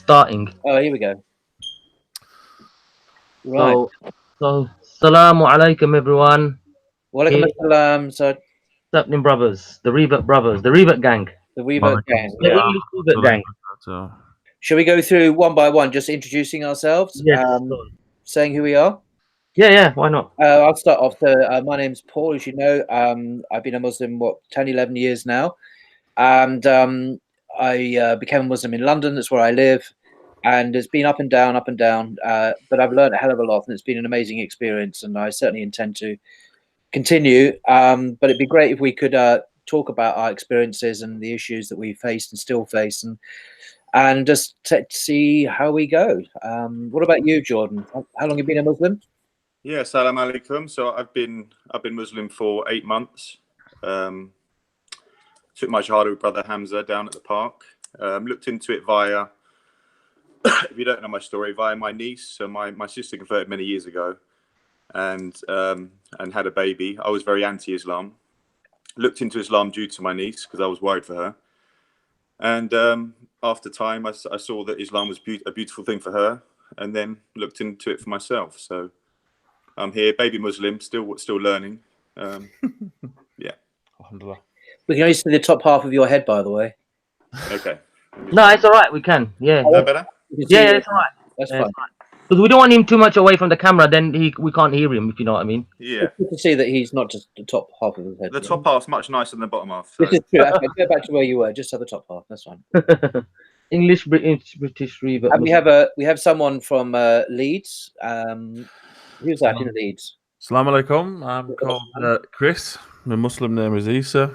starting. Oh, here we go. Right. So Assalamu alaikum, everyone. Walaikum Hey. assalam. So What's happening, brothers? The Revert gang. the Revert gang. The Yeah. English Revert gang. Shall we go through one by one, just introducing ourselves? Yes. Saying who we are. Yeah. Why not? I'll start off. My name's Paul, as you know. I've been a Muslim 10, 11 years now, and I became a Muslim in London. That's where I live, and it's been up and down, but I've learned a hell of a lot, and it's been an amazing experience, and I certainly intend to continue. But it'd be great if we could talk about our experiences and the issues that we faced and still face, and just see how we go. What about you, Jordan? How long have you been a Muslim? Yeah, salam alaikum. So I've been Muslim for 8 months. Took my childhood brother Hamza down at the park. Looked into it via, if you don't know my story, via my niece. So my sister converted many years ago, and had a baby. I was very anti-Islam. Looked into Islam due to my niece because I was worried for her. And after time, I saw that Islam was a beautiful thing for her, and then looked into it for myself. So I'm here, baby Muslim, still learning. Yeah. We can only see the top half of your head, by the way. Okay. No, it's all right. We can. Yeah. Is that better? Yeah, it's all right. That's fine. Because we don't want him too much away from the camera, then we can't hear him, if you know what I mean. Yeah. You can see that he's not just the top half of his head. The top half's much nicer than the bottom half. So. This is true. Okay, go back to where you were. Just have the top half. That's fine. English, British Revert. And we have someone from Leeds. Who's that in Leeds? Assalamu alaikum. I'm called Chris. My Muslim name is Isa.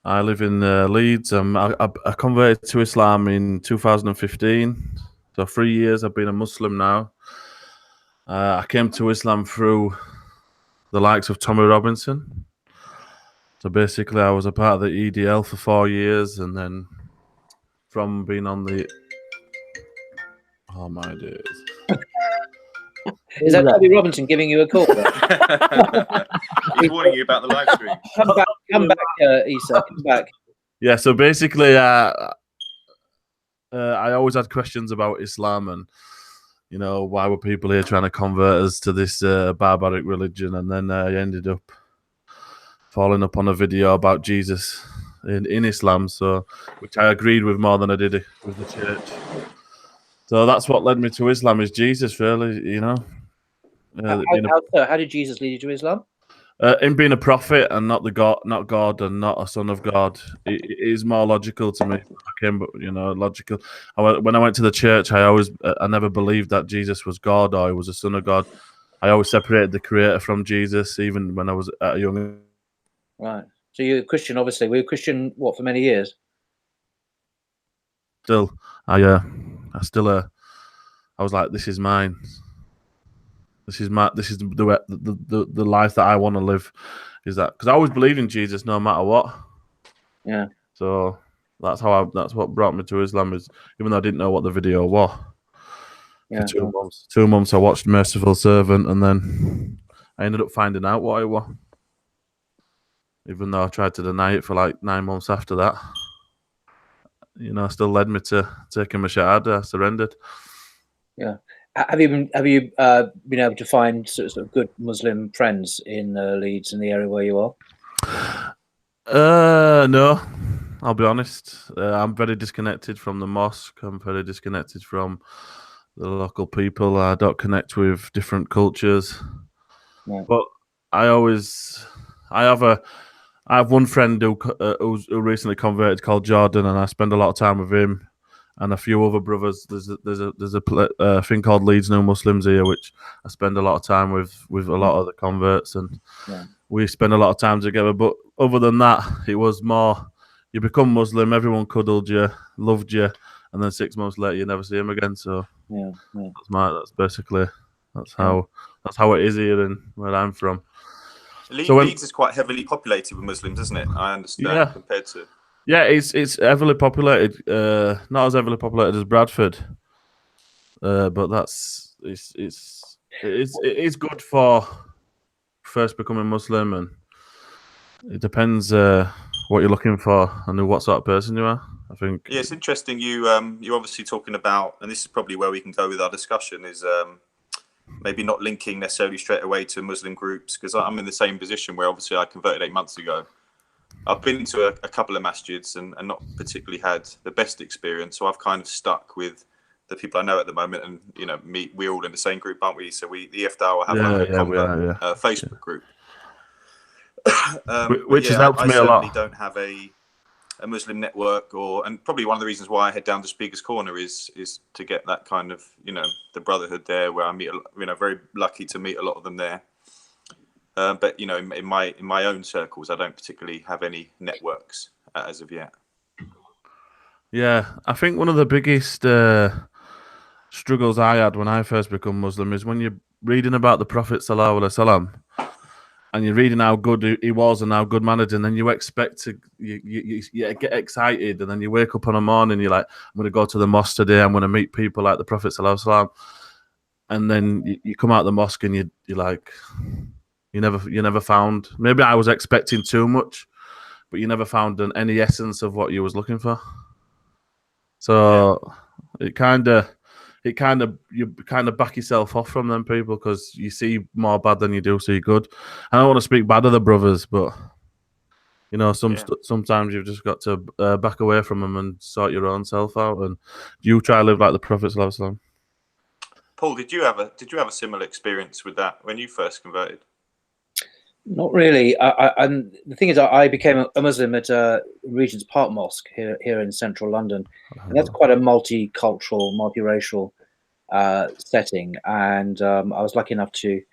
I live in Leeds. I converted to Islam in 2015. So 3 years I've been a Muslim now. I came to Islam through the likes of Tommy Robinson. So basically I was a part of the EDL for 4 years, and then from being on the... Oh my days. Is that Tommy Robinson giving you a call? He's warning you about the live stream. Come back, Isa. Come back. Yeah, so basically I always had questions about Islam and, you know, why were people here trying to convert us to this barbaric religion? And then I ended up falling up on a video about Jesus in Islam, so which I agreed with more than I did with the church. So that's what led me to Islam, is Jesus, really, you know. How did Jesus lead you to Islam? In being a prophet and not God, and not a son of God, it is more logical to me. Logical. When I went to the church, I never believed that Jesus was God or he was a son of God. I always separated the Creator from Jesus, even when I was at a young age. Right. So you're a Christian, obviously. Were you a Christian for many years? Still, I was like, this is mine. This is the life that I want to live. Is that because I always believed in Jesus no matter what. Yeah. So that's what brought me to Islam, is even though I didn't know what the video was. Yeah. For 2 months I watched Merciful Servant, and then I ended up finding out what it was. Even though I tried to deny it for like 9 months after that, you know, still led me to taking my shahada. I surrendered. Yeah. Have you been able to find sort of good Muslim friends in Leeds, in the area where you are? No, I'll be honest. I'm very disconnected from the mosque. I'm very disconnected from the local people. I don't connect with different cultures. Right. But I have one friend who recently converted called Jordan, and I spend a lot of time with him and a few other brothers. There's a thing called Leeds New Muslims here, which I spend a lot of time with a lot of the converts, and we spend a lot of time together. But other than that, it was more, you become Muslim, everyone cuddled you, loved you, and then 6 months later you never see him again. So that's how it is here and where I'm from. Leeds is quite heavily populated with Muslims, isn't it? I understand, compared to... Yeah, it's heavily populated. Not as heavily populated as Bradford, but it is good for first becoming Muslim, and it depends what you're looking for and what sort of person you are. I think. Yeah, it's interesting. You're obviously talking about, and this is probably where we can go with our discussion, is maybe not linking necessarily straight away to Muslim groups, because I'm in the same position where obviously I converted 8 months ago. I've been to a couple of masjids and not particularly had the best experience, so I've kind of stuck with the people I know at the moment, and we're all in the same group, aren't we? So the EFDAO will have a Facebook group, which has helped me a lot. I certainly don't have a Muslim network, and probably one of the reasons why I head down to Speaker's Corner is to get that kind of the brotherhood there, where I meet very lucky to meet a lot of them there. But in my own circles, I don't particularly have any networks as of yet. Yeah, I think one of the biggest struggles I had when I first become Muslim is when you're reading about the Prophet Sallallahu Alaihi Wasallam, and you're reading how good he was and how good managed, and then you expect to you get excited, and then you wake up on a morning, you're like, I'm going to go to the mosque today, I'm going to meet people like the Prophet Sallallahu Alaihi Wasallam, and then you come out of the mosque and you're like, you never found. Maybe I was expecting too much, but you never found any essence of what you was looking for. So you kind of back yourself off from them people because you see more bad than you do see good. I don't want to speak bad of the brothers, but sometimes you've just got to back away from them and sort your own self out. And you try to live like the Prophet Sallallahu Alaihi Wasallam. Paul, did you have a similar experience with that when you first converted? Not really. And the thing is, I became a Muslim at Regent's Park Mosque here in central London, and that's quite a multicultural, multiracial setting. And I was lucky enough to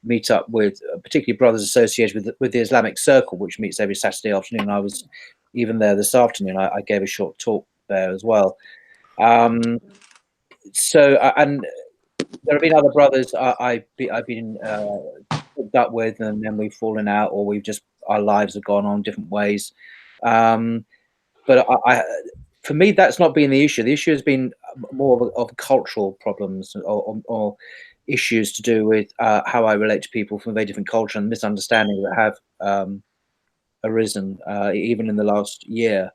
meet up with particularly brothers associated with the Islamic Circle, which meets every Saturday afternoon. I was even there this afternoon. I gave a short talk there as well. And there have been other brothers I've been hooked up with, and then we've fallen out, or our lives have gone on different ways. But for me, that's not been the issue. The issue has been more of cultural problems or issues to do with how I relate to people from a very different culture, and misunderstandings that have arisen even in the last year.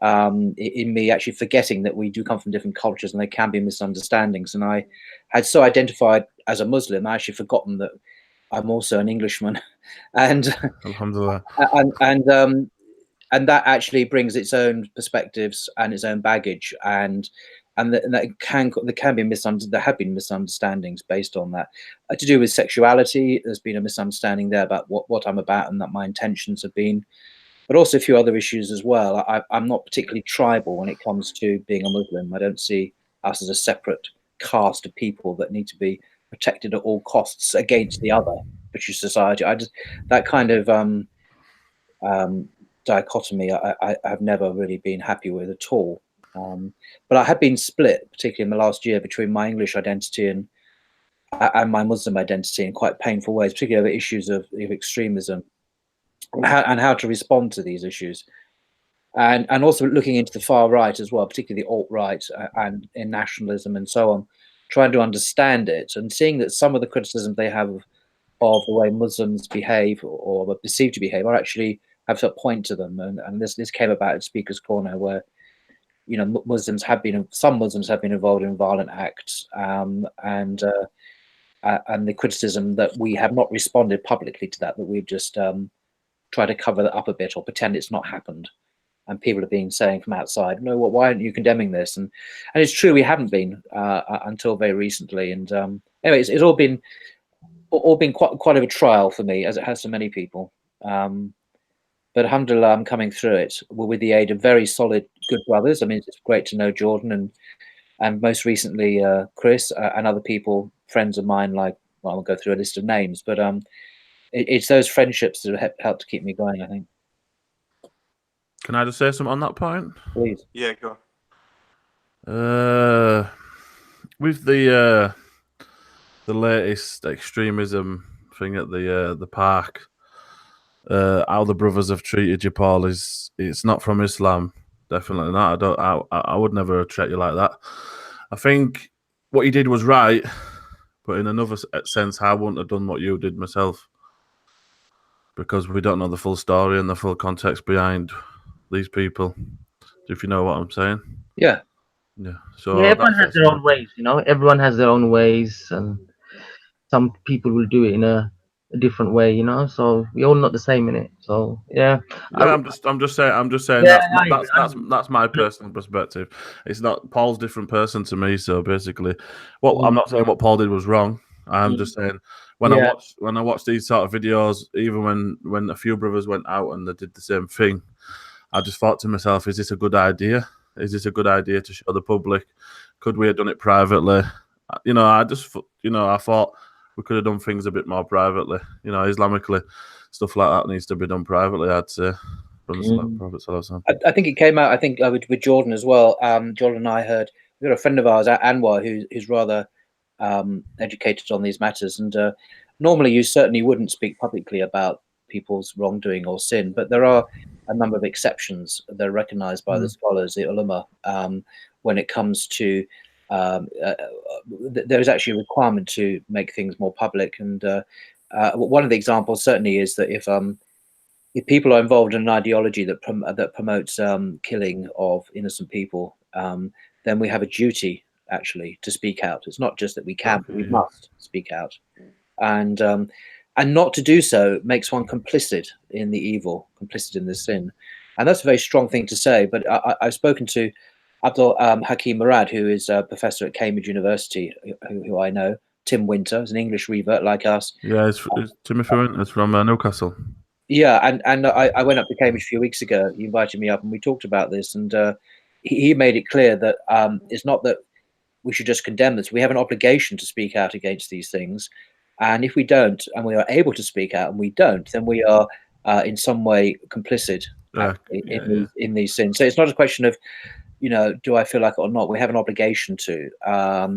In me actually forgetting that we do come from different cultures and there can be misunderstandings. And I had so identified as a Muslim, I actually forgotten that I'm also an Englishman, and Alhamdulillah. And that actually brings its own perspectives and its own baggage, and there have been misunderstandings based on that to do with sexuality. There's been a misunderstanding there about what I'm about and that my intentions have been. But also a few other issues as well. I'm not particularly tribal when it comes to being a Muslim. I don't see us as a separate caste of people that need to be protected at all costs against the other British society. That kind of dichotomy I have never really been happy with at all. But I have been split, particularly in the last year, between my English identity and my Muslim identity in quite painful ways, particularly over issues of extremism. And how to respond to these issues, and also looking into the far right as well, particularly the alt-right and in nationalism and so on, trying to understand it and seeing that some of the criticisms they have of the way Muslims behave or are perceived to behave are actually have a point to them. And this came about at Speaker's Corner, where some Muslims have been involved in violent acts, and the criticism that we have not responded publicly to that we've just try to cover that up a bit or pretend it's not happened, and people have been saying from outside, no, why aren't you condemning this? And it's true, we haven't been until very recently. And anyway, it's all been quite of a trial for me, as it has for many people. But alhamdulillah, I'm coming through it with the aid of very solid, good brothers. I mean, it's great to know Jordan and most recently Chris and other people, friends of mine. Like, well, I'll go through a list of names, but it's those friendships that have helped to keep me going, I think. Can I just say something on that point? Please. Yeah, go on. With the latest extremism thing at the park, how the brothers have treated you, Paul, it's not from Islam. Definitely not. I would never treat you like that. I think what you did was right, but in another sense, I wouldn't have done what you did myself, because we don't know the full story and the full context behind these people. Do if you know what I'm saying. Yeah. Yeah. So Yeah, everyone has that's their own ways, you know. Everyone has their own ways, and some people will do it in a different way, you know. So we're all not the same in it. So yeah, yeah, I'm just saying yeah, that's my personal perspective. It's not Paul's a different person to me. So basically, well, I'm not saying what Paul did was wrong. I'm just saying when Yeah. I watch these sort of videos, even when a few brothers went out and they did the same thing, I just thought to myself, is this a good idea? Is this a good idea to show the public? Could we have done it privately? You know, I thought we could have done things a bit more privately. You know, Islamically, stuff like that needs to be done privately, I'd say, from the Prophet Sallallahu Alaihi Wasallam. I think it came out. I think with Jordan as well. Jordan and I heard, we got a friend of ours, Anwar, who's rather educated on these matters, and normally you certainly wouldn't speak publicly about people's wrongdoing or sin, but there are a number of exceptions that are recognized by the scholars, the ulama, when it comes to there is actually a requirement to make things more public. And one of the examples certainly is that if people are involved in an ideology that promotes killing of innocent people, then we have a duty actually to speak out. It's not just that we can, but we must speak out. And not to do so makes one complicit in the evil, complicit in the sin. And that's a very strong thing to say. But I've spoken to Abdul Hakim Murad, who is a professor at Cambridge University, who I know. Tim Winter is an English revert like us. Yeah, it's Timothy Winter's from Newcastle. Yeah, and I went up to Cambridge a few weeks ago. He invited me up and we talked about this. And he made it clear that it's not that we should just condemn this. We have an obligation to speak out against these things. And if we don't, and we are able to speak out, and we don't, then we are in some way complicit in these sins. So it's not a question of, you know, do I feel like it or not? We have an obligation to.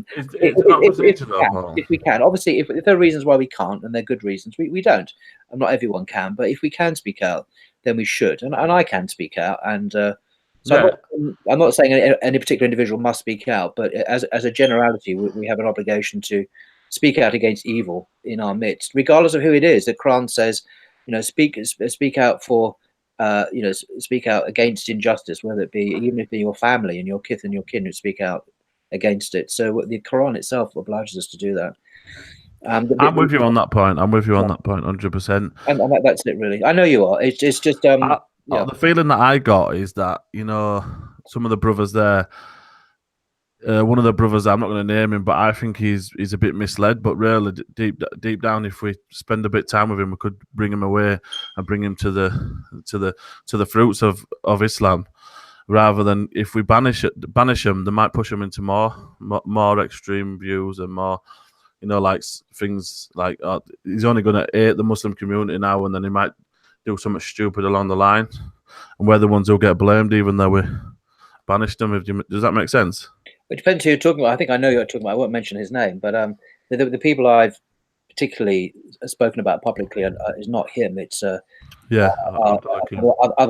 If we can. Obviously, if there are reasons why we can't, and they're good reasons, we don't. And not everyone can, but if we can speak out, then we should. And I can speak out. And I'm not saying any particular individual must speak out, but as a generality, we have an obligation to speak out against evil in our midst, regardless of who it is. The Quran says, you know, speak out for, you know, speak out against injustice, whether it be, even if it be your family and your kith and your kin who speak out against it. So the Quran itself obliges us to do that. I'm with you on that point. I'm with you on that point, 100%. And that's it, really. I know you are. It's just the feeling that I got is that, you know, some of the brothers there. One of the brothers, I'm not going to name him, but I think he's a bit misled. But really, deep down, if we spend a bit of time with him, we could bring him away and bring him to the fruits of Islam, rather than if we banish him, they might push him into more extreme views and more, you know, like things like he's only going to hate the Muslim community now, and then he might do something stupid along the line, and we're the ones who'll get blamed, even though we banished him. Does that make sense? It depends who you're talking about. I think I know you're talking about. I won't mention his name, but the people I've particularly spoken about publicly is not him. It's other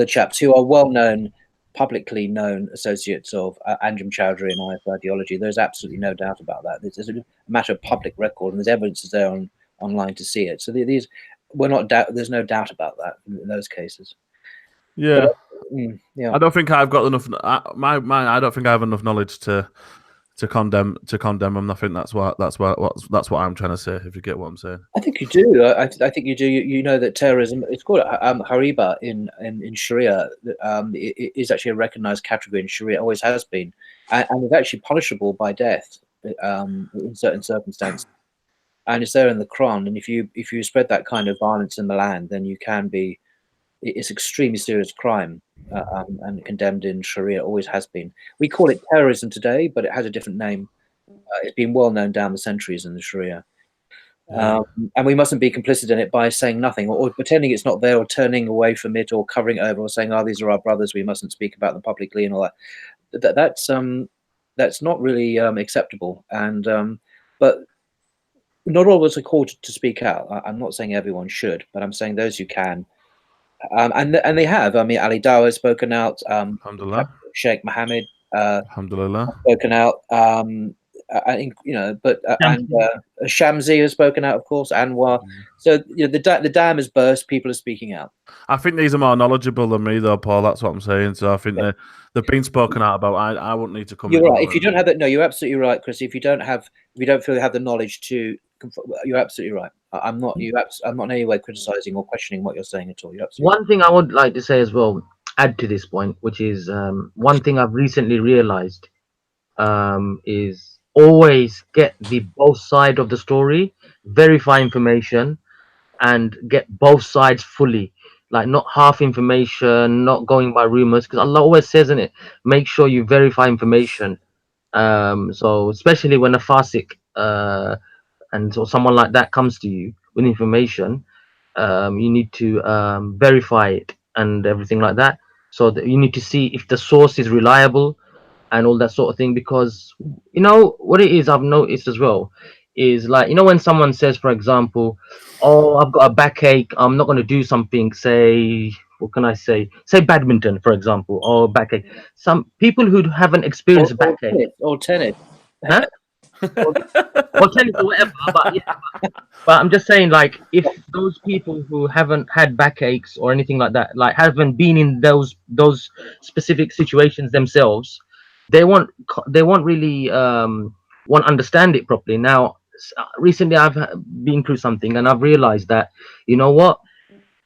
chaps who are well-known, publicly known associates of Anjem Chowdhury and IS ideology. There's absolutely no doubt about that. There's a matter of public record, and there's evidence there online to see it. So these, there's no doubt about that in those cases. Yeah. Yeah. I don't think I've got enough. I don't think I have enough knowledge to condemn them. I think that's what I'm trying to say. If you get what I'm saying, I think you do. I think you do. You know that terrorism, it's called hariba in Sharia. It is actually a recognized category in Sharia. Always has been, and it's actually punishable by death in certain circumstances. And it's there in the Quran. And if you spread that kind of violence in the land, then you can be. It's extremely serious crime and condemned in Sharia. Always has been. We call it terrorism today, but it has a different name. It's been well known down the centuries in the Sharia. And we mustn't be complicit in it by saying nothing or pretending it's not there or turning away from it or covering it over or saying, oh, these are our brothers, we mustn't speak about them publicly and all that. That's not really acceptable. And but not all of us are called to speak out. I'm not saying everyone should, but I'm saying those who can. And they have. I mean, Ali Dawah has spoken out. Alhamdulillah. Sheikh Mohammed Alhamdulillah. spoken out. but and Shamsi has spoken out, of course, Anwar. So the dam has burst. People are speaking out. I think these are more knowledgeable than me, though, Paul. That's what I'm saying. So I think they've been spoken out about. I wouldn't need to come. You're right. If you don't have that, no, you're absolutely right, Chris. If you don't feel you have the knowledge to, you're absolutely right. I'm not in any way criticizing or questioning what you're saying at all. You're absolutely One thing I would like to say as well, add to this point, which is one thing I've recently realized is always get the both side of the story, verify information, and get both sides fully. Like not half information, not going by rumors, because Allah always says in it, make sure you verify information. So especially when a fasik and so someone like that comes to you with information, you need to verify it and everything like that. So that you need to see if the source is reliable and all that sort of thing. Because you know what it is, I've noticed as well, is like, you know, when someone says, for example, oh, I've got a backache, I'm not going to do something, say, what can I say badminton, for example, or backache. Some people who haven't experienced backache or tennis. huh? or tennis or whatever, but yeah, but I'm just saying, like, if those people who haven't had backaches or anything like that, like haven't been in those specific situations themselves, they won't really won't understand it properly. Now, recently I've been through something and I've realized that, you know what,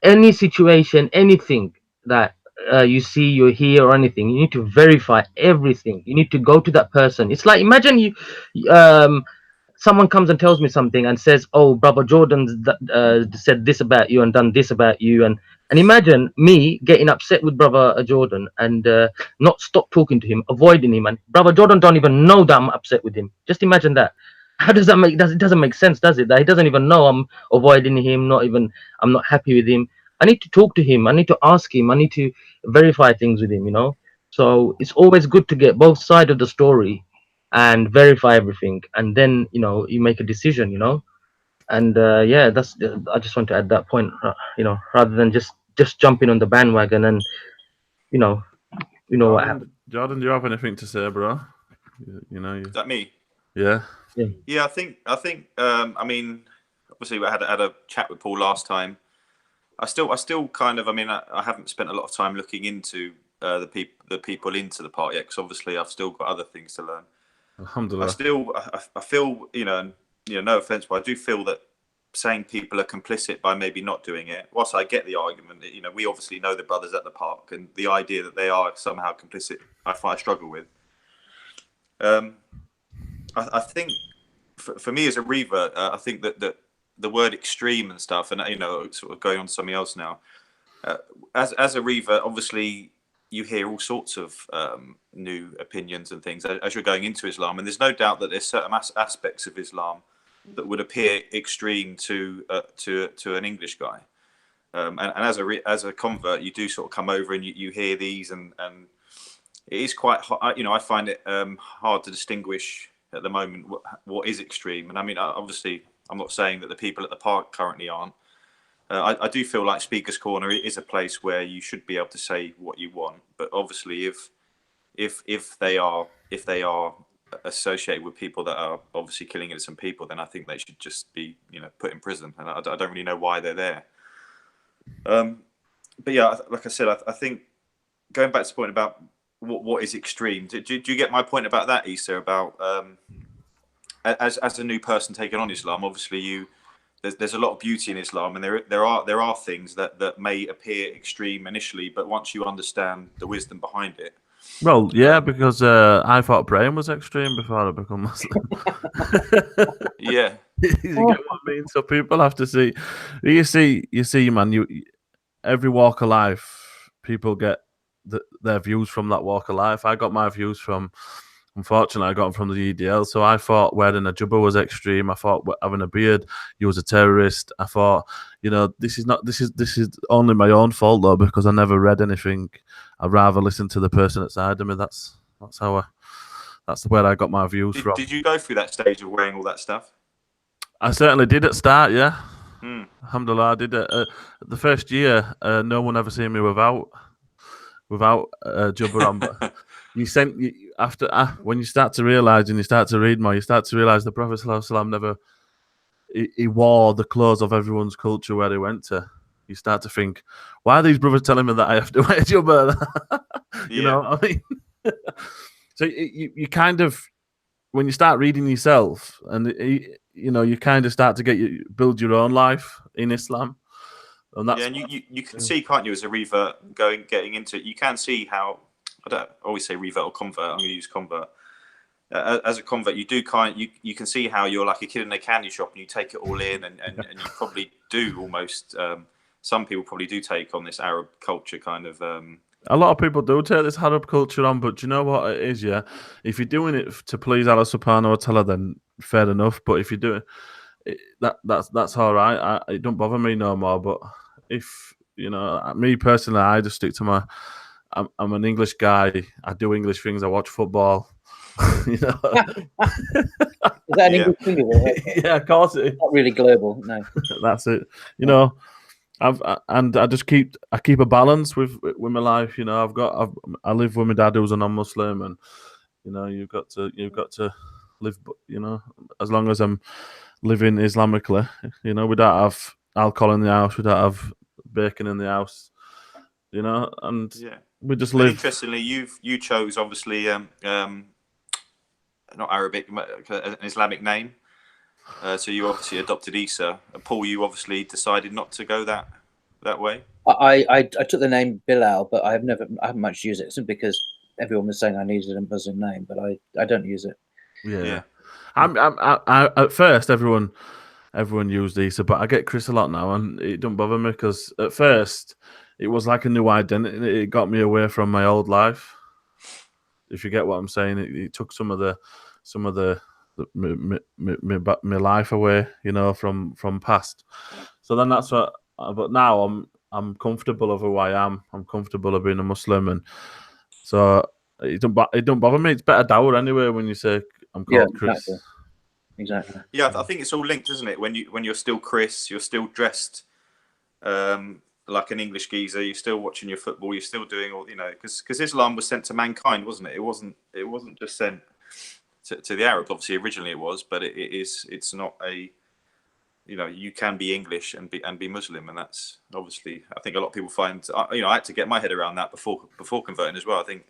any situation, anything that you see, you hear, or anything, you need to verify everything. You need to go to that person. It's like, imagine you someone comes and tells me something and says, oh, brother Jordan said this about you and done this about you, and imagine me getting upset with brother Jordan and not stop talking to him, avoiding him, and brother Jordan don't even know that I'm upset with him. Just imagine that. How does that make, it doesn't make sense, does it? That he doesn't even know I'm avoiding him, I'm not happy with him. I need to talk to him, I need to ask him, I need to verify things with him, you know. So it's always good to get both sides of the story and verify everything, and then, you know, you make a decision, you know. And yeah, that's, I just want to add that point, you know, rather than just jumping on the bandwagon and, you know what happened. Jordan, do you have anything to say, bro? You know, Is that me? Yeah. I think I mean, obviously I had a chat with Paul last time. I still kind of, I mean, I haven't spent a lot of time looking into the people into the part yet, because obviously I've still got other things to learn. Alhamdulillah. I feel, you know, no offense, but I do feel that saying people are complicit by maybe not doing it, whilst I get the argument that, you know, we obviously know the brothers at the park, and the idea that they are somehow complicit, I struggle with. I think for me as a revert, I think that the word extreme and stuff, and, you know, sort of going on to something else now, as a revert, obviously you hear all sorts of new opinions and things as you're going into Islam, and there's no doubt that there's certain aspects of Islam that would appear extreme to an English guy, and as a convert, you do sort of come over and you hear these, and it is quite, you know, I find it hard to distinguish at the moment what is extreme. And I mean, obviously, I'm not saying that the people at the park currently aren't. I do feel like Speaker's Corner is a place where you should be able to say what you want, but obviously, if they are associated with people that are obviously killing innocent people, then I think they should just be, you know, put in prison. And I don't really know why they're there. But yeah, like I said, I think going back to the point about what is extreme. Do you get my point about that, Issa? About as a new person taking on Islam, obviously there's a lot of beauty in Islam, and there are things that may appear extreme initially, but once you understand the wisdom behind it. Well, yeah, because I thought praying was extreme before I become Muslim. Yeah. You get what I mean? So people have to see. You see, man. Every walk of life, people get their views from that walk of life. I got my views from. Unfortunately, I got them from the EDL. So I thought wearing a jubba was extreme. I thought having a beard, you was a terrorist. I thought, you know, this is only my own fault though, because I never read anything. I'd rather listen to the person outside of me. That's where I got my views from. Did you go through that stage of wearing all that stuff? I certainly did at start, yeah. Alhamdulillah, I did it. The first year, no one ever seen me without jubba on. But after when you start to realize and you start to read more, you start to realize the Prophet ﷺ never he wore the clothes of everyone's culture where they went to. You start to think, why are these brothers telling me that I have to wear jubba? You know what I mean? So you kind of, when you start reading yourself, and you kind of start to build your own life in Islam. And that's and you can see, can't you, as a revert getting into it, you can see how, I don't always say revert or convert, I'm going to use convert. As a convert, you can see how you're like a kid in a candy shop and you take it all in, and you probably do almost. Some people probably do take on this Arab culture kind of. A lot of people do take this Arab culture on, but do you know what it is? Yeah, if you're doing it to please Allah Subhanahu wa Taala, then fair enough. But if you do it, that's all right. It don't bother me no more. But if me personally, I just stick to my. I'm an English guy. I do English things. I watch football. Is that an English thing? Yeah, of course it is. Not really global, no. That's it. I just keep a balance with my life. I live with my dad who's a non-Muslim, and you've got to live. As long as I'm living Islamically, we don't have alcohol in the house, we don't have bacon in the house, and we just live. Interestingly, you chose obviously not Arabic, an Islamic name. So you obviously adopted Isa. Paul, you obviously decided not to go that way. I took the name Bilal, but I haven't much used it simply because everyone was saying I needed a Muslim name, but I don't use it. Yeah. I at first everyone used Isa, but I get Chris a lot now, and it don't bother me because at first it was like a new identity. It got me away from my old life. If you get what I'm saying, it took some of the my life away, from past. So then that's what. But now I'm comfortable of who I am. I'm comfortable of being a Muslim, and so it don't bother me. It's better dour anyway when you say I'm called Chris. Exactly. Yeah, I think it's all linked, isn't it? When you're still Chris, you're still dressed like an English geezer. You're still watching your football. You're still doing all because Islam was sent to mankind, wasn't it? It wasn't just sent to the Arabs. Obviously, originally it was, but it's not a. You can be English and be Muslim, and that's obviously. I think a lot of people find. I had to get my head around that before converting as well. I think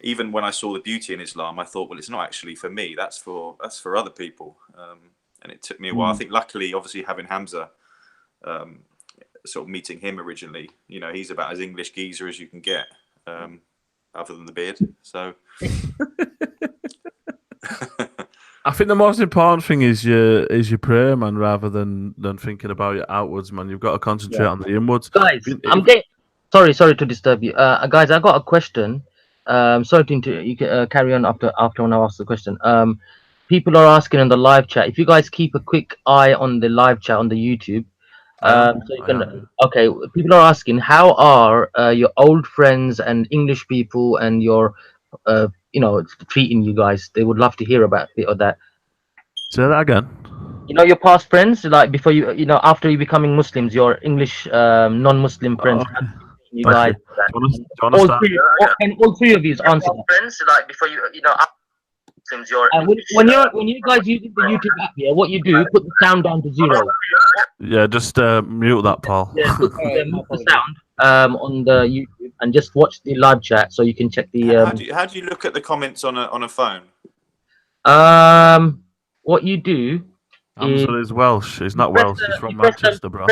even when I saw the beauty in Islam, I thought, well, it's not actually for me. That's for other people. And it took me a while. I think luckily, obviously, having Hamza, sort of meeting him originally, he's about as English geezer as you can get, other than the beard. So. I think the most important thing is your prayer, man, rather than thinking about your outwards, man. You've got to concentrate on the inwards. Guys, sorry to disturb you. Guys, I got a question. Sorry to you can carry on after when I ask the question. People are asking in the live chat. If you guys keep a quick eye on the live chat on the YouTube, so you can. Okay, people are asking, how are your old friends and English people and your treating you guys? They would love to hear about it or that. Say that again. Your past friends, like before after you becoming Muslims, your English non-Muslim friends. You guys. All three of you answer. Friends, like before Muslims, your when you guys using the YouTube app here, what you do, put the sound down to 0. Yeah, just mute that, Paul. Yeah, mute the sound on the YouTube and just watch the live chat so you can check the. How do you look at the comments on a phone? What you do. Hamza is Welsh. He's not Welsh. He's from Manchester, bro.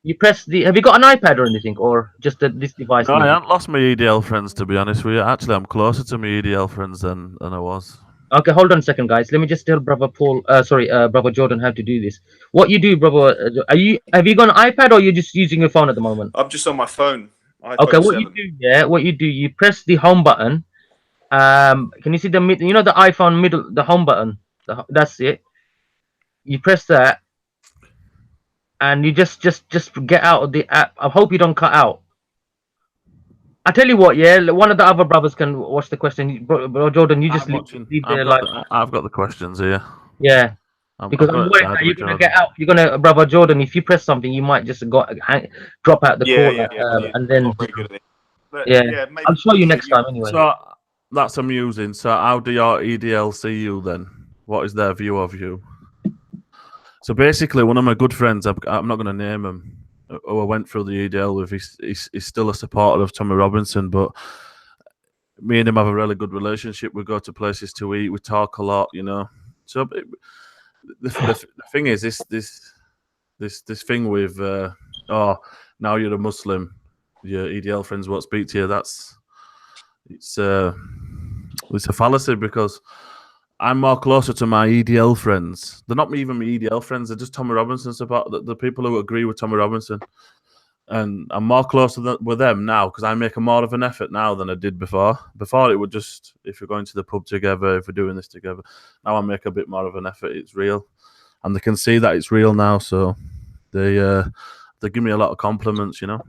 You press the. Have you got an iPad or anything, or just this device? No, I haven't lost my EDL friends, to be honest with you. Actually, I'm closer to my EDL friends than I was. Okay, hold on a second, guys. Let me just tell brother Paul. Brother Jordan, how to do this. What you do, brother? Have you got an iPad, or you're just using your phone at the moment? I'm just on my phone. Okay, what you do? Yeah, what you do? You press the home button. Can you see the the iPhone middle, the home button? That's it. You press that. And you just get out of the app. I hope you don't cut out. I tell you what, yeah, one of the other brothers can watch the question. Bro, Jordan, you just leave the live. I've got the questions here. Yeah, because I'm worried that you're gonna get out. You're gonna, brother Jordan. If you press something, you might just drop out the call, and then. Yeah, I'll show you next time anyway. So that's amusing. So how do your EDL see you then? What is their view of you? So basically, one of my good friends, I'm not going to name him, who I went through the EDL with, he's still a supporter of Tommy Robinson, but me and him have a really good relationship. We go to places to eat, we talk a lot, you know. So the thing is, this thing with oh, now you're a Muslim, your EDL friends won't speak to you. It's a fallacy, because I'm more closer to my EDL friends. They're not even my EDL friends. They're just Tommy Robinson support. The people who agree with Tommy Robinson, and I'm more closer with them now because I make more of an effort now than I did before. Before it would just, if we're going to the pub together, if we're doing this together. Now I make a bit more of an effort. It's real, and they can see that it's real now. So they give me a lot of compliments. You know,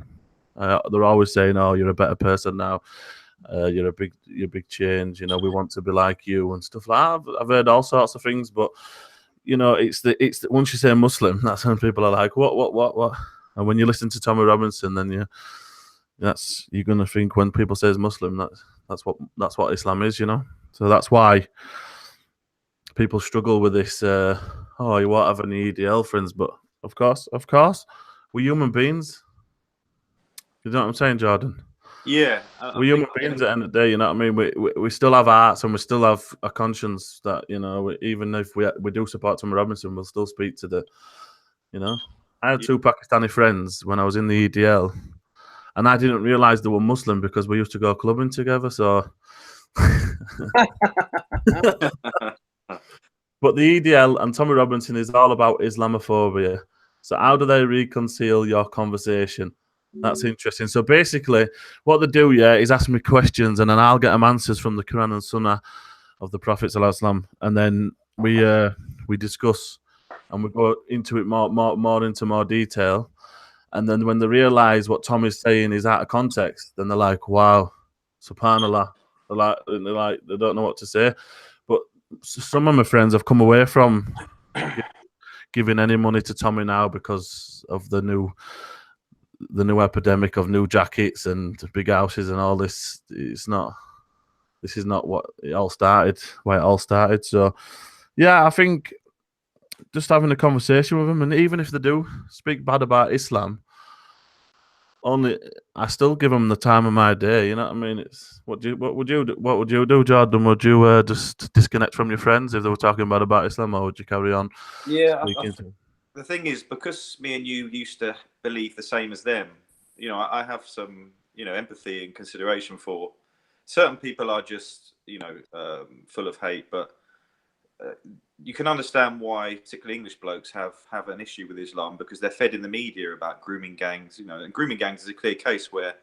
they're always saying, "Oh, you're a better person now. You're a big change. You know, we want to be like you," and stuff like that. I've heard all sorts of things, but you know, it's the once you say Muslim, that's when people are like, what? And when you listen to Tommy Robinson, then you're gonna think when people say Muslim, that's what Islam is, you know. So that's why people struggle with this. Oh, you won't have any EDL friends, but of course, we're human beings. You know what I'm saying, Jordan? Yeah, we're human beings at the end of the day. You know what I mean? We still have hearts and we still have a conscience that, you know, even if we do support Tommy Robinson, we'll still speak to the, you know. I had two Pakistani friends when I was in the EDL, and I didn't realize they were Muslim because we used to go clubbing together. So, but the EDL and Tommy Robinson is all about Islamophobia. So how do they reconcile your conversation? That's interesting. So basically, what they do, is ask me questions, and then I'll get them answers from the Quran and Sunnah of the Prophet ﷺ, and then we discuss and we go into it more into more detail. And then when they realise what Tom is saying is out of context, then they're like, "Wow, subhanallah." They're like they don't know what to say. But some of my friends have come away from giving any money to Tommy now because of the new epidemic of new jackets and big houses and all this. This is not what it all started, why it all started. So yeah, I think just having a conversation with them, and even if they do speak bad about Islam, I still give them the time of my day. You know what I mean? It's what would you do, Jordan? Would you just disconnect from your friends if they were talking bad about Islam, or would you carry on? Yeah, the thing is, because me and you used to believe the same as them, you know, I have some, you know, empathy and consideration for certain people are just, you know, full of hate, but you can understand why particularly English blokes have an issue with Islam, because they're fed in the media about grooming gangs, you know, and grooming gangs is a clear case where,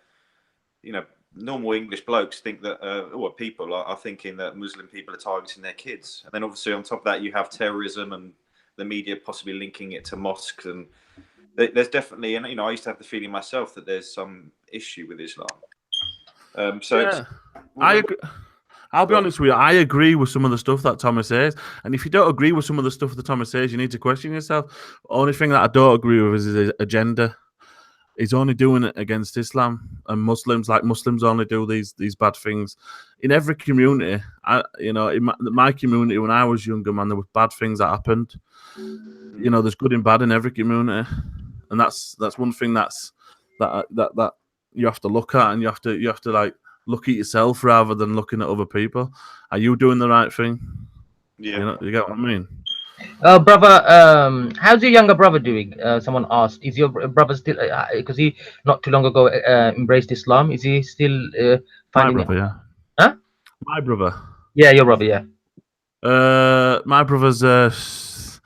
you know, normal English blokes think that, or people are thinking that Muslim people are targeting their kids. And then obviously on top of that, you have terrorism and the media possibly linking it to mosques. And there's definitely, and, you know, I used to have the feeling myself that there's some issue with Islam. I agree. I'll be honest with you, I agree with some of the stuff that Thomas says. And if you don't agree with some of the stuff that Thomas says, you need to question yourself. Only thing that I don't agree with is his agenda. He's only doing it against Islam and Muslims. Like, Muslims only do these bad things. In every community, in my community when I was younger, man, there were bad things that happened. You know, there's good and bad in every community. And that's one thing that you have to look at, and you have to like look at yourself rather than looking at other people. Are you doing the right thing? Yeah, you know, you get what I mean. Brother, how's your younger brother doing? Someone asked. Is your brother still? Because he not too long ago embraced Islam. Is he still finding my brother? it? Yeah. Huh? My brother. Yeah, your brother. Yeah. My brother's.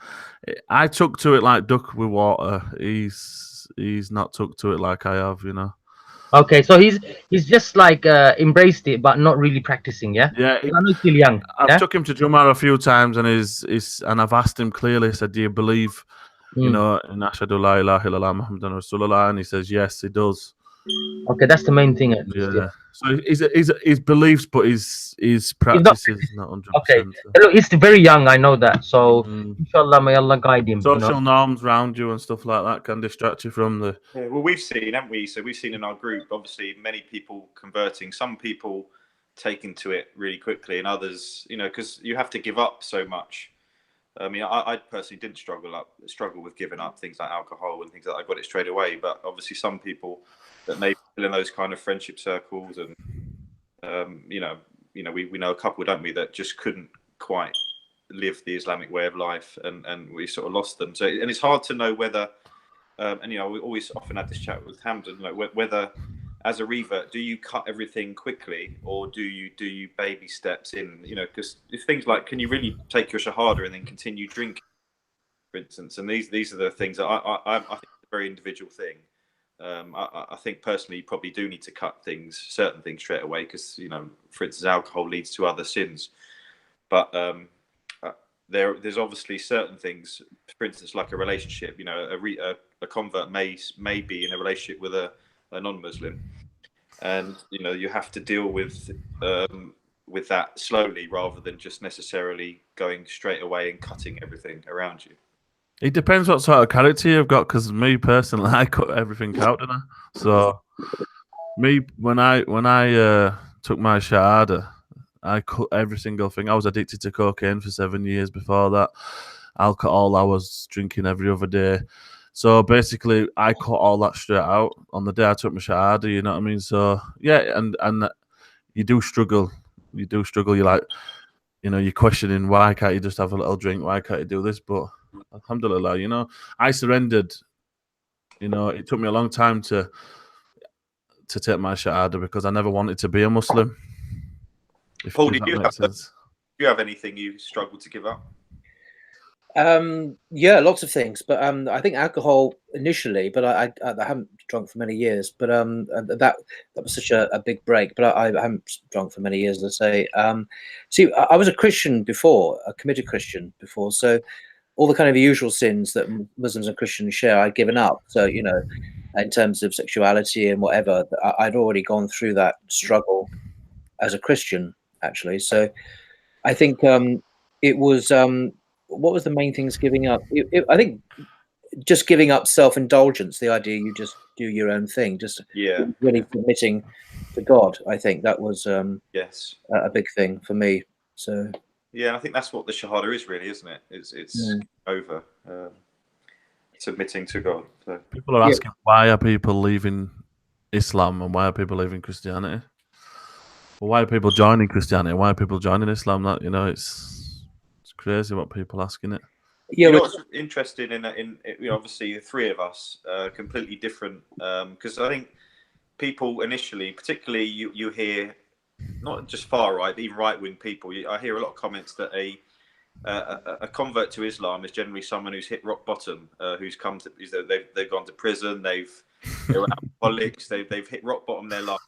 I took to it like duck with water. He's not took to it like I have. You know. Okay, so he's just like embraced it, but not really practicing. Yeah. Yeah. I know he's still young. I've took him to Jumar a few times, and and I've asked him clearly. I said, "Do you believe, you know, in Ashhadu la ilaha illallah Muhammadan Rasulullah?" And he says, "Yes, he does." Okay, that's the main thing. Yeah. So his beliefs, but his practice is not 100%. Okay. Look, he's very young. I know that. So inshallah, may Allah guide him. Social norms around you and stuff like that can distract you from the. Yeah, well, we've seen, haven't we? So we've seen in our group, obviously, many people converting. Some people taken to it really quickly, and others, you know, because you have to give up so much. I mean, I personally didn't struggle with giving up things like alcohol and things like that. I got it straight away. But obviously, some people that may be in those kind of friendship circles, and you know, we know a couple, don't we, that just couldn't quite live the Islamic way of life, and we sort of lost them. So, and it's hard to know whether, and you know, we always often had this chat with Hamza, you know, whether as a revert, do you cut everything quickly, or do you baby steps in? You know, because things like, can you really take your shahada and then continue drinking, for instance? And these are the things that I think it's a very individual thing. I think personally, you probably do need to cut certain things straight away, because, you know, for instance, alcohol leads to other sins. But there's obviously certain things, for instance, like a relationship. You know, a convert may be in a relationship with a non-Muslim, and you know, you have to deal with that slowly, rather than just necessarily going straight away and cutting everything around you. It depends what sort of character you've got, because me personally, I cut everything out, didn't I? So me, when I took my shahada, I cut every single thing. I was addicted to cocaine for 7 years before that. Alcohol, I was drinking every other day. So basically, I cut all that straight out on the day I took my shahada. You know what I mean? So yeah, and you do struggle. You do struggle. You're like, you know, you're questioning, why can't you just have a little drink? Why can't you do this? But alhamdulillah, you know, I surrendered. You know, it took me a long time to take my shahada, because I never wanted to be a Muslim. Paul, if do you have anything you struggled to give up? Yeah, lots of things, but I think alcohol initially, but I haven't drunk for many years. But that was such a big break. But I haven't drunk for many years, as I say. See, I was a Christian before, a committed Christian before, so all the kind of usual sins that Muslims and Christians share, I'd given up. So, you know, in terms of sexuality and whatever, I'd already gone through that struggle as a Christian, actually. So I think it was what was the main things giving up? I think just giving up self-indulgence, the idea you just do your own thing, just really submitting to God. I think that was yes, a big thing for me. So yeah, I think that's what the shahada is, really, isn't it? It's over submitting to God. So. People are asking, why are people leaving Islam and why are people leaving Christianity? Well, why are people joining Christianity? Why are people joining Islam? That, you know, it's crazy what people asking it. Yeah, you know what's interesting in you know, obviously the three of us completely different, because I think people initially, particularly you hear not just far right, but even right wing people. I hear a lot of comments that a convert to Islam is generally someone who's hit rock bottom, who's come to, they've gone to prison, they're alcoholics, they've hit rock bottom in their life,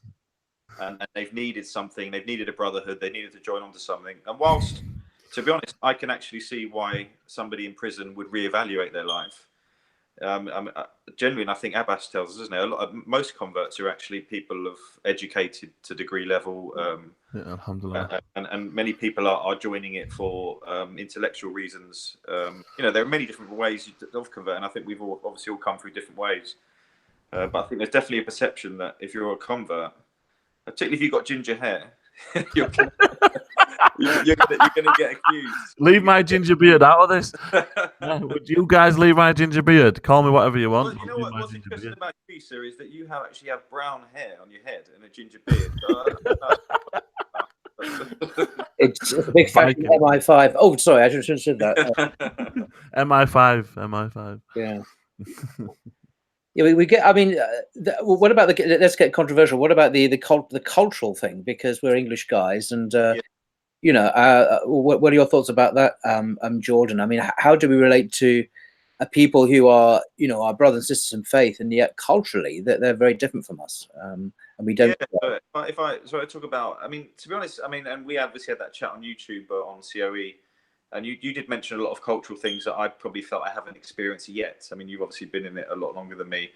and they've needed something, they've needed a brotherhood, they needed to join onto something. And whilst, to be honest, I can actually see why somebody in prison would reevaluate their life. Generally, and I think Abbas tells us, isn't it? Most converts are actually people of educated to degree level. Alhamdulillah. And many people are joining it for intellectual reasons. You know, there are many different ways of convert, and I think we've obviously all come through different ways. But I think there's definitely a perception that if you're a convert, particularly if you've got ginger hair, you're gonna get accused. Leave my ginger beard out of this. Would you guys leave my ginger beard? Call me whatever you want. Well, you know what's interesting about you, sir, is that you actually have brown hair on your head and a ginger beard. it's a big fashion MI5. Oh, sorry, I should have said that. MI5. Yeah. Yeah, we get. I mean, what about the? Let's get controversial. What about the cultural thing? Because we're English guys, and you know, what are your thoughts about that, Jordan? I mean, how do we relate to people who are, you know, our brothers and sisters in faith, and yet culturally they're very different from us, and we don't. Yeah, if I talk about, I mean, to be honest, I mean, and we obviously had that chat on YouTube on COE. And you did mention a lot of cultural things that I probably felt I haven't experienced yet. I mean, you've obviously been in it a lot longer than me.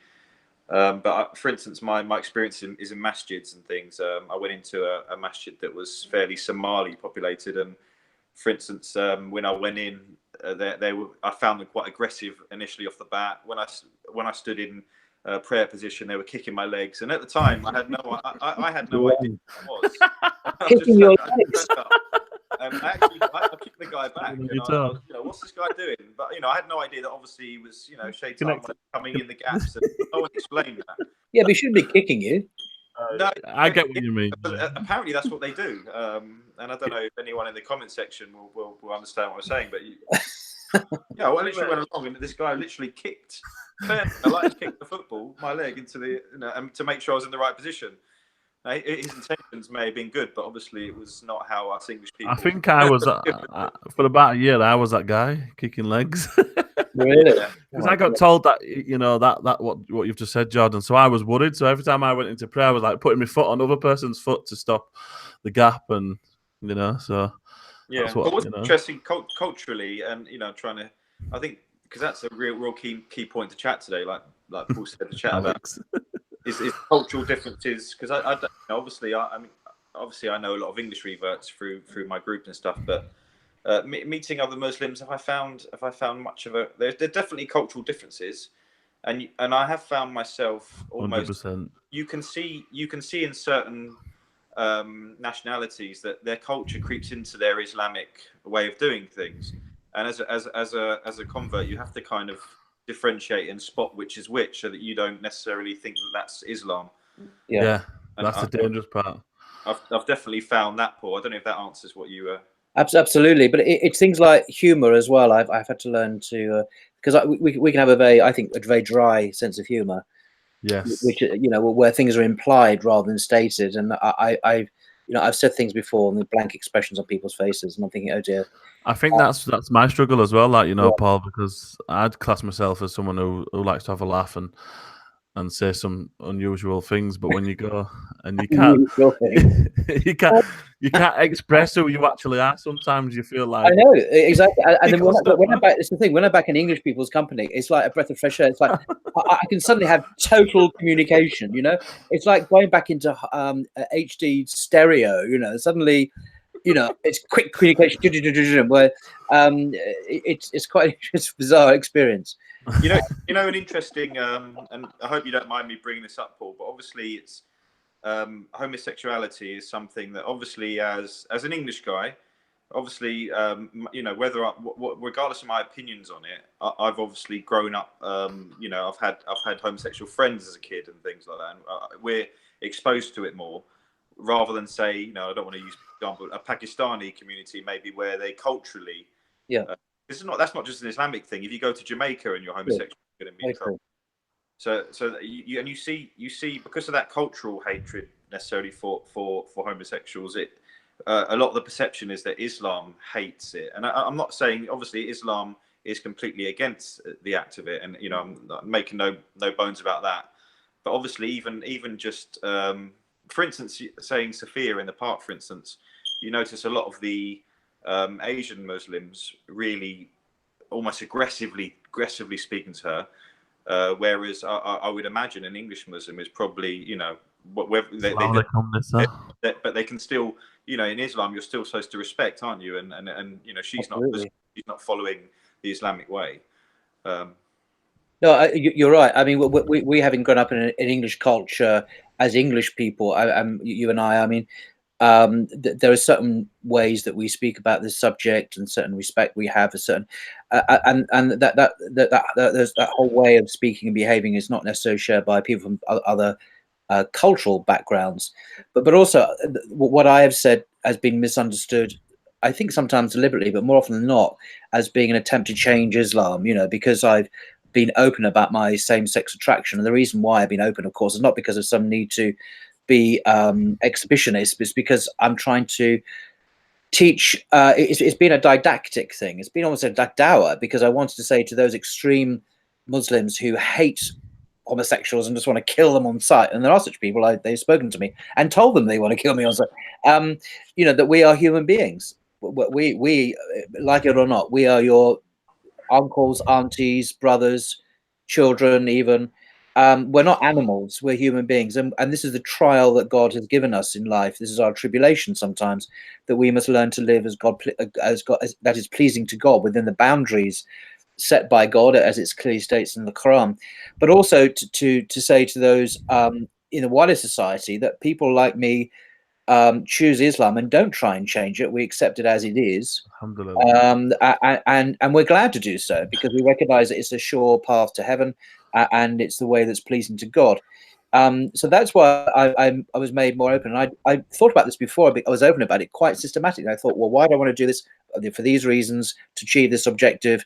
But for instance, my experience is in masjids and things. I went into a masjid that was fairly Somali populated. And for instance, when I went in, I found them quite aggressive initially off the bat. When I stood in prayer position. They were kicking my legs, and at the time, I had no idea what it was. Kicking your legs. I kicked the guy back, and I was, what's this guy doing? But I had no idea that obviously he was, Shaitan coming in the gaps, and no one explained that. Yeah, but he shouldn't be kicking you. No, I get what you mean. Apparently, that's what they do, and I don't know if anyone in the comment section will understand what I'm saying, but I literally went along, and this guy literally kicked. I like to kick the football, my leg into the, to make sure I was in the right position. Now, his intentions may have been good, but obviously it was not how us English people. I think I was for about a year. I was that guy kicking legs. Really? Because I got told that that what you've just said, Jordan. So I was worried. So every time I went into prayer, I was like putting my foot on other person's foot to stop the gap, and so yeah. that's what, but what's interesting culturally, and trying to, I think, because that's a real key point to chat today. Like Paul said, to chat about. Is cultural differences, because I obviously I know a lot of English reverts through my group and stuff, but meeting other Muslims, have I found much of there are definitely cultural differences, and I have found myself almost 100%. You can see in certain nationalities that their culture creeps into their Islamic way of doing things, and as a convert, you have to kind of differentiate and spot which is which, so that you don't necessarily think that that's Islam. Yeah, that's the dangerous part. I've definitely found that, Paul. I don't know if that answers what you were. Absolutely, but it's things like humor as well. I've had to learn to, because we can have a very dry sense of humor. Yes. Which where things are implied rather than stated, and I've said things before and the blank expressions on people's faces, and I'm thinking, oh dear. I think that's my struggle as well, like Paul, because I'd class myself as someone who likes to have a laugh and say some unusual things, but when you go and you can't express who you actually are, sometimes you feel like, I know exactly. And then it's the thing, when I'm back in English people's company, it's like a breath of fresh air. It's like I can suddenly have total communication. It's like going back into HD stereo. Suddenly. It's quick communication, where it's quite a bizarre experience. An interesting, and I hope you don't mind me bringing this up, Paul, but obviously it's homosexuality is something that obviously as an English guy, obviously regardless of my opinions on it, I've obviously grown up. I've had homosexual friends as a kid and things like that, and we're exposed to it more. Rather than say, I don't want to use example a Pakistani community, maybe where they culturally, that's not just an Islamic thing. If you go to Jamaica and you're homosexual, you're going to be in trouble. So you see because of that cultural hatred necessarily for homosexuals, a lot of the perception is that Islam hates it, and I'm not saying obviously Islam is completely against the act of it, and I'm making no bones about that, but obviously even just for instance, saying Sophia in the park, for instance, you notice a lot of the Asian Muslims really almost aggressively speaking to her, whereas I would imagine an English Muslim is probably, but they can still, in Islam, you're still supposed to respect, aren't you? And she's not following the Islamic way. No, you're right. I mean, we having grown up in an English culture as English people, you and I mean, there are certain ways that we speak about this subject and certain respect we have for certain, and that there's that whole way of speaking and behaving is not necessarily shared by people from other cultural backgrounds, but also what I have said has been misunderstood. I think sometimes deliberately, but more often than not, as being an attempt to change Islam. Because I've been open about my same-sex attraction, and the reason why I've been open, of course, is not because of some need to be exhibitionist, it's because I'm trying to teach. It's been a didactic thing. It's been almost a dawah, because I wanted to say to those extreme Muslims who hate homosexuals and just want to kill them on sight, and there are such people. They've spoken to me and told them they want to kill me on sight. That we are human beings. We like it or not, we are your uncles, aunties, brothers, children, even. We're not animals, we're human beings, and this is the trial that God has given us in life. This is our tribulation sometimes, that we must learn to live as that is pleasing to God within the boundaries set by God, as it clearly states in the Quran, but also to say to those in the wider society that people like me choose Islam and don't try and change it. We accept it as it is, and we're glad to do so because we recognise that it's a sure path to heaven, and it's the way that's pleasing to God. So that's why I was made more open. And I thought about this before. I was open about it quite systematically. I thought, well, why do I want to do this? For these reasons, to achieve this objective,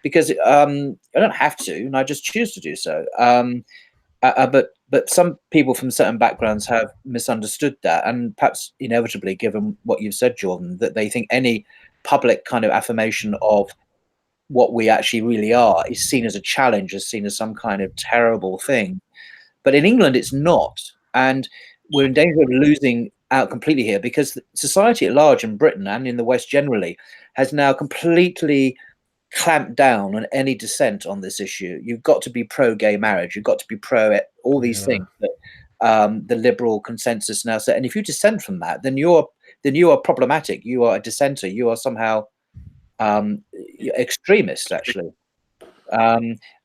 because I don't have to, and I just choose to do so. But some people from certain backgrounds have misunderstood that, and perhaps inevitably, given what you've said, Jordan, that they think any public kind of affirmation of what we actually really are is seen as a challenge, is seen as some kind of terrible thing. But in England, it's not, and we're in danger of losing out completely here because society at large in Britain and in the West generally has now completely clamped down on any dissent on this issue. You've got to be pro-gay marriage. You've got to be pro all these things that the liberal consensus now said. And if you dissent from that, then you are problematic. You are a dissenter. You are somehow extremist, actually.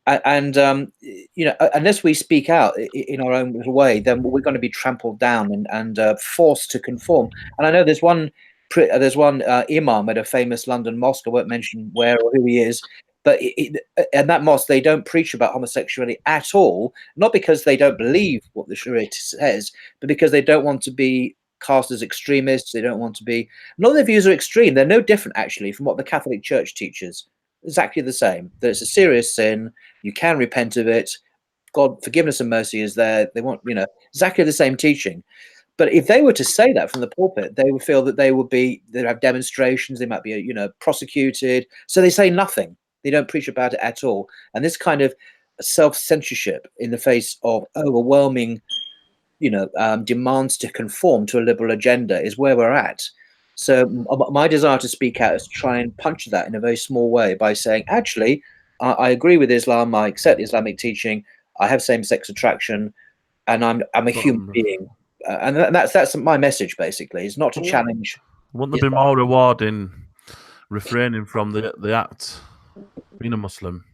Unless we speak out in our own little way, then we're going to be trampled down and forced to conform. And I know there's one imam at a famous London mosque. I won't mention where or who he is, but in that mosque they don't preach about homosexuality at all. Not because they don't believe what the Sharia says, but because they don't want to be cast as extremists. They don't want to be. None of their views are extreme. They're no different actually from what the Catholic Church teaches. Exactly the same. That it's a serious sin. You can repent of it. God, forgiveness and mercy is there. They want, exactly the same teaching. But if they were to say that from the pulpit, they would feel that they'd have demonstrations. They might be, prosecuted. So they say nothing. They don't preach about it at all. And this kind of self-censorship in the face of overwhelming, demands to conform to a liberal agenda is where we're at. So my desire to speak out is to try and punch that in a very small way by saying, actually, I agree with Islam. I accept Islamic teaching. I have same-sex attraction, and I'm a human being. And that's my message, basically. It's not to challenge. Wouldn't there be more reward in refraining from the act, being a Muslim?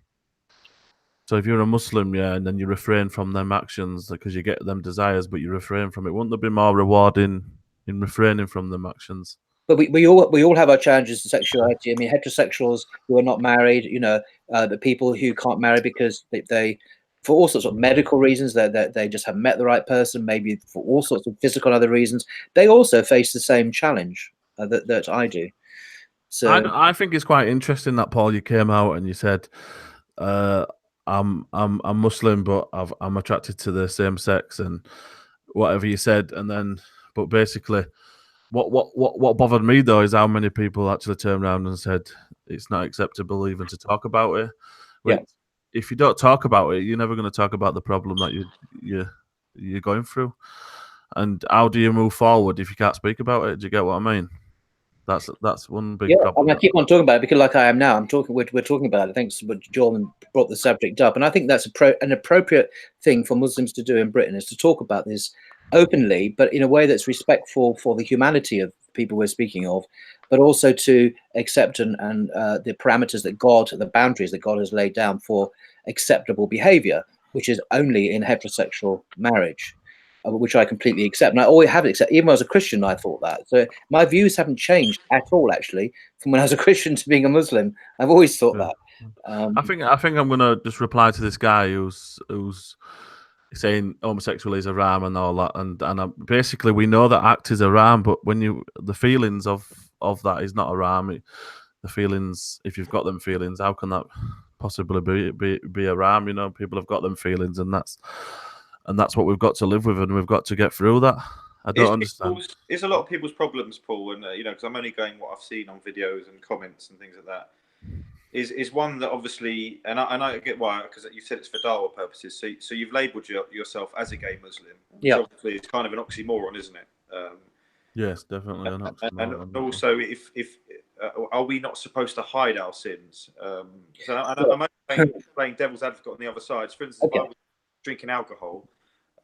So if you're a Muslim, and then you refrain from them actions because you get them desires, but you refrain from it, wouldn't there be more reward in refraining from them actions? But we all have our challenges to sexuality. I mean, heterosexuals who are not married, the people who can't marry because they for all sorts of medical reasons, that they just haven't met the right person, maybe for all sorts of physical and other reasons, they also face the same challenge that I do. So I think it's quite interesting that, Paul, you came out and you said, I'm Muslim, but I'm attracted to the same sex and whatever you said, and then, but basically, what bothered me though is how many people actually turned around and said it's not acceptable even to talk about it. Which, if you don't talk about it, you're never going to talk about the problem that you're going through. And how do you move forward if you can't speak about it? Do you get what I mean? That's one big problem. I keep on talking about it because, like I am now, we're talking about it. Thanks, but Jordan brought the subject up, and I think that's an appropriate thing for Muslims to do in Britain, is to talk about this openly, but in a way that's respectful for the humanity of people we're speaking of, but also to accept and the parameters that the boundaries that God has laid down for acceptable behavior, which is only in heterosexual marriage. Which I completely accept, and I always have accepted. Even when I was a Christian, I thought that. So my views haven't changed at all, actually, from when I was a Christian to being a Muslim. I've always thought that. I think I'm gonna just reply to this guy who's saying homosexuality is a ram and all that, and basically we know that act is a ram, but when the feelings of that is not a ram. The feelings, if you've got them feelings, how can that possibly be a ram? People have got them feelings, and that's what we've got to live with, and we've got to get through that. I don't understand. It's a lot of people's problems, Paul, and because I'm only going what I've seen on videos and comments and things like that. Is one that obviously, and I get why, because you said it's for dawah purposes. So you've labelled yourself as a gay Muslim. Yeah. Obviously, it's kind of an oxymoron, isn't it? Yes, definitely an oxymoron. And also, if are we not supposed to hide our sins? So I'm playing devil's advocate on the other side. So for instance, if I was drinking alcohol,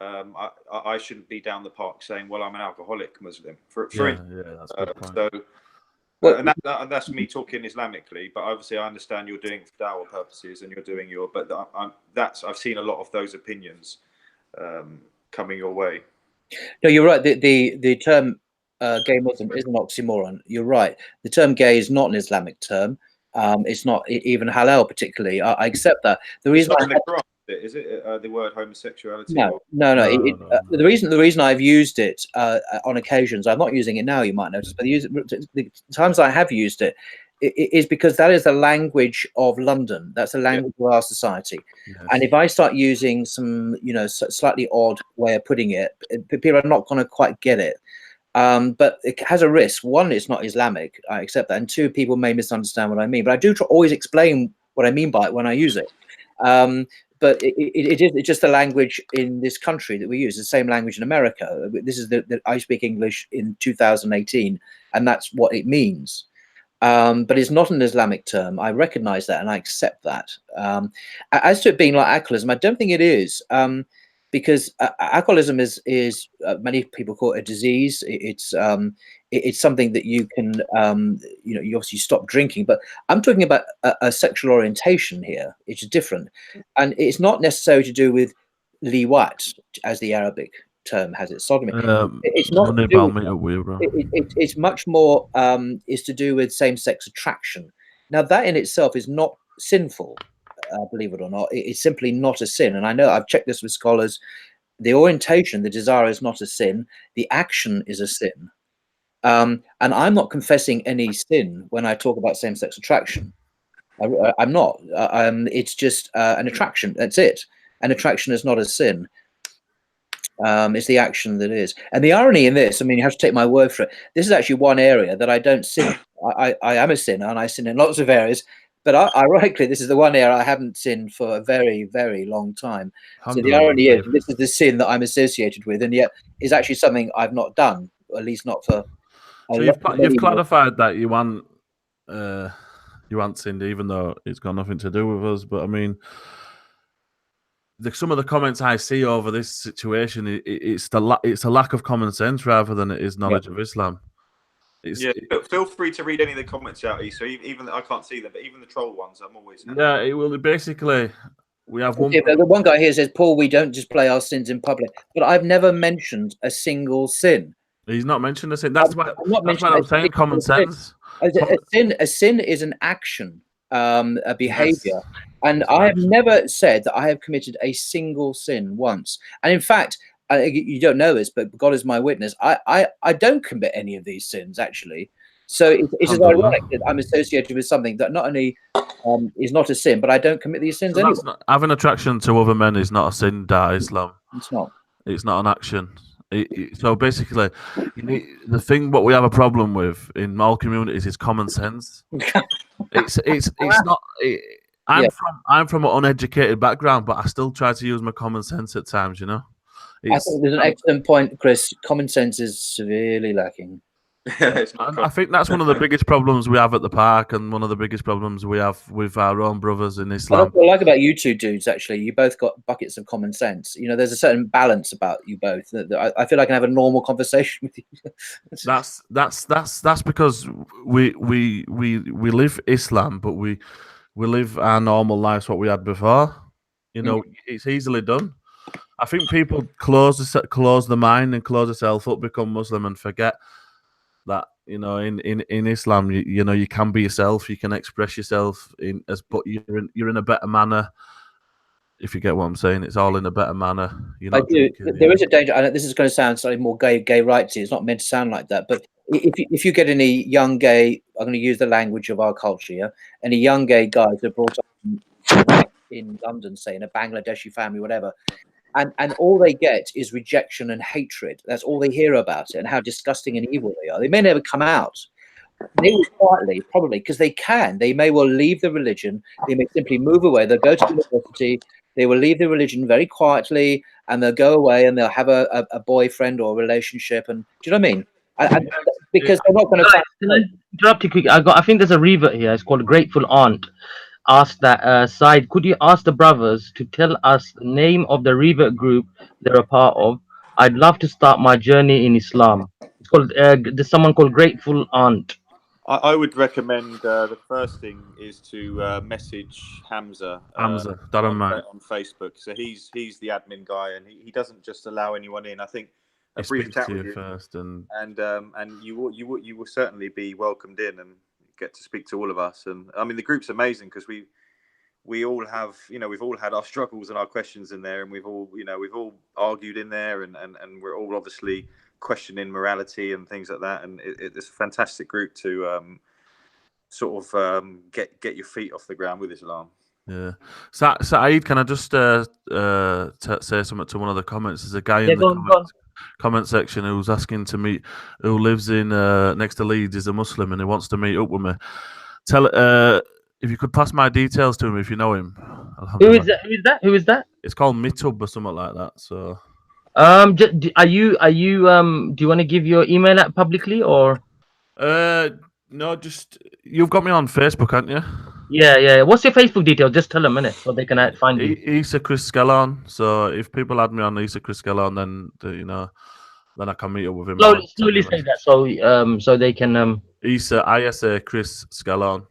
I shouldn't be down the park saying, "Well, I'm an alcoholic Muslim." For instance. That's a good point. and that's me talking Islamically, but obviously I understand you're doing it for dawah purposes and you're doing your. But I've seen a lot of those opinions coming your way. No, you're right. The term gay Muslim is an oxymoron. You're right. The term gay is not an Islamic term. It's not even halal particularly. I accept that. The reason is it the word homosexuality? No. The reason I've used it on occasions, I'm not using it now, you might notice, but the times I have used it is because that is the language of London. That's the language of our society. Yes. And if I start using some, slightly odd way of putting it, people are not going to quite get it. But it has a risk. One, it's not Islamic. I accept that. And two, people may misunderstand what I mean. But I do always explain what I mean by it when I use it. But it's just the language in this country that we use, the same language in America. This is I speak English in 2018, and that's what it means. But it's not an Islamic term. I recognize that and I accept that. As to it being like alcoholism, I don't think it is. Because alcoholism is many people call it a disease. It's something that you can, you obviously stop drinking, but I'm talking about a sexual orientation here. It's different. And it's not necessarily to do with liwat, as the Arabic term has it, sodomy. It's not. It's much more is to do with same-sex attraction. Now, that in itself is not sinful. Believe it or not, it's simply not a sin. And I know I've checked this with scholars. The orientation, the desire is not a sin. The action is a sin. And I'm not confessing any sin when I talk about same-sex attraction. I'm not. It's just an attraction. That's it. An attraction is not a sin. It's the action that is. And the irony in this, I mean, you have to take my word for it. This is actually one area that I don't sin. I am a sinner, and I sin in lots of areas. But ironically, this is the one area I haven't sinned for a very, very long time. So the irony is, this is the sin that I'm associated with, and yet is actually something I've not done, or at least not for. So you've clarified that you want sinned, even though it's got nothing to do with us. But I mean, some of the comments I see over this situation, it's a lack of common sense rather than it is knowledge of Islam. Feel free to read any of the comments out, Issa. Even I can't see them, but even the troll ones, I'm always happy. Yeah, it will basically. We have one. The one guy here says, "Paul, we don't display our sins in public," but I've never mentioned a single sin. He's not mentioned a sin. That's why I'm saying common sense. A sin is an action, a behavior, and I have never said that I have committed a single sin once. And in fact, you don't know this, but God is my witness. I don't commit any of these sins actually. So it's just ironic that I'm associated with something that not only is not a sin, but I don't commit these sins anyway. Having attraction to other men is not a sin, Islam. It's not. It's not an action. So basically, the thing what we have a problem with in all communities is common sense. It's not. I'm from an uneducated background, but I still try to use my common sense at times. I think there's an excellent point, Chris. Common sense is severely lacking. I think that's one of the biggest problems we have at the park, and one of the biggest problems we have with our own brothers in Islam. What I like about you two dudes, actually, you both got buckets of common sense. There's a certain balance about you both. I feel I can have a normal conversation with you. That's because we live Islam, but we live our normal lives what we had before. It's easily done. I think people close the mind and close themselves up, become Muslim, and forget that in Islam you can be yourself, you can express yourself but you're in a better manner. If you get what I'm saying, it's all in a better manner. I do. There is a danger. I know this is going to sound slightly more gay rightsy. It's not meant to sound like that, but if you get any young gay, I'm going to use the language of our culture, yeah, any young gay guys that are brought up in London, say in a Bangladeshi family, whatever. And all they get is rejection and hatred. That's all they hear about it, and how disgusting and evil they are. They may never come out. They will quietly, probably, because they can. They may well leave the religion. They may simply move away. They'll go to university. They will leave the religion very quietly, and they'll go away, and they'll have a boyfriend or a relationship. And do you know what I mean? And because they're not going to. Can I interrupt you quick? I think there's a revert here. It's called Grateful Aunt. Asked that Syed, could you ask the brothers to tell us the name of the Revert group they're a part of? I'd love to start my journey in Islam. It's called there's someone called Grateful Aunt. I would recommend the first thing is to message Hamza. Hamza, on Facebook. So he's the admin guy, and he doesn't just allow anyone in. I think a brief chat with you first, and you will certainly be welcomed in and get to speak to all of us. And I mean, the group's amazing because we all have, we've all had our struggles and our questions in there, and we've all argued in there, and we're all obviously questioning morality and things like that. And it's a fantastic group to get your feet off the ground with Islam. Yeah. Saeed, can I just say something to one of the comments? There's a guy in the comment section who's asking to meet, who lives in next to Leeds, is a Muslim, and he wants to meet up with me. If you could pass my details to him if you know him. Who is that? It's called Mitub or something like that. So are you do you want to give your email out publicly, or no, just you've got me on Facebook, haven't you? Yeah. What's your Facebook detail? Just tell them, innit, so they can find you. Isa Chris Scallon. So if people add me on Isa Chris Scallon, then then I can meet up with him. Slowly say that, so they can ISA Chris Scallon.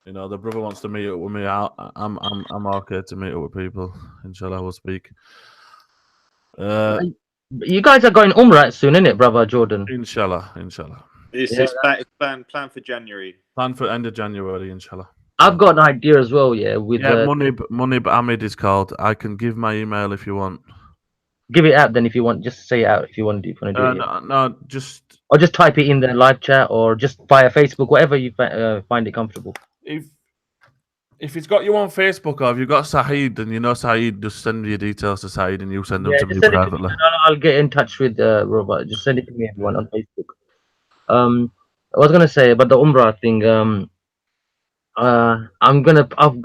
The brother wants to meet up with me. I'm okay to meet up with people. Inshallah, we'll speak. You guys are going Umrah soon, innit, brother Jordan? Inshallah. It's planned for January. Planned for end of January, inshallah. I've got an idea as well, with Munib Ahmed is called. I can give my email if you want. Give it out then if you want. Just say it out if you want to do it. No, just... Or just type it in the live chat, or just via Facebook, whatever you find it comfortable. If it's got you on Facebook, or if you've got Shahid, then Shahid, just send your details to Shahid and you send them to me privately. I'll get in touch with Robert. Just send it to me, everyone, on Facebook. I was gonna say about the Umrah thing.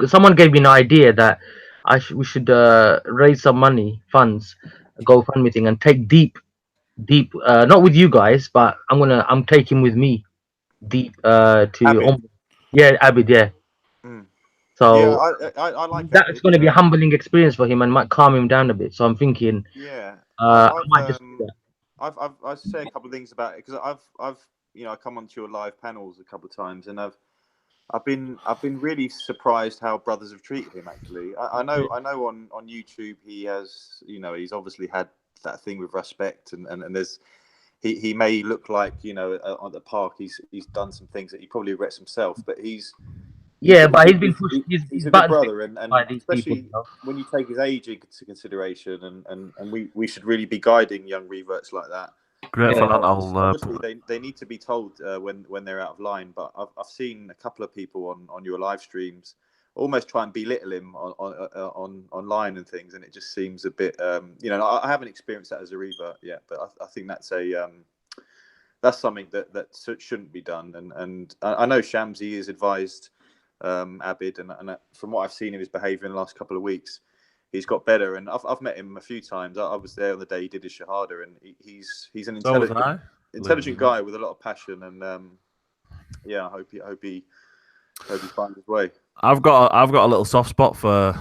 Someone gave me an idea that we should raise some money, GoFundMe thing, and take deep, not with you guys, but I'm taking with me deep to Abid. Abid, yeah. So yeah, I like that. It's going to be a humbling experience for him and might calm him down a bit. So I'm thinking, I might just do that. I'll say a couple of things about it, because I've I come onto your live panels a couple of times, and I've been really surprised how brothers have treated him. Actually, I know on YouTube he has, he's obviously had that thing with respect, and there's he may look like at the park he's done some things that he probably regrets himself, but he's been pushed. He's a good brother, and especially people, when you take his age into consideration, and we should really be guiding young reverts like that. Grateful, obviously they need to be told when they're out of line. But I've seen a couple of people on your live streams almost try and belittle him on online and things, and it just seems a bit. I haven't experienced that as a revert yet, but I think that's something that shouldn't be done. And I know Shamsi has advised Abid, and from what I've seen of his behaviour in the last couple of weeks, he's got better. And I've met him a few times. I was there on the day he did his shahada, and he's an intelligent guy with a lot of passion. And I hope he finds his way. I've got a little soft spot for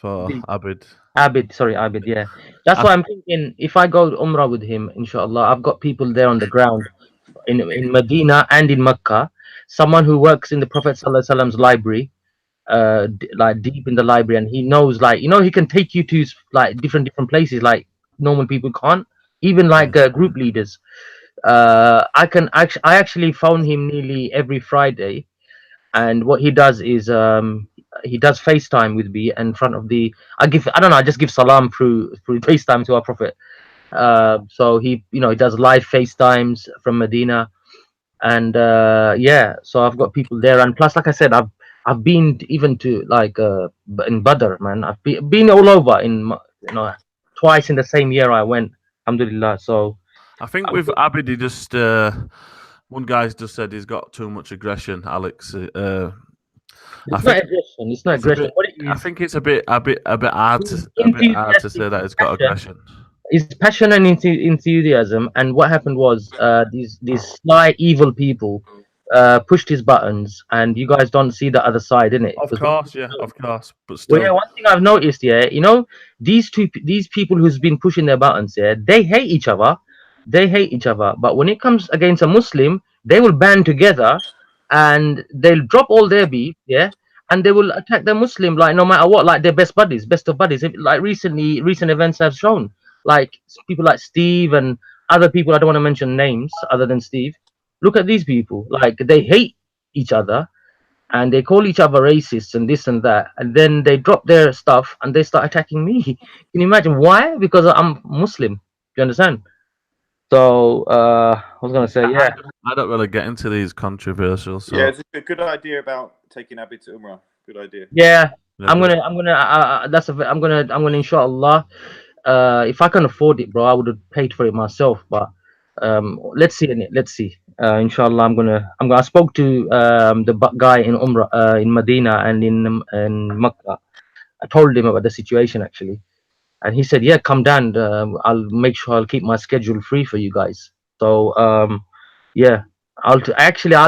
Abid. Abid, yeah. That's why I'm thinking, if I go Umrah with him, inshallah, I've got people there on the ground in Medina and in Mecca. Someone who works in the Prophet ﷺ's library, like deep in the library, and he knows, he can take you to different places like normal people can't, even group leaders. I actually phone him nearly every Friday, and what he does is he does FaceTime with me in front of I just give salam through FaceTime to our Prophet. So he does live FaceTimes from Medina. And so I've got people there, and plus, like I said, I've been even to in Badr, man. I've been all over twice in the same year I went, alhamdulillah. So I think with Abid, he just one guy's just said he's got too much aggression, Alex. It's not aggression. I think it's a bit hard to say that it's got aggression. It's passion and enthusiasm, and what happened was these sly evil people pushed his buttons, and you guys don't see the other side, innit? Of course, but still. Well, yeah, one thing I've noticed, these people who's been pushing their buttons, they hate each other, but when it comes against a Muslim, they will band together, and they'll drop all their beef, yeah, and they will attack the Muslim, like no matter what, like their best buddies, best of buddies. Like recent events have shown, like people like Steve and other people. I don't want to mention names other than Steve. Look at these people, like they hate each other, and they call each other racists and this and that, and then they drop their stuff and they start attacking me. Can you imagine why? Because I'm Muslim. Do you understand? So I was gonna say, yeah. I don't really get into these controversial. So. Yeah, it's a good idea about taking Abby to Umrah. Good idea. Yeah, Yeah, I'm gonna. That's I'm gonna inshallah. If I can afford it, bro, I would have paid for it myself. But let's see in it. Let's see. Inshallah, I spoke to the guy in Umrah, in Medina and in Makkah. I told him about the situation actually, and he said, "Yeah, come down. I'll make sure I'll keep my schedule free for you guys." So yeah, I'll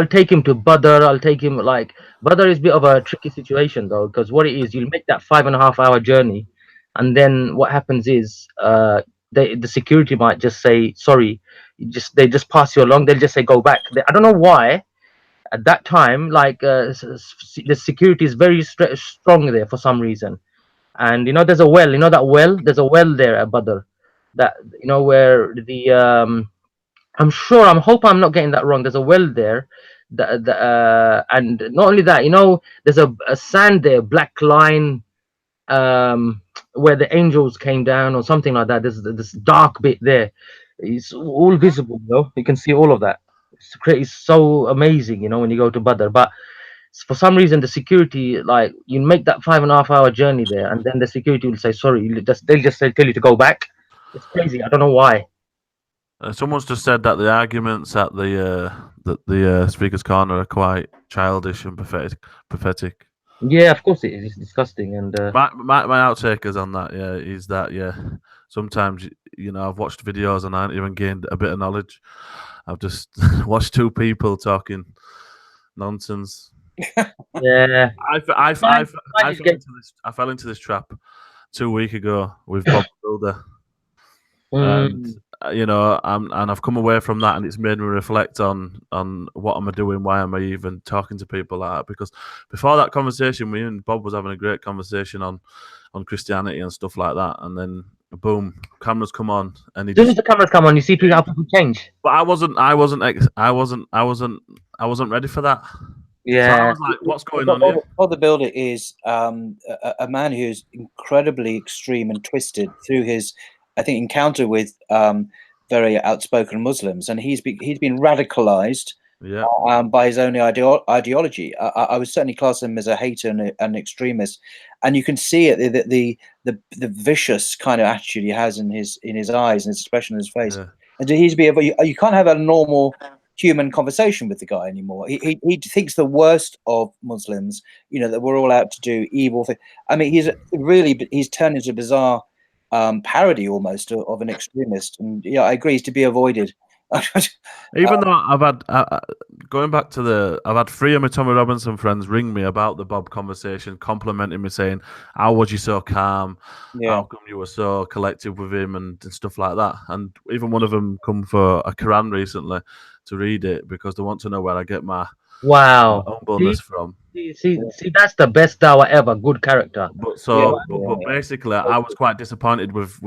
take him to Badr. I'll take him, like, Badr is a bit of a tricky situation though, because what it is, you'll make that 5.5 hour journey, and then what happens is the security might just say sorry. They just pass you along. They'll just say go back. I don't know why at that time, like the security is very strong there for some reason. And there's a well. You know that well? There's a well there at Badr. That where the I'm sure. Hope I'm not getting that wrong. There's a well there, and not only that, there's a sand there, black line, where the angels came down or something like that. There's this dark bit there. It's all visible, though. You can see all of that. It's so amazing, when you go to Badr. But for some reason, the security, like, you make that 5.5 hour journey there, and then the security will say sorry. They'll just tell you to go back. It's crazy. I don't know why. Someone's just said that the arguments at the speaker's corner are quite childish and pathetic. Yeah, of course it is. It's disgusting. And my outtakers on that, yeah, is that sometimes I've watched videos and I haven't even gained a bit of knowledge. I've just watched two people talking nonsense. Yeah, I fell into this trap 2 weeks ago with Bob Builder. And I've come away from that, and it's made me reflect on what am I doing, why am I even talking to people like that? Because before that conversation, me and Bob was having a great conversation on Christianity and stuff like that, and then boom, cameras come on, and as soon as the cameras come on, you see how people change. But I wasn't ready for that. Yeah, so I was like, what's going on here? Bob the Builder is a man who's incredibly extreme and twisted through his, I think, encounter with very outspoken Muslims, and he's been radicalized by his own ideology. I would certainly class him as a hater and an extremist, and you can see it, the vicious kind of attitude he has in his eyes and his expression on his face. Yeah. And you can't have a normal human conversation with the guy anymore. He thinks the worst of Muslims. That we're all out to do evil things. I mean, he's turned into a bizarre parody almost of an extremist, and I agree, he's to be avoided. Even though I've had going back to I've had 3 of my Tommy Robinson friends ring me about the Bob conversation, complimenting me, saying, "How was you so calm? Yeah. How come you were so collective with him and stuff like that?" And even one of them come for a Quran recently to read it because they want to know where I get my humbleness from. See, that's the best dawah ever. Good character. But basically, I was quite disappointed with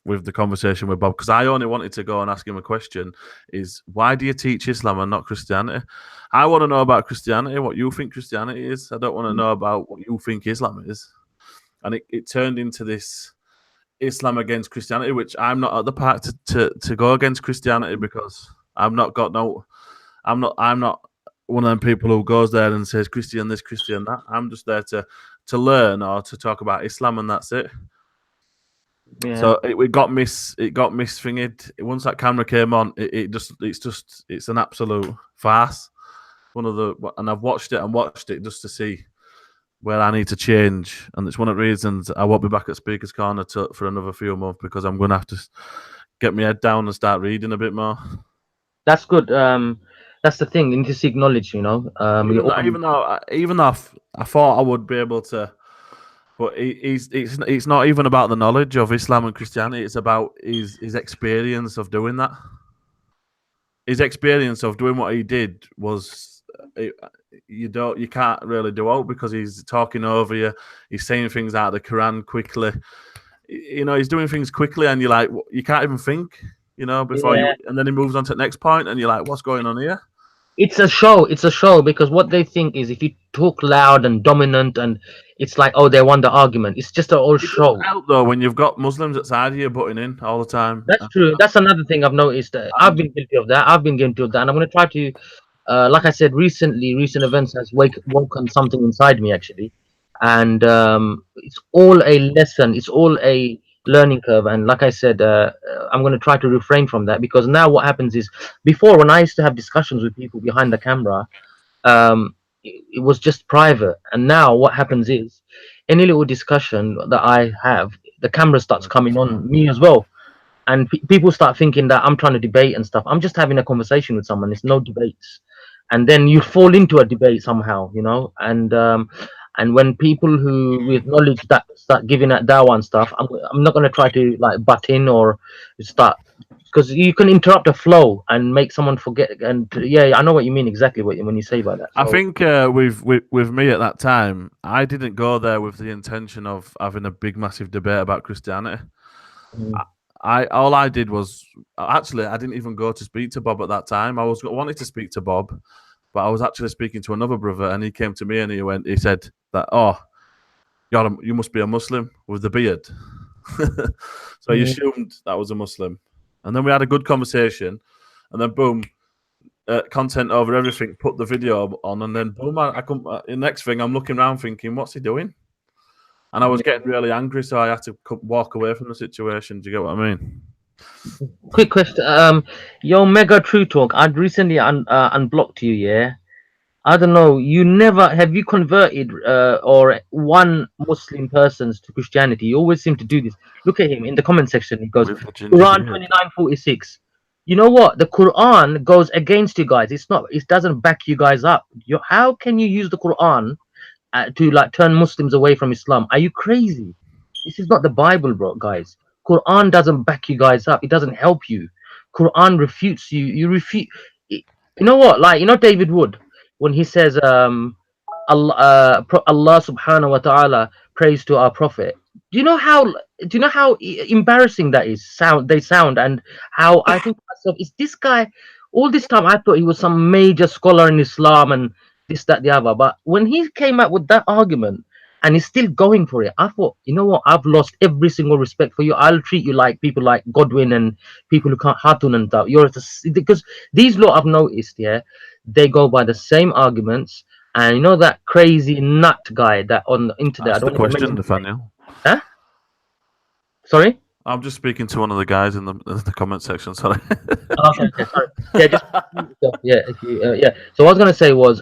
the conversation with Bob, because I only wanted to go and ask him a question: is why do you teach Islam and not Christianity? I want to know about Christianity, what you think Christianity is. I don't want to know about what you think Islam is. And it turned into this Islam against Christianity, which I'm not at the part to go against Christianity, because I'm not one of them people who goes there and says Christian this, Christian that. I'm just there to learn or to talk about Islam, and that's it. Yeah. So it got misfinged. Once that camera came on, it's an absolute farce. And I've watched it just to see where I need to change, and it's one of the reasons I won't be back at Speaker's Corner for another few months, because I'm going to have to get my head down and start reading a bit more. That's good. That's the thing. You need to seek knowledge, even though I thought I would be able to, but it's not even about the knowledge of Islam and Christianity. It's about his experience of doing that. his experience of doing what he did was you can't really do out because he's talking over you. He's saying things out of the Quran quickly. You know, he's doing things quickly, and you're like, you can't even think. You know, before Yeah. and then he moves on to the next point, and you're like, what's going on here? It's a show. It's a show because what they think is if you talk loud and dominant, and it's like, oh, they won the argument. It's just a whole show. It doesn't help though when you've got Muslims outside of you butting in all the time. That's true. That's another thing I've noticed. I've been guilty of that. And I'm going to try to, like I said, recent events has woken something inside me actually, and it's all a lesson. It's all a learning curve. And like I said, I'm going to try to refrain from that because now what happens is, before when I used to have discussions with people behind the camera, it was just private, and now what happens is, any little discussion that I have, the camera starts coming on me as well. And people start thinking that I'm trying to debate and stuff. I'm just having a conversation with someone. It's no debates, and then you fall into a debate somehow, you know. And when people who with knowledge that start giving that dawah and stuff, I'm not going to try to like butt in or start, because you can interrupt a flow and make someone forget. And yeah, I know what you mean exactly when you say about that. I think with me at that time, I didn't go there with the intention of having a big massive debate about Christianity. All I did was actually I didn't even go to speak to Bob at that time. I wanted to speak to Bob, but I was actually speaking to another brother, and he came to me and he said that, oh, you must be a Muslim with the beard. So he assumed that was a Muslim, and then we had a good conversation, and then boom, content over everything. Put the video on, and then boom, I come. The next thing, I'm looking around thinking, what's he doing? And I was getting really angry, so I had to walk away from the situation. Do you get what I mean? Quick question. Yo, Mega True Talk, I'd recently unblocked you, yeah? I don't know, have you converted or one Muslim persons to Christianity? You always seem to do this. Look at him in the comment section. He goes, Quran 29:46. You know what? The Quran goes against you guys. It doesn't back you guys up. How can you use the Quran to like turn Muslims away from Islam? Are you crazy? This is not the Bible, bro, guys. Quran doesn't back you guys up. It doesn't help you. Quran refutes you. You refute. You know what? Like, you know David Wood, when he says Allah subhanahu wa ta'ala praise to our prophet. Do you know how embarrassing that is? They sound, and how I think to myself, is this guy, all this time I thought he was some major scholar in Islam and this, that, the other. But when he came up with that argument and he's still going for it, I thought, you know what? I've lost every single respect for you. I'll treat you like people like Godwin and people who can't Hatun and that. Because these lot I've noticed, yeah, they go by the same arguments. And you know that crazy nut guy that on the internet. That's the question, Nathaniel. Huh? Sorry? I'm just speaking to one of the guys in the comment section. Sorry. Okay, sorry. Yeah, yeah. So what I was gonna say was,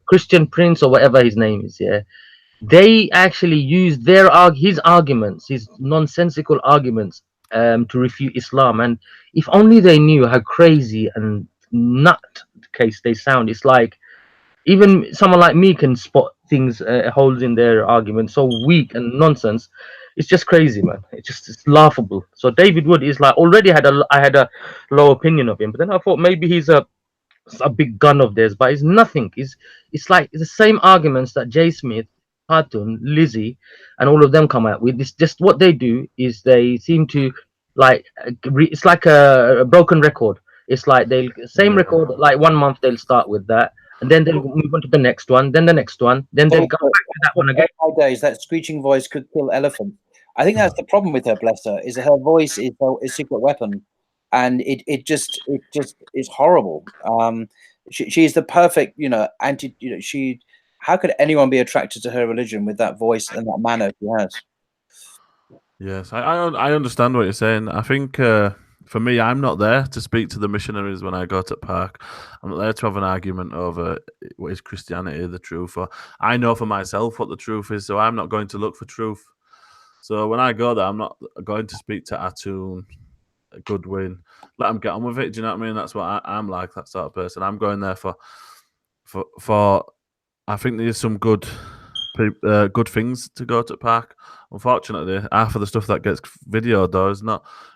Christian Prince or whatever his name is. Yeah, they actually use his arguments, his nonsensical arguments, to refute Islam. And if only they knew how crazy and nut case they sound. It's like even someone like me can spot things, holes in their argument, so weak and nonsense. It's just crazy, man. It's laughable. So David Wood is like, already I had a low opinion of him, but then I thought maybe he's a big gun of theirs, but it's nothing. It's like the same arguments that Jay Smith, Hatun, Lizzie, and all of them come out with. It's just what they do is they seem to like it's like a broken record. It's like same record, like 1 month they'll start with that, and then they'll move on to the next one, then the next one, then they'll go back to that one again. Nowadays, that screeching voice could kill elephants. I think that's the problem with her, bless her, is her voice is a secret weapon, and it just is horrible. She's the perfect, anti. How could anyone be attracted to her religion with that voice and that manner she has? Yes, I understand what you're saying. I think for me, I'm not there to speak to the missionaries when I go to park. I'm not there to have an argument over what is Christianity the truth. Or I know for myself what the truth is, so I'm not going to look for truth. So when I go there, I'm not going to speak to Atun, Goodwin, let them get on with it. Do you know what I mean? That's what I'm like, that sort of person. I'm going there for I think there's some good things to go to the park. Unfortunately, half of the stuff that gets videoed though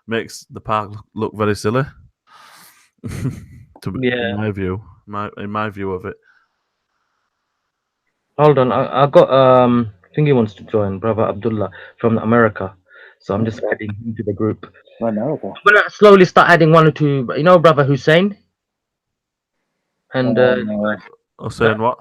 makes the park look very silly. Yeah. In my view, in my view of it. Hold on, I got I think he wants to join, brother Abdullah from America. So I'm just adding him to the group. America. I'm gonna slowly start adding one or two. You know, brother Hussein and Or saying what?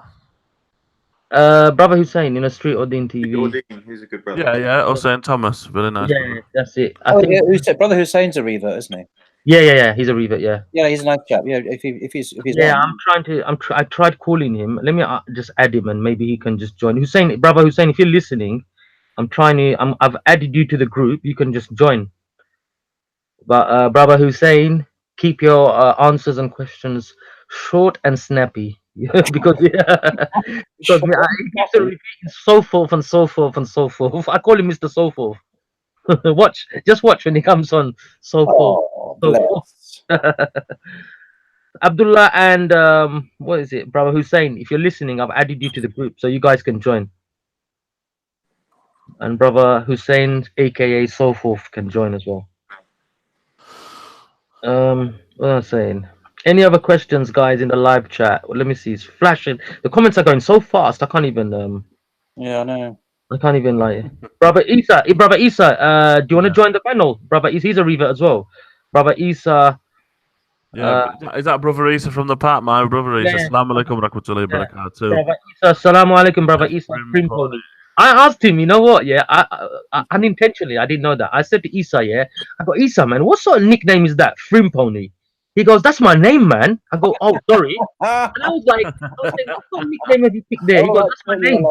brother Hussein, Street Odin TV. He's a good brother. Yeah. Or saying Thomas, very nice. Yeah, brother. that's it. I Oh, think. yeah, Brother Hussein's a Revert, isn't he? Yeah. He's a Revert. Yeah. Yeah, he's a nice chap. Yeah, if he's Yeah, not, I'm trying to. I tried calling him. Let me just add him, and maybe he can just join. Hussein, brother Hussein, if you're listening, I'm trying to. I've added you to the group. You can just join. But brother Hussein, keep your answers and questions short and snappy, because me, he keeps on repeating so forth and so forth and so forth. I call him Mr. So forth. Just watch when he comes on. So forth, oh, so forth. bless. Abdullah and what is it, brother Hussein? If you're listening, I've added you to the group so you guys can join. And brother Hussein, aka so forth, can join as well. What am I saying? Any other questions, guys, in the live chat? Well, let me see. It's flashing. The comments are going so fast. I can't even. Yeah, I know. I can't even like. Brother Isa, brother Isa. Do you want to join the panel? Brother Isa, he's a Revert as well. Brother Isa. Yeah, is that brother Isa from the park? My brother Isa. Yeah. Assalamu alaikum rahmatullahi barakatuh. Brother Isa, assalamu alaikum, brother Isa. I asked him, you know what? Yeah, I unintentionally, I didn't know that. I said to Isa, yeah, I go, Isa, man, what sort of nickname is that? Frimpony. He goes, that's my name, man. I go, oh, sorry. And I was like, what sort of nickname have you picked there? He goes, that's my name.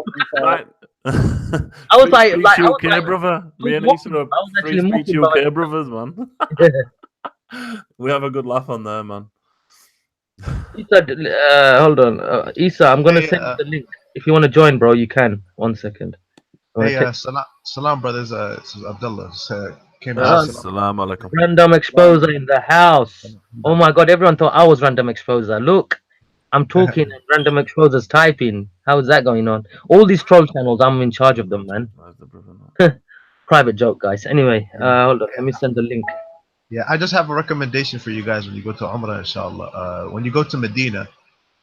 I was like, UK, brother. Me and Isa are free speech UK brothers, man. We have a good laugh on there, man. Isa, hold on. Isa, I'm going to send you the link. If you want to join, bro, you can. 1 second. Hey, salam, brothers. This is Abdullah. Came Assalamu alaikum. Random exposer in the house. Oh my God, everyone thought I was random exposer. Look, I'm talking and random exposer's typing. How is that going on? All these troll channels, I'm in charge of them, man. Private joke, guys. Anyway, hold on. Let me send the link. Yeah, I just have a recommendation for you guys when you go to Umrah, inshallah. When you go to Medina,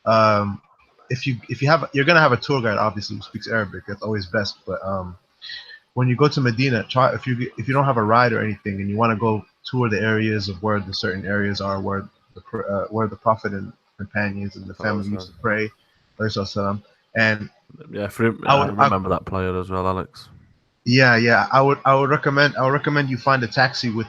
you're gonna have a tour guide, obviously, who speaks Arabic. That's always best. But when you go to Medina, try if you don't have a ride or anything, and you want to go tour the areas of where the certain areas are, where the Prophet and companions and the family used to pray, and yeah, I remember that player as well, Alex. Yeah. I would recommend you find a taxi with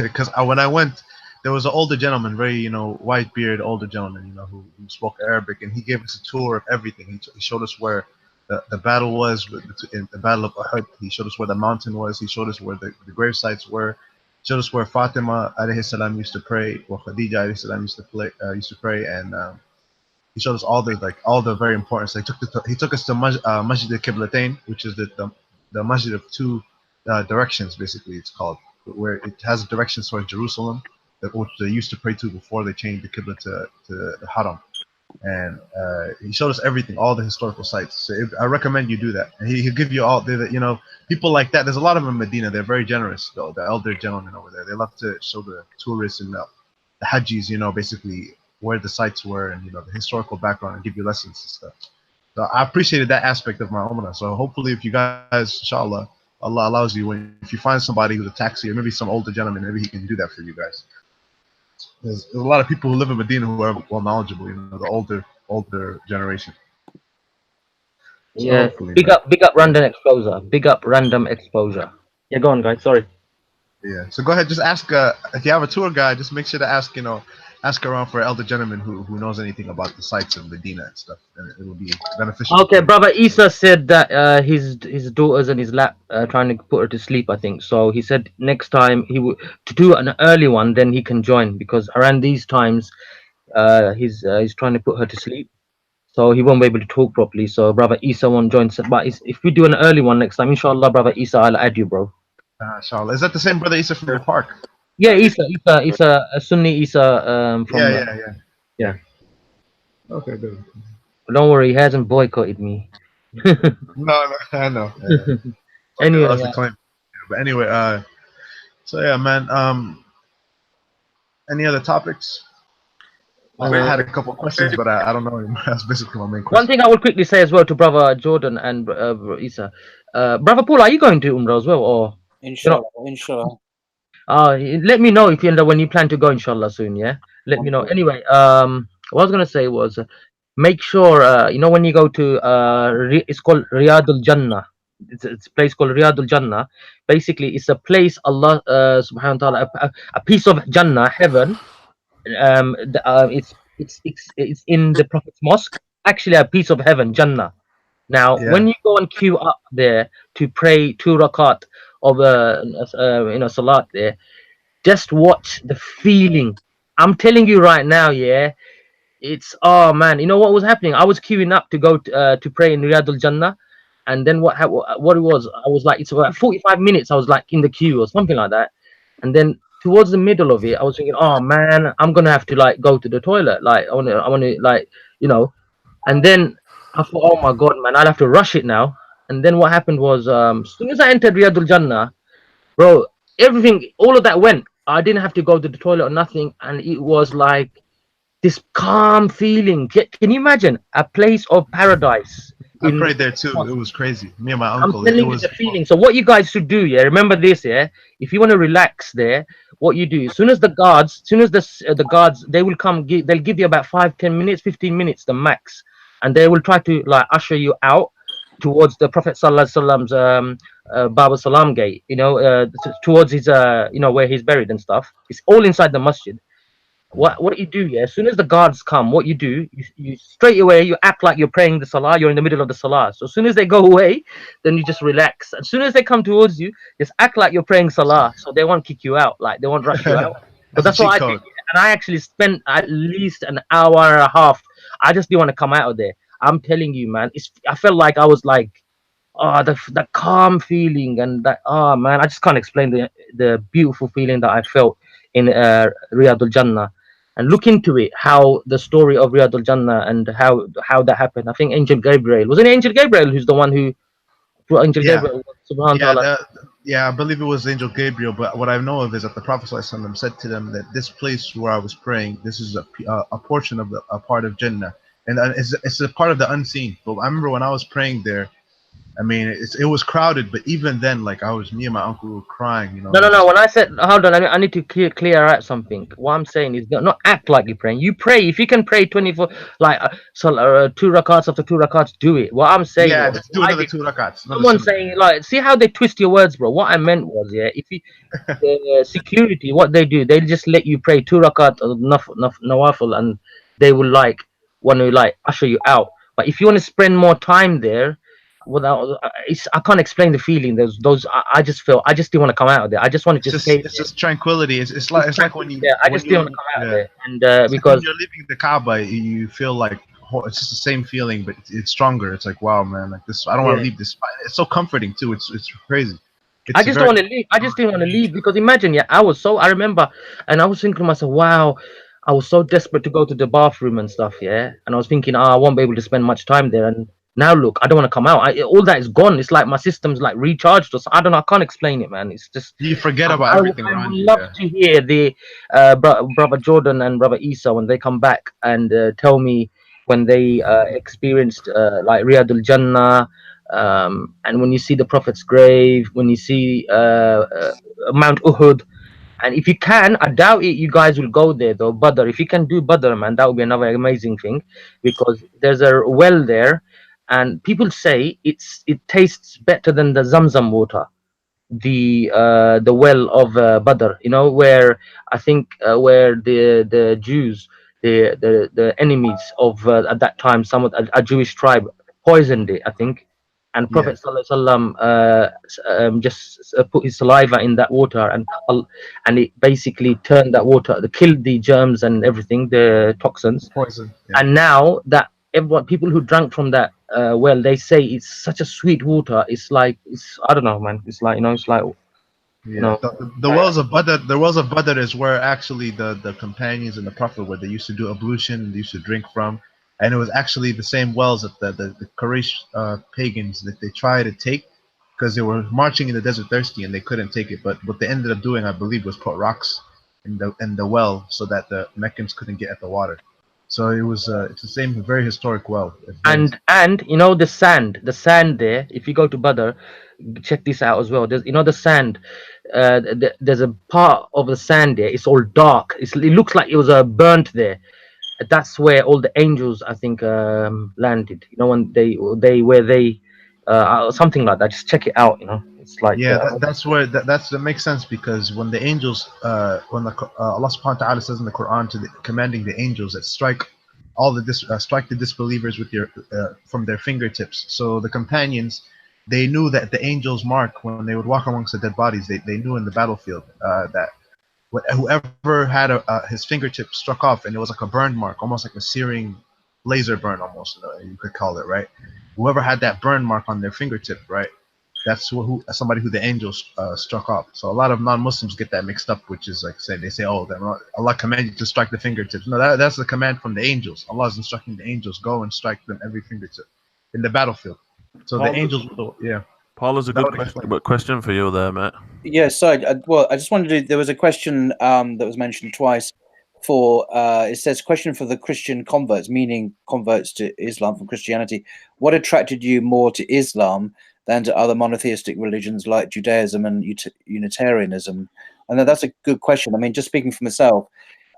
because when I went, there was an older gentleman, very white beard older gentleman, who spoke Arabic, and he gave us a tour of everything. He showed us where the battle was, in the Battle of Uhud. He showed us where the mountain was. He showed us where the grave sites were. He showed us where Fatima alayhi salam used to pray, where Khadija alayhi salam used to pray, and he showed us all the very important. So he took us to Masjid al-Qiblatain, which is the masjid of two directions, basically it's called, where it has directions towards Jerusalem, which they used to pray to before they changed the Qibla to the Haram. And he showed us everything, all the historical sites. So I recommend you do that. And he'll give you all people like that. There's a lot of them in Medina. They're very generous, though. The elder gentlemen over there, they love to show the tourists and the Hajjis, basically where the sites were and the historical background, and give you lessons and stuff. So I appreciated that aspect of my Umrah. So hopefully, if you guys, inshallah, Allah allows you, if you find somebody who's a taxi or maybe some older gentleman, maybe he can do that for you guys. There's a lot of people who live in Medina who are well knowledgeable, the older generation. So yeah, big up random exposure. Big up random exposure. Yeah, go on, guys. Sorry. Yeah, so go ahead. Just ask if you have a tour guide. Just make sure to ask around for an elder gentleman who knows anything about the sites of Medina and stuff, and it will be beneficial. Okay, brother Isa said that his daughter's in his lap, trying to put her to sleep, I think. So he said next time he would to do an early one, then he can join, because around these times, he's trying to put her to sleep, so he won't be able to talk properly. So brother Isa won't join. But if we do an early one next time, inshallah, brother Isa, I'll add you, bro. Inshallah. Is that the same brother Isa from the park? Yeah, Isa, Sunni Isa. From, yeah. Okay, good. Don't worry, he hasn't boycotted me. No, I know. Anyway, but anyway, so yeah, man. Any other topics? I had a couple questions, but I don't know anymore. That's basically my main One question. thing I will quickly say as well to brother Jordan and Isa, brother Paul, are you going to Umrah as well, or Inshallah, inshallah. let me know if you know when you plan to go, inshallah, soon. Yeah, let me know. Anyway, what I was gonna say was, make sure you know when you go to it's called Riyadul Jannah. It's a place called Riyadul Jannah. Basically, it's a place Allah Subhanahu wa Taala, a piece of Jannah, heaven. It's in the Prophet's mosque. Actually, a piece of heaven, Jannah. Now, Yeah. when you go and queue up there to pray 2 rakat of salat there, just watch the feeling. I'm telling you right now, yeah, it's oh man, you know what was happening? I was queuing up to go to pray in Riyadul Jannah, and then what it was? I was like, it's about 45 minutes. I was like in the queue or something like that, and then towards the middle of it, I was thinking, oh man, I'm gonna have to like go to the toilet. Like I wanna like and then I thought, oh my god, man, I'd have to rush it now. And then what happened was, as soon as I entered Riyadul Jannah, bro, everything, all of that went. I didn't have to go to the toilet or nothing, and it was like this calm feeling. Can you imagine a place of paradise? I prayed there too. It was crazy. Me and my uncle. I'm telling you the feeling. So what you guys should do, yeah, remember this, yeah. If you want to relax there, what you do, as soon as the guards, they will come. They'll give you about 5-10 minutes, 15 minutes, the max, and they will try to like usher you out towards the Prophet Sallallahu Alaihi Wasallam's Baba Salam gate. Towards his where he's buried and stuff. It's all inside the masjid. What you do, yeah, as soon as the guards come, what you do, you straight away you act like you're praying the salah, you're in the middle of the salah. So as soon as they go away, then you just relax. As soon as they come towards you, just act like you're praying salah, so they won't kick you out, like they won't rush you out. But that's what I did, and I actually spent at least an hour and a half. I just didn't want to come out of there. I'm telling you, man, I felt like I was like, oh, the calm feeling, and that, oh man, I just can't explain the beautiful feeling that I felt in Riyadul Jannah. And look into it, how the story of Riyadul Jannah and how that happened. I think Angel Gabriel, wasn't it Angel Gabriel who's the one who brought Angel Gabriel? I believe it was Angel Gabriel. But what I know of is that the Prophet ﷺ said to them that this place where I was praying, this is a portion of a part of Jannah, and it's a part of the unseen. But I remember when I was praying there, I mean, it was crowded, but even then, like me and my uncle were crying, No. When I said, hold on, I need to clear out something. What I'm saying is not act like you're praying. You pray if you can pray 24, like 2 rakats after 2 rakats, do it. What I'm saying, just do another 2 rakats. Someone saying like, see how they twist your words, bro. What I meant was, yeah, if you security, what they do, they just let you pray 2 rakat of nawafil, and they will like want to like usher you out. But if you want to spend more time there, without I can't explain the feeling. I just didn't want to come out of there. I just wanted to stay. It's just tranquility. It's like when you. Yeah, I just didn't want to come out of there, and because when you're leaving the Kaaba, you feel like it's just the same feeling, but it's stronger. It's like, wow, man, like this. I don't want to leave this. It's so comforting too. It's crazy. I just don't want to leave. I just didn't want to leave because imagine, yeah, I remember, and I was thinking to myself, wow. I was so desperate to go to the bathroom and stuff, yeah, and I was thinking, I won't be able to spend much time there, and now look, I don't want to come out. All that is gone. It's like my system's like recharged or something. I don't know. I can't explain it, man. It's just you forget about everything around you. I would love to hear the brother Jordan and brother Isa when they come back and tell me when they experienced like Riyadul Jannah, and when you see the Prophet's grave, when you see Mount Uhud. And if you can, I doubt it, you guys will go there though. Badr, if you can do Badr, man, that would be another amazing thing, because there's a well there, and people say it tastes better than the Zamzam water, the well of Badr. Where I think where the Jews, the enemies of at that time, some of a Jewish tribe poisoned it, I think. And Prophet Sallallahu Alaihi Wasallam just put his saliva in that water, and it basically turned that water, killed the germs and everything, the toxins. Poison. Yeah. And now that people who drank from that well, they say it's such a sweet water. It's like I don't know, man. It's like it's like. Yeah. The wells of Badr. The wells of Badr is where actually the companions and the Prophet, where they used to do ablution and they used to drink from. And it was actually the same wells that the Quraysh pagans that they tried to take, because they were marching in the desert thirsty and they couldn't take it. But what they ended up doing, I believe, was put rocks in the well so that the Meccans couldn't get at the water. So it was it's the same very historic well. And you know the sand there. If you go to Badr, check this out as well. There's the sand. There's a part of the sand there. It's all dark. It looks like it was burnt there. That's where all the angels, I think, landed. You know, when they something like that. Just check it out. You know, it's like that's where that makes sense, because when the angels when Allah subhanahu wa ta'ala says in the Quran commanding the angels that strike the disbelievers with your from their fingertips. So the companions, they knew that the angels mark when they would walk amongst the dead bodies. They knew in the battlefield that whoever had his fingertip struck off, and it was like a burn mark, almost like a searing laser burn, almost you could call it, right? Whoever had that burn mark on their fingertip, right? That's somebody who the angels struck off. So a lot of non-Muslims get that mixed up, which is like they say, oh, Allah commanded you to strike the fingertips. No, that's the command from the angels. Allah is instructing the angels, go and strike them every fingertip in the battlefield. So the angels, Paul, is a good question for you there, mate. Yeah, so I just wanted to. There was a question that was mentioned twice. It says question for the Christian converts, meaning converts to Islam from Christianity. What attracted you more to Islam than to other monotheistic religions like Judaism and Unitarianism? And that's a good question. I mean, just speaking for myself,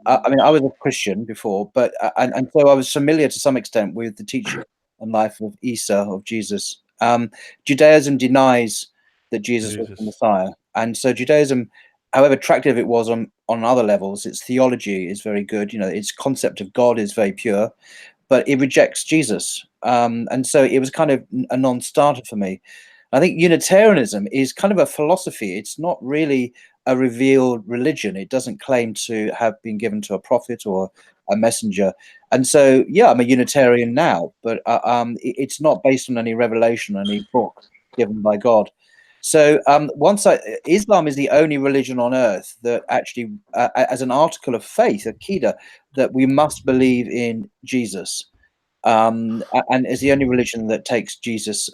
I mean, I was a Christian before, but and so I was familiar to some extent with the teaching and life of Isa, of Jesus. Judaism denies that Jesus was the Messiah, and so Judaism, however attractive it was on other levels, its theology is very good. You know, its concept of God is very pure, but it rejects Jesus. And so it was kind of a non-starter for me. I think Unitarianism is kind of a philosophy. It's not really a revealed religion. It doesn't claim to have been given to a prophet or a messenger. And so, yeah, I'm a Unitarian now, but it's not based on any revelation, any book given by God. So Islam is the only religion on earth that actually, as an article of faith, Aqidah, that we must believe in Jesus. And is the only religion that takes Jesus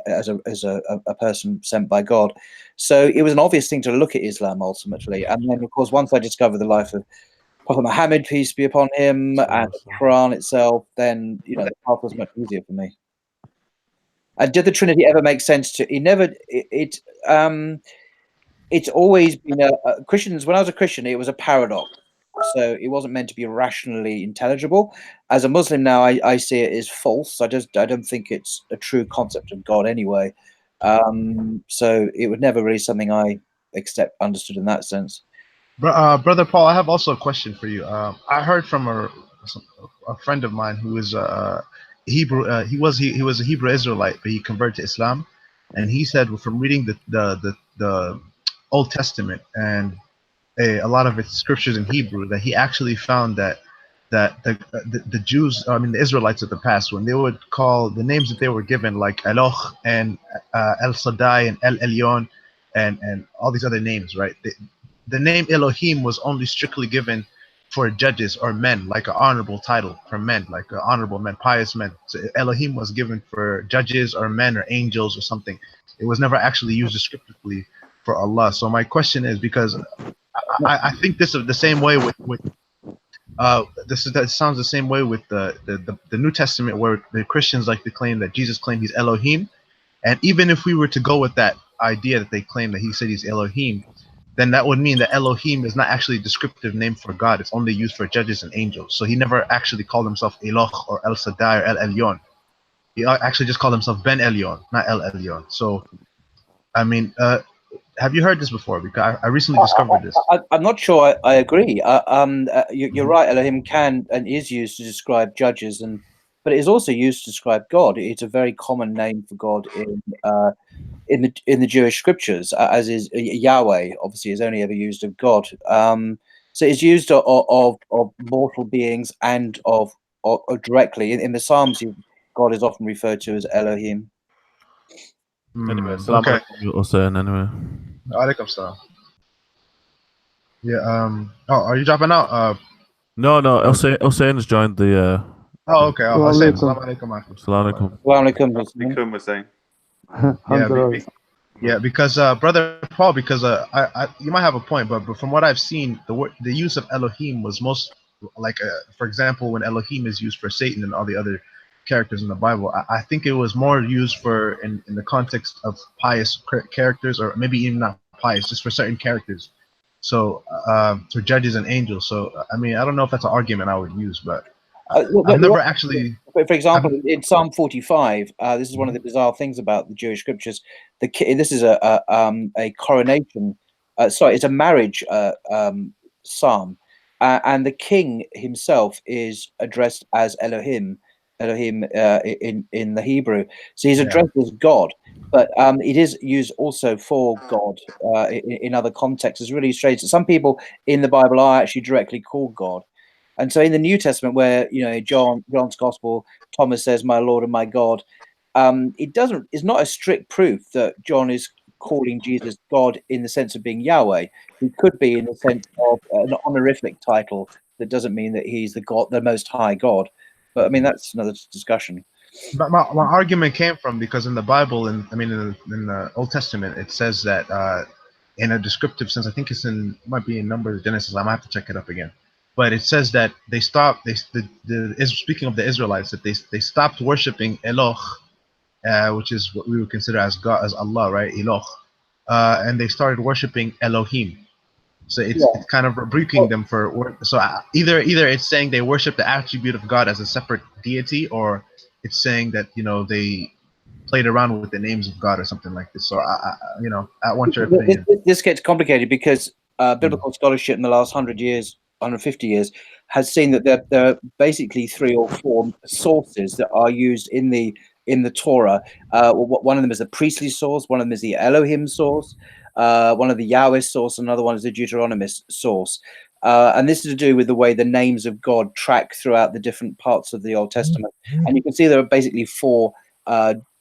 as a person sent by God. So it was an obvious thing to look at Islam ultimately. And then, of course, once I discovered the life of Prophet Muhammad, peace be upon him, and the Quran itself, then the path was much easier for me. Did the Trinity ever make sense to? It's always been Christians. When I was a Christian, it was a paradox. So it wasn't meant to be rationally intelligible. As a Muslim now, I see it as false. I don't think it's a true concept of God anyway. So it was never really something I understood in that sense. Brother Paul, I have also a question for you. I heard from a friend of mine who is Hebrew. He was a Hebrew Israelite, but he converted to Islam, and he said from reading the Old Testament and a lot of its scriptures in Hebrew, that he actually found that the Jews, I mean the Israelites of the past, when they would call the names that they were given, like Eloch and El Shaddai and El Elyon and all these other names, right? The name Elohim was only strictly given for judges or men, like an honorable title for men, like honorable men, pious men. So Elohim was given for judges or men or angels or something. It was never actually used descriptively for Allah. So my question is, because I think this is the same way with that sounds the same way with the New Testament, where the Christians like to claim that Jesus claimed he's Elohim, and even if we were to go with that idea that they claim that he said he's Elohim, then that would mean that Elohim is not actually a descriptive name for God. It's only used for judges and angels. So he never actually called himself Eloch or El Shaddai or El Elyon. He actually just called himself Ben Elyon, not El Elyon. So, I mean, have you heard this before? Because I recently discovered this. I'm not sure I agree. You're right. Elohim can and is used to describe judges, but it is also used to describe God. It's a very common name for God in the Jewish scriptures, as is Yahweh. Obviously, is only ever used of God. So it's used of mortal beings and of directly in the Psalms. God is often referred to as Elohim. Anyway, okay. You're saying anyway. Alaikum salam. Yeah. Are you dropping out? No. Hussein has joined the. Oh, okay. Assalamu alaikum. Assalamu Alaikum was saying. Yeah, because Brother Paul, because you might have a point, but from what I've seen, the use of Elohim was like for example, when Elohim is used for Satan and all the other characters in the Bible, I think it was more used for in the context of pious characters, or maybe even not pious, just for certain characters. So for judges and angels. So I mean, I don't know if that's an argument I would use, but I've never actually. For example, in Psalm 45, this is one of the bizarre things about the Jewish scriptures. This is a coronation. Sorry, it's a marriage psalm, and the king himself is addressed as Elohim in the Hebrew. So he's addressed as God, but it is used also for God in other contexts. It's really strange. Some people in the Bible are actually directly called God. And so in the New Testament, where John's Gospel, Thomas says, "My Lord and my God," it's not a strict proof that John is calling Jesus God in the sense of being Yahweh. He could be in the sense of an honorific title that doesn't mean that he's the God, the Most High God. But I mean, that's another discussion. But my argument came from, because in the Bible, in the Old Testament, it says that in a descriptive sense, I think might be in Numbers, Genesis. I might have to check it up again. But it says that they stopped. Speaking of the Israelites, that they stopped worshiping Eloh, which is what we would consider as God, as Allah, right? Eloh, and they started worshiping Elohim. So it's kind of rebuking them for. So either it's saying they worship the attribute of God as a separate deity, or it's saying that they played around with the names of God or something like this. So I want your opinion. This gets complicated because biblical scholarship in the last 100 years, 150 years, has seen that there are basically 3 or 4 sources that are used in the Torah. One of them is the priestly source, one of them is the Elohim source, one of the Yahweh source, another one is the Deuteronomist source. And this is to do with the way the names of God track throughout the different parts of the Old Testament. And you can see there are basically 4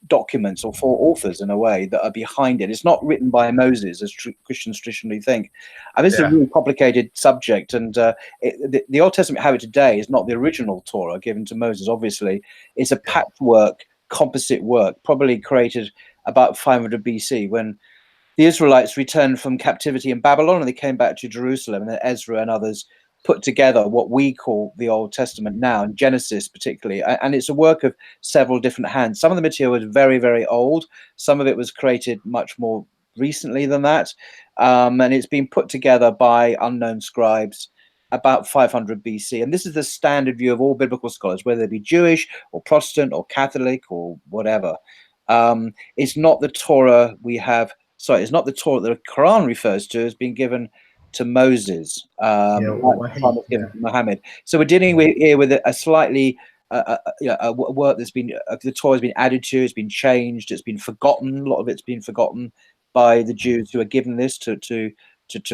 documents, or 4 authors in a way, that are behind it. It's not written by Moses, as Christians traditionally think. And this is a really complicated subject, and the Old Testament we have it today is not the original Torah given to Moses. Obviously, it's a patchwork, composite work, probably created about 500 BC, when the Israelites returned from captivity in Babylon and they came back to Jerusalem, and then Ezra and others put together what we call the Old Testament now, and Genesis particularly. And it's a work of several different hands. Some of the material was very, very old. Some of it was created much more recently than that. And it's been put together by unknown scribes about 500 BC. And this is the standard view of all biblical scholars, whether they be Jewish or Protestant or Catholic or whatever. It's not the Torah we have. Sorry, it's not the Torah that the Quran refers to as being given to Moses, given to Muhammad. So we're dealing here with a slightly a work that's been the Torah has been added to, it's been changed, it's been forgotten. A lot of it's been forgotten by the Jews who are given this to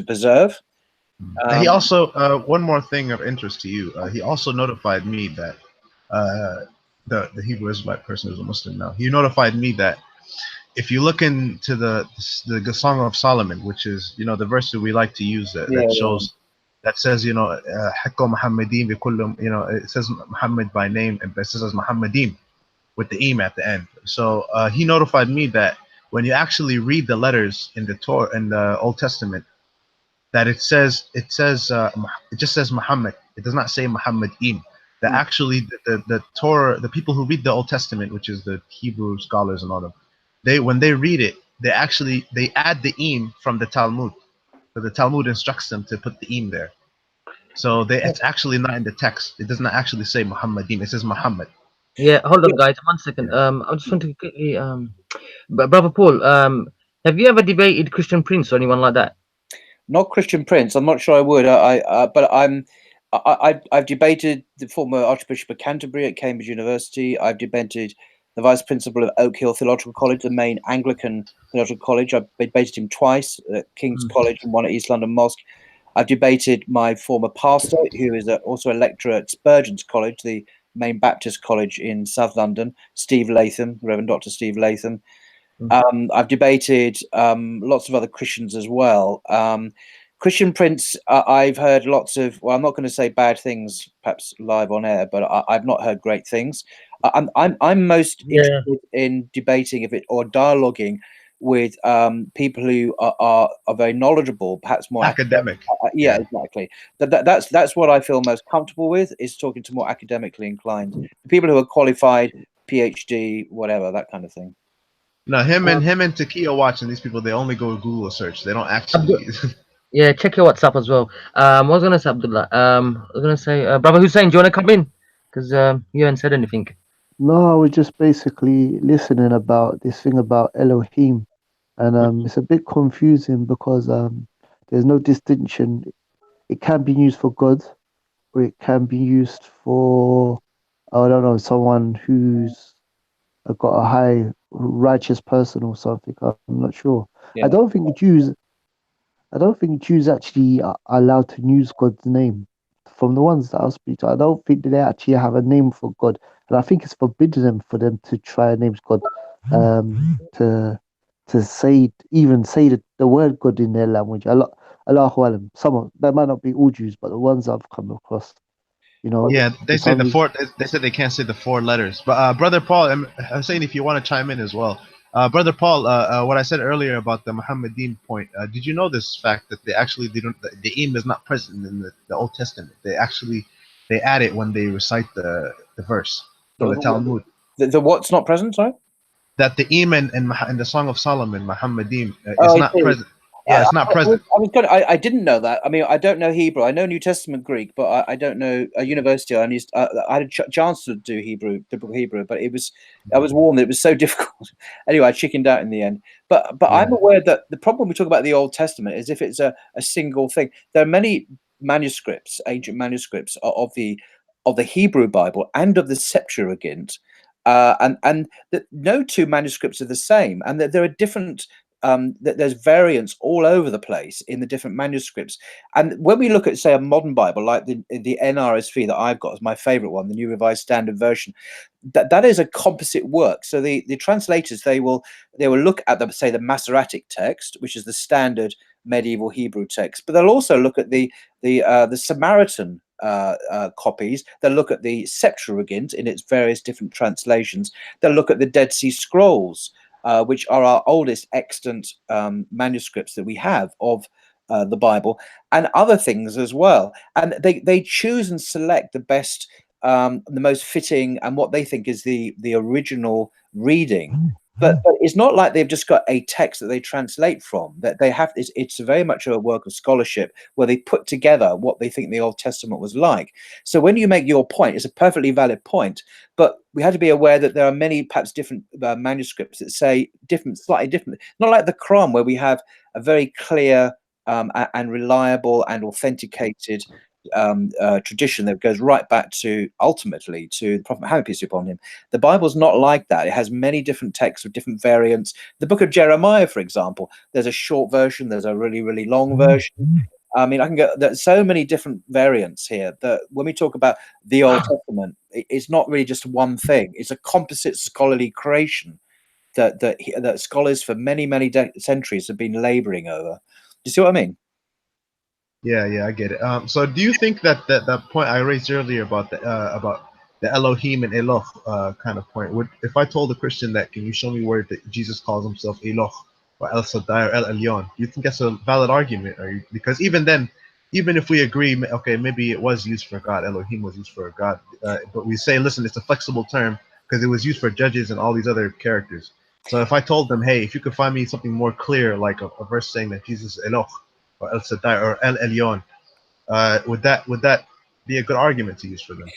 preserve. He also one more thing of interest to you. He also notified me that the Hebrew Israelite person who's a Muslim now. He notified me that if you look into the Song of Solomon, which is the verse that we like to use that shows that says Hakko Muhammadim bi kullum, it says Muhammad by name, and it says Muhammadim with the im at the end. So he notified me that when you actually read the letters in the Torah in the Old Testament, that it just says Muhammad. It does not say Muhammadim. That actually the Torah, the people who read the Old Testament, which is the Hebrew scholars and all of them, when they read it, they add the im from the Talmud. So the Talmud instructs them to put the im there. So it's actually not in the text. It does not actually say Muhammadim. It says Muhammad. Yeah, hold on, guys. 1 second. I just want to quickly, Brother Paul, have you ever debated Christian Prince or anyone like that? Not Christian Prince. I'm not sure I would. But I've debated the former Archbishop of Canterbury at Cambridge University. I've debated the Vice Principal of Oak Hill Theological College, the main Anglican theological college. I've debated him twice at King's College and one at East London Mosque. I've debated my former pastor, who is also a lecturer at Spurgeon's College, the main Baptist college in South London, Steve Latham, Reverend Dr. Steve Latham. I've debated lots of other Christians as well. Christian Prince, I've heard lots of, well, I'm not going to say bad things, perhaps live on air, but I've not heard great things. I'm most interested in debating or dialoguing with people who are very knowledgeable, perhaps more Academic. Yeah, exactly. That's what I feel most comfortable with, is talking to more academically inclined people who are qualified, PhD, whatever, that kind of thing. No, him and Takia watching these people, they only go to Google search. They don't actually. Yeah, check your WhatsApp as well. What was I gonna say, Abdullah? I was gonna say, brother Hussein, do you wanna come in? Because you haven't said anything. No, I was just basically listening about this thing about Elohim, and it's a bit confusing because there's no distinction. It can be used for God, or it can be used for, I don't know, someone who's got a high righteous person or something. I'm not sure. Yeah. I don't think Jews actually are allowed to use God's name. From the ones that I speak to, I don't think they actually have a name for God, and I think it's forbidden for them to try and name God, to say the word God in their language. Allahu Alam. Some that might not be all Jews, but the ones I've come across, Yeah, they say the four. They said they can't say the 4 letters. But brother Paul, I'm saying if you want to chime in as well, brother Paul, what I said earlier about the Muhammadin point. Did you know this fact that they don't? The aim is not present in the Old Testament. They add it when they recite the verse from the Talmud. The what's not present? Sorry. That the iman in the Song of Solomon, Muhammadim, is not present. Yeah, it's not present. I didn't know that. I mean, I don't know Hebrew. I know New Testament Greek, but I don't know a university. I had a chance to do biblical Hebrew, but I was warned that it was so difficult. Anyway, I chickened out in the end. But yeah. I'm aware that the problem when we talk about the Old Testament is if it's a single thing. There are many manuscripts, ancient manuscripts of the Hebrew Bible and of the Septuagint. And no two manuscripts are the same, and there are different. There's variants all over the place in the different manuscripts. And when we look at, say, a modern Bible like the NRSV that I've got as my favorite one, the New Revised Standard Version, that is a composite work. So the translators they will look at the Masoretic text, which is the standard medieval Hebrew text, but they'll also look at the Samaritan copies. They'll look at the Septuagint in its various different translations. They'll look at the Dead Sea Scrolls, which are our oldest extant manuscripts that we have of the Bible, and other things as well. And they choose and select the best, the most fitting, and what they think is the original reading. But it's not like they've just got a text that they translate from. That they have, it's very much a work of scholarship where they put together what they think the Old Testament was like. So when you make your point, it's a perfectly valid point. But we have to be aware that there are many, perhaps different manuscripts that say slightly different. Not like the Quran, where we have a very clear and reliable and authenticated tradition that goes right back to ultimately to the Prophet Muhammad, peace be upon him. The Bible's not like that. It has many different texts with different variants. The book of Jeremiah, for example, there's a short version, there's a really, really long version. I mean, there's so many different variants here that when we talk about the Old Testament, it's not really just one thing. It's a composite scholarly creation that scholars for many, many centuries have been laboring over. Do you see what I mean? Yeah, I get it. So do you think that that point I raised earlier about the Elohim and Eloh kind of point, if I told a Christian that, can you show me where that Jesus calls himself Eloh or El Shaddai or El Elyon, do you think that's a valid argument? Because even then, even if we agree, okay, maybe it was used for God, Elohim was used for a God, but we say, listen, it's a flexible term because it was used for judges and all these other characters. So if I told them, hey, if you could find me something more clear, like a verse saying that Jesus is Eloh or El Shaddai or El Elyon, would that be a good argument to use for them?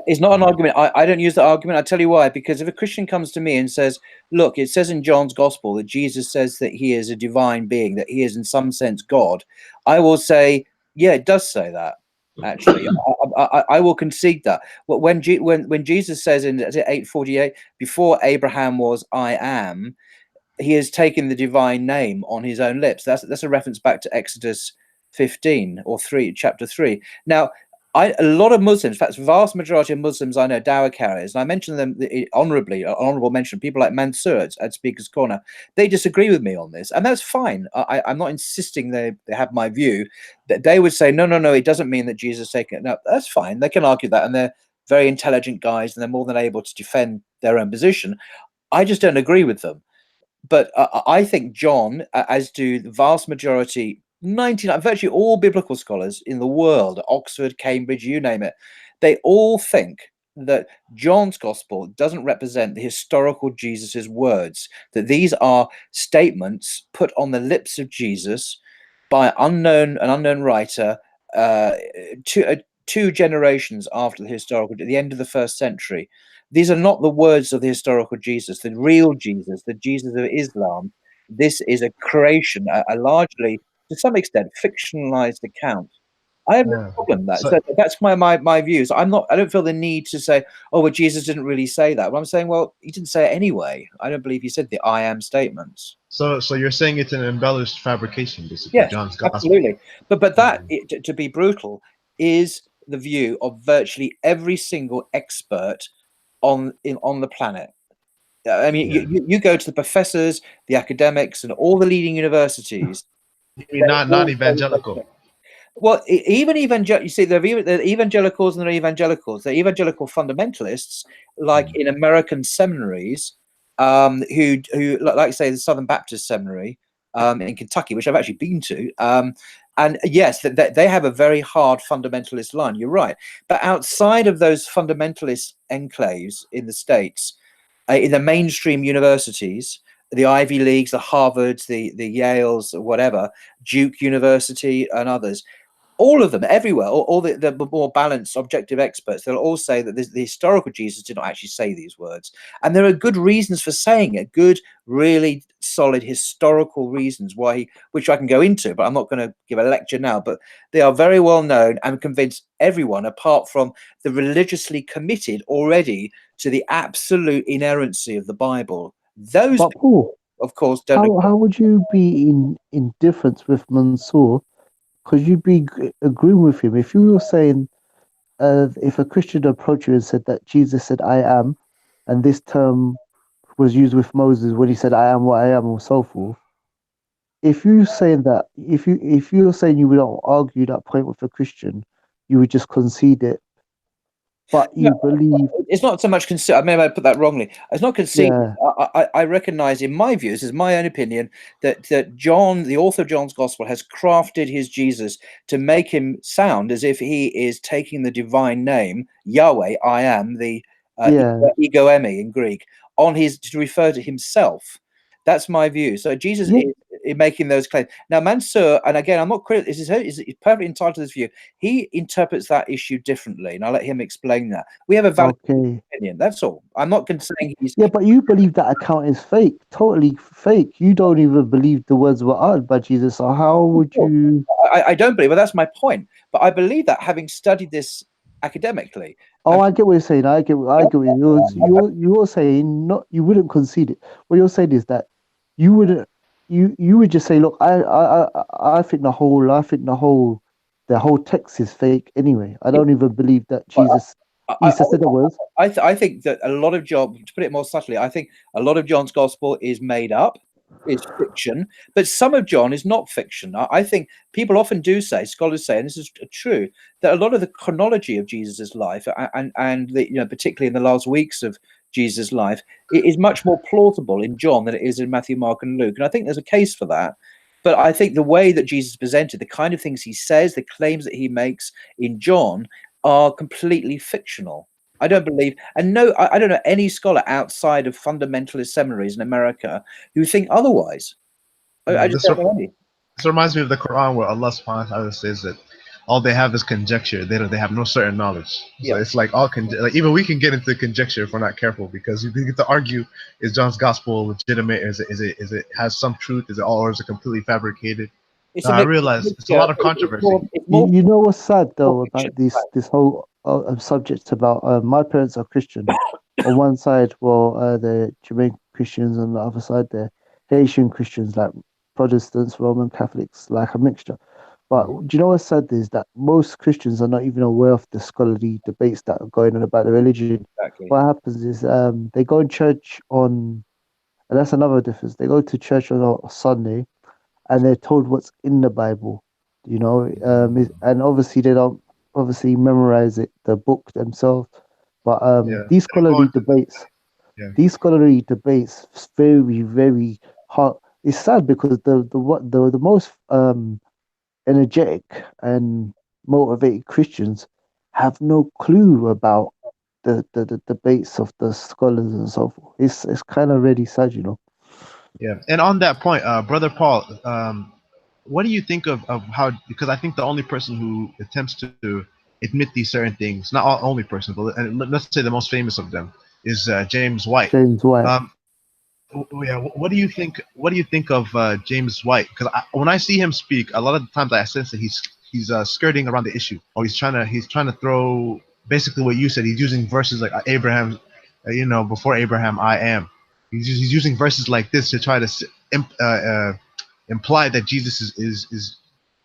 It's not an argument. I don't use that argument. I'll tell you why. Because if a Christian comes to me and says, look, it says in John's Gospel that Jesus says that he is a divine being, that he is in some sense God, I will say, yeah, it does say that. Actually, I will concede that. But when Jesus says in 8:48, before Abraham was, I am, he has taken the divine name on his own lips. That's a reference back to Exodus 15 or 3, chapter 3. Now, a lot of Muslims, in fact, the vast majority of Muslims I know, dawah carriers, and I mention them honorably, honorable mention, people like Mansour at Speaker's Corner, they disagree with me on this, and that's fine. I'm not insisting they have my view. That they would say, no, it doesn't mean that Jesus is taking it. No, that's fine. They can argue that, and they're very intelligent guys, and they're more than able to defend their own position. I just don't agree with them. But I think John, as do the vast majority, 99, virtually all biblical scholars in the world, Oxford, Cambridge, you name it, they all think that John's gospel doesn't represent the historical Jesus's words, that these are statements put on the lips of Jesus by an unknown writer, two generations after the historical, at the end of the 1st century. These are not the words of the historical Jesus, the real Jesus, the Jesus of Islam. This is a creation, a largely, to some extent, fictionalized account. I have no Yeah. problem with that. So- So that's my views. I don't feel the need to say, oh, well, Jesus didn't really say that. But I'm saying, well, he didn't say it anyway. I don't believe he said the I am statements. So you're saying it's an embellished fabrication, basically, Yes, John's gospel. absolutely. But that, to be brutal, is the view of virtually every single expert on the planet. I mean, Yeah. you go to the professors, the academics, and all the leading universities. You mean not evangelical? Well, even evangelical. You see, there are evangelicals and there are evangelicals. They're evangelical fundamentalists, like in American seminaries, who like say the Southern Baptist Seminary in Kentucky, which I've actually been to. And yes, they have a very hard fundamentalist line. You're right, but outside of those fundamentalist enclaves in the States, in the mainstream universities, the Ivy Leagues, the Harvards, the Yales, whatever, Duke University, and others. All of them, everywhere, all the more balanced, objective experts, they'll all say that the historical Jesus did not actually say these words. And there are good reasons for saying it, good, really solid historical reasons why, which I can go into, but I'm not going to give a lecture now. But they are very well known and convince everyone, apart from the religiously committed already to the absolute inerrancy of the Bible. Those But people, Paul, of course, don't. how would you be in difference with Mansour? Because you'd be agreeing with him if you were saying, if a Christian approached you and said that Jesus said "I am," and this term was used with Moses when he said "I am what I am" or so forth. If you saying that, if you're saying you would not argue that point with a Christian, you would just concede it. But you believe It's not so much concede. Maybe I put that wrongly. It's not concede. Yeah. I recognize, in my view, this is my own opinion, that John, the author of John's Gospel, has crafted his Jesus to make him sound as if he is taking the divine name Yahweh, I am, the ego emi in Greek, on his to refer to himself. That's my view. So Jesus is making those claims. Now, Mansour, and again, I'm not critical, he's perfectly entitled to this view. He interprets that issue differently, and I'll let him explain that. We have a valid opinion. That's all. I'm not saying he's. Yeah, but you believe that account is fake, totally fake. You don't even believe the words were uttered by Jesus. So how would you? I don't believe. Well, that's my point. But I believe that, having studied this academically. Oh, I get what you're saying. I get what you're saying. Not you wouldn't concede it. What you're saying is that you wouldn't. You would just say, look, I think the whole text is fake anyway. I don't even believe that Jesus said the words. I think that a lot of John, to put it more subtly, I think a lot of John's gospel is made up, is fiction, but some of John is not fiction. I think people often do say, scholars say, and this is true, that a lot of the chronology of Jesus's life, and the, particularly in the last weeks of Jesus' life, it is much more plausible in John than it is in Matthew, Mark, and Luke. And I think there's a case for that. But I think the way that Jesus presented, the kind of things he says, the claims that he makes in John are completely fictional. I don't believe, and no, I don't know any scholar outside of fundamentalist seminaries in America who think otherwise. I just don't know any. This reminds me of the Quran, where Allah subhanahu wa ta'ala says that all they have is conjecture. They have no certain knowledge. So it's like all like even we can get into conjecture if we're not careful, because you get to argue: is John's gospel legitimate? Is it has some truth? Is it all, or is it completely fabricated? I realize it's a lot of controversy. You know what's sad though about this whole subject about my parents are Christian. On one side, they're Jamaican Christians, on the other side, they're Haitian Christians, like Protestants, Roman Catholics, like a mixture. But do you know what's sad is that most Christians are not even aware of the scholarly debates that are going on about the religion. Exactly. What happens is they go to church and that's another difference. They go to church on a Sunday, and they're told what's in the Bible, and obviously they don't memorize the book themselves. But these scholarly debates, very, very it's sad because the most energetic and motivated Christians have no clue about the debates of the scholars and so forth. It's kind of really sad, you know. Yeah, and on that point, brother Paul, what do you think of how? Because I think the only person who attempts to admit these certain things, not only person, but let's say the most famous of them is James White. James White. Yeah, what do you think? What do you think of James White? Because when I see him speak, a lot of the times I sense that he's skirting around the issue, or he's trying to throw basically what you said. He's using verses like Abraham, before Abraham, I am. He's using verses like this to try to imply that Jesus is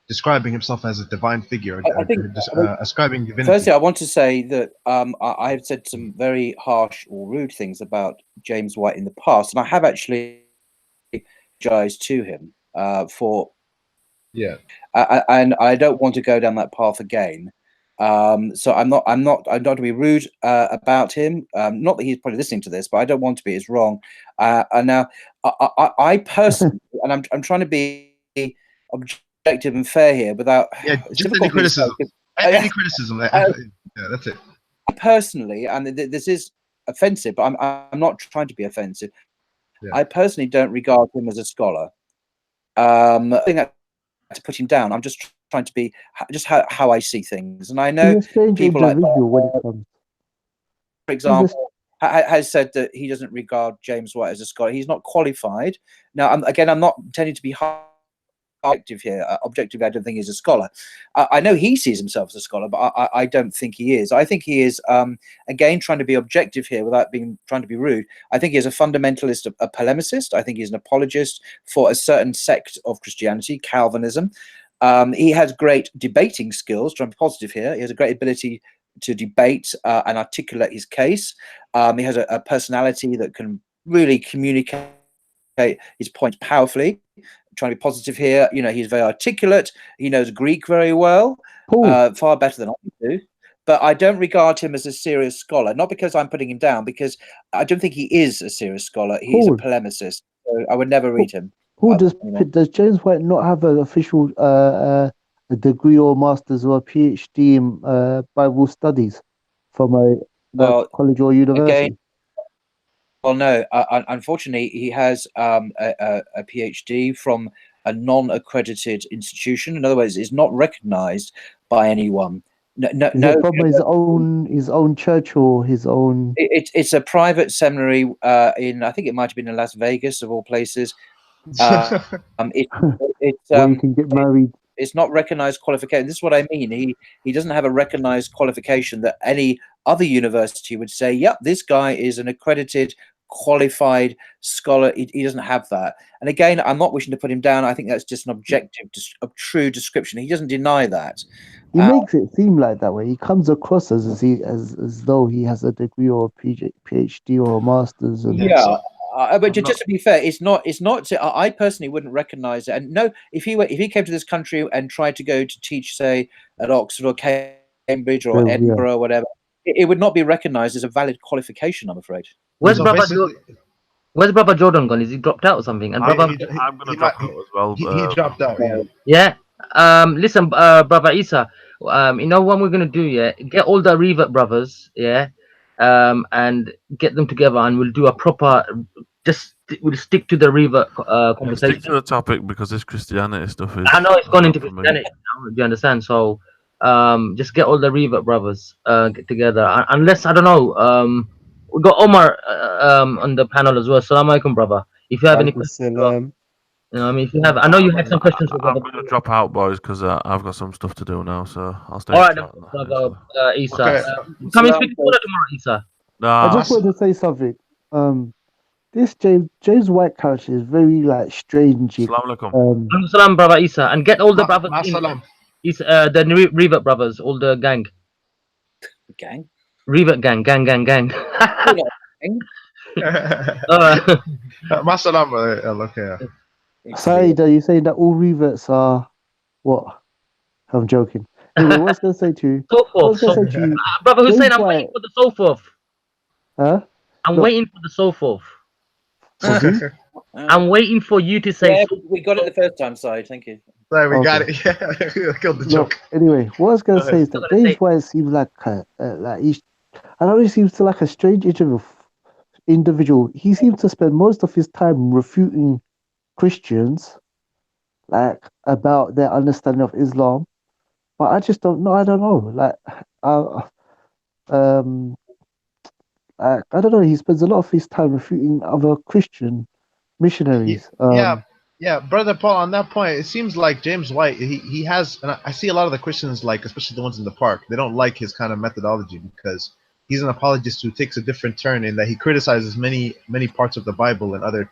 describing himself as a divine figure, I think ascribing divinity. Firstly, I want to say that I have said some very harsh or rude things about James White in the past, and I have actually apologized to him for. Yeah. And I don't want to go down that path again. So I'm not to be rude about him. Not that he's probably listening to this, but I don't want to be. It's wrong. And now I personally, and I'm trying to be objective and fair here without just any criticism. Any criticism. Yeah, that's it. Personally, and this is offensive, but I'm not trying to be offensive. Yeah. I personally don't regard him as a scholar. I think that to put him down. I'm just trying to be just how I see things, and I know people like for example has said that he doesn't regard James White as a scholar. He's not qualified. Now, I'm not intending to be objective here. Objectively, I don't think he's a scholar. I know he sees himself as a scholar, but I don't think he is. I think he is, again, trying to be objective here without trying to be rude. I think he is a fundamentalist, a polemicist. I think he's an apologist for a certain sect of Christianity, Calvinism. He has great debating skills, trying to be positive here. He has a great ability to debate and articulate his case. He has a personality that can really communicate his points powerfully. Trying to be positive here, he's very articulate. He knows Greek very well, far better than I do. But I don't regard him as a serious scholar, not because I'm putting him down, because I don't think he is a serious scholar. He's a polemicist, so I would never read him. Does James White not have an official a degree or master's or a PhD in Bible studies from a college or university? Again, well, no. Unfortunately, he has a PhD from a non-accredited institution. In other words, is not recognised by anyone. No, from his own church or his own. It's a private seminary in, I think it might have been in Las Vegas of all places. Where you can get married. It's not recognized qualification. This is what I mean. He doesn't have a recognized qualification that any other university would say, yep, this guy is an accredited, qualified scholar. He doesn't have that. And again, I'm not wishing to put him down. I think that's just an objective, a true description. He doesn't deny that. He makes it seem like that way. He comes across as though he has a degree or a PhD or a master's. And yeah. But just to be fair, it's not. I personally wouldn't recognise it. And no, if he came to this country and tried to go to teach, say, at Oxford or Cambridge or Edinburgh or whatever, it would not be recognised as a valid qualification, I'm afraid. Where's Brother Jordan gone? Is he dropped out or something? And I'm going to drop out as well. He dropped out. Yeah. Listen, Brother Isa. When we're going to do? Yeah, get all the Revert brothers. Yeah. And get them together, and we'll do a proper. We'll stick to the Revert conversation. Stick to the topic because this Christianity stuff is. I know it's gone into Christianity now. Do you understand? So, just get all the Revert brothers get together. Unless I don't know. We got Omar on the panel as well. Assalamu alaikum, brother. If you have any questions, if you have, I know you had some questions. I'm going to drop out, boys, because I've got some stuff to do now. So I'll stay. All right, brother Isa. Okay. Come and speak tomorrow, Isa. I just wanted to say something. This James White character is very strange. Assalamu alaikum. Salam, brother Isa, and get all the brothers. Salam. The Revert brothers, all the gang. Gang. Revert gang. Masalam, okay. Syed, are you saying that all Reverts are what? I'm joking. Anyway, what's going to say to you? So forth. Brother Hussein, I'm waiting for the so forth. Huh? I'm waiting for the so forth. I'm waiting for you to say. Yeah, we got it the first time, Syed. Thank you. Sorry, we got Okay. it. Yeah, killed the Look, joke. anyway, what I was gonna Go say ahead. is that James White seems like he's. I know he seems to like a strange individual. He seems to spend most of his time refuting Christians, like about their understanding of Islam. But I just don't know. I don't know. Um, I don't know. He spends a lot of his time refuting other Christian missionaries. Yeah, brother Paul. On that point, it seems like James White. He has, and I see a lot of the Christians, like especially the ones in the park. They don't like his kind of methodology because he's an apologist who takes a different turn in that he criticizes many parts of the Bible and other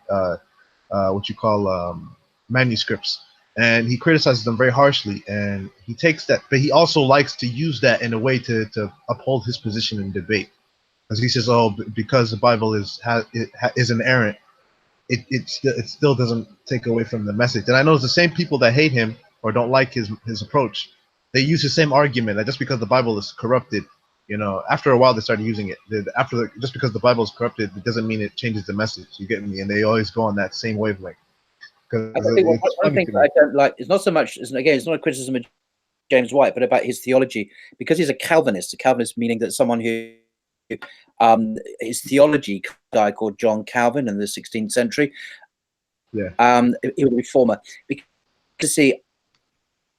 what you call manuscripts, and he criticizes them very harshly. And he takes that, but he also likes to use that in a way to uphold his position in debate, because he says, "Oh, because the Bible is inerrant, it still doesn't take away from the message." And I know it's the same people that hate him or don't like his approach. They use the same argument that just because the Bible is corrupted, after a while they started using it. Just because the Bible is corrupted, it doesn't mean it changes the message. You get me? And they always go on that same wavelength. I think one thing that I don't like is not so much, again, it's not a criticism of James White, but about his theology, because he's a Calvinist. A Calvinist meaning that someone who his theology, a guy called John Calvin in the 16th century. Yeah. He was a reformer. Because see,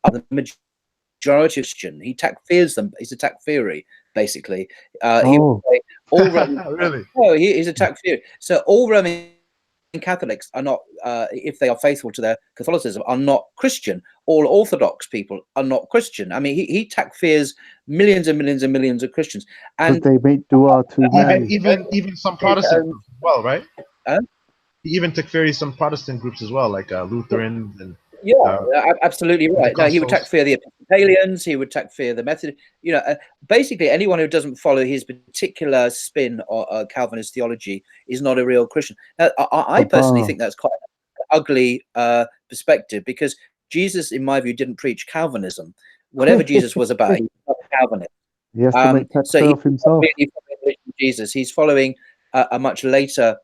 the majority of Christian, he takfirs them. He's a takfiri, basically. He would say all Roman, really? No, he's a takfiri. So all Roman Catholics are not, if they are faithful to their Catholicism, are not Christian. All Orthodox people are not Christian. I mean, he takfirs millions and millions and millions of Christians, and they make dua to Mary. Even some Protestant groups as well, right? Huh? He even takfiri some Protestant groups as well, like Lutherans and. Yeah, absolutely right. No, he would takfir the Episcopalians. He would takfir the Methodist. Basically anyone who doesn't follow his particular spin or Calvinist theology is not a real Christian. Now, I personally think that's quite an ugly perspective, because Jesus, in my view, didn't preach Calvinism. Whatever Jesus was about, he was a Calvinist. He has to make takfir of himself. Really following Jesus. He's following a much later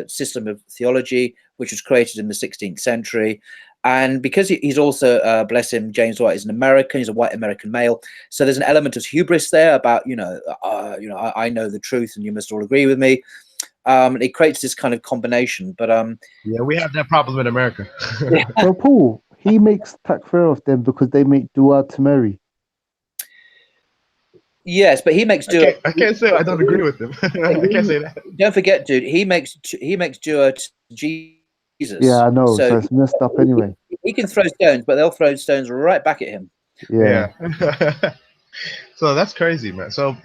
system of theology, which was created in the 16th century. And because he's also, bless him, James White is an American, he's a white American male. So there's an element of hubris there about, I know the truth and you must all agree with me. It creates this kind of combination. But yeah, we have that problem in America. So Paul, he makes takfir of them because they make dua to Mary. Yes, but he makes dua. I can't say I don't agree with him. I can't say that. Don't forget, dude, he makes dua to Jesus. Yeah, I know. So it's messed up anyway. He can throw stones, but they'll throw stones right back at him. Yeah. So that's crazy, man. So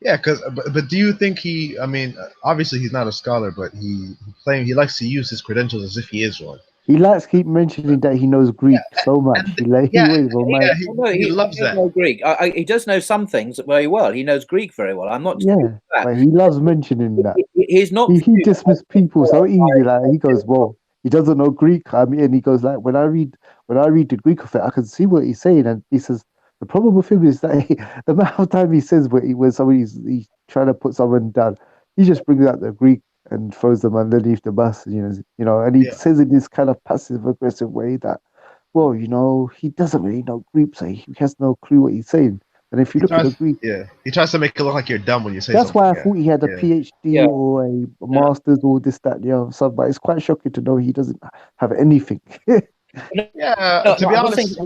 yeah, but do you think I mean, obviously he's not a scholar, but he likes to use his credentials as if he is one. He likes to keep mentioning that he knows Greek so much. He loves that. Know Greek. He does know some things very well. He knows Greek very well. I'm not. But he loves mentioning that. He's not. He dismisses people so easy. Like he goes, well, he doesn't know Greek. I mean, and he goes like, when I read the Greek of it, I can see what he's saying. And he says the problem with him is that the amount of time he says when somebody's trying to put someone down, he just brings out the Greek and throws them underneath the bus, and he says in this kind of passive aggressive way that, well, he doesn't really know Greek, so he has no clue what he's saying. And if you look at the Greek, he tries to make it look like you're dumb when you say. That's why I thought he had a PhD or a master's or this, that, stuff. But it's quite shocking to know he doesn't have anything. To be honest,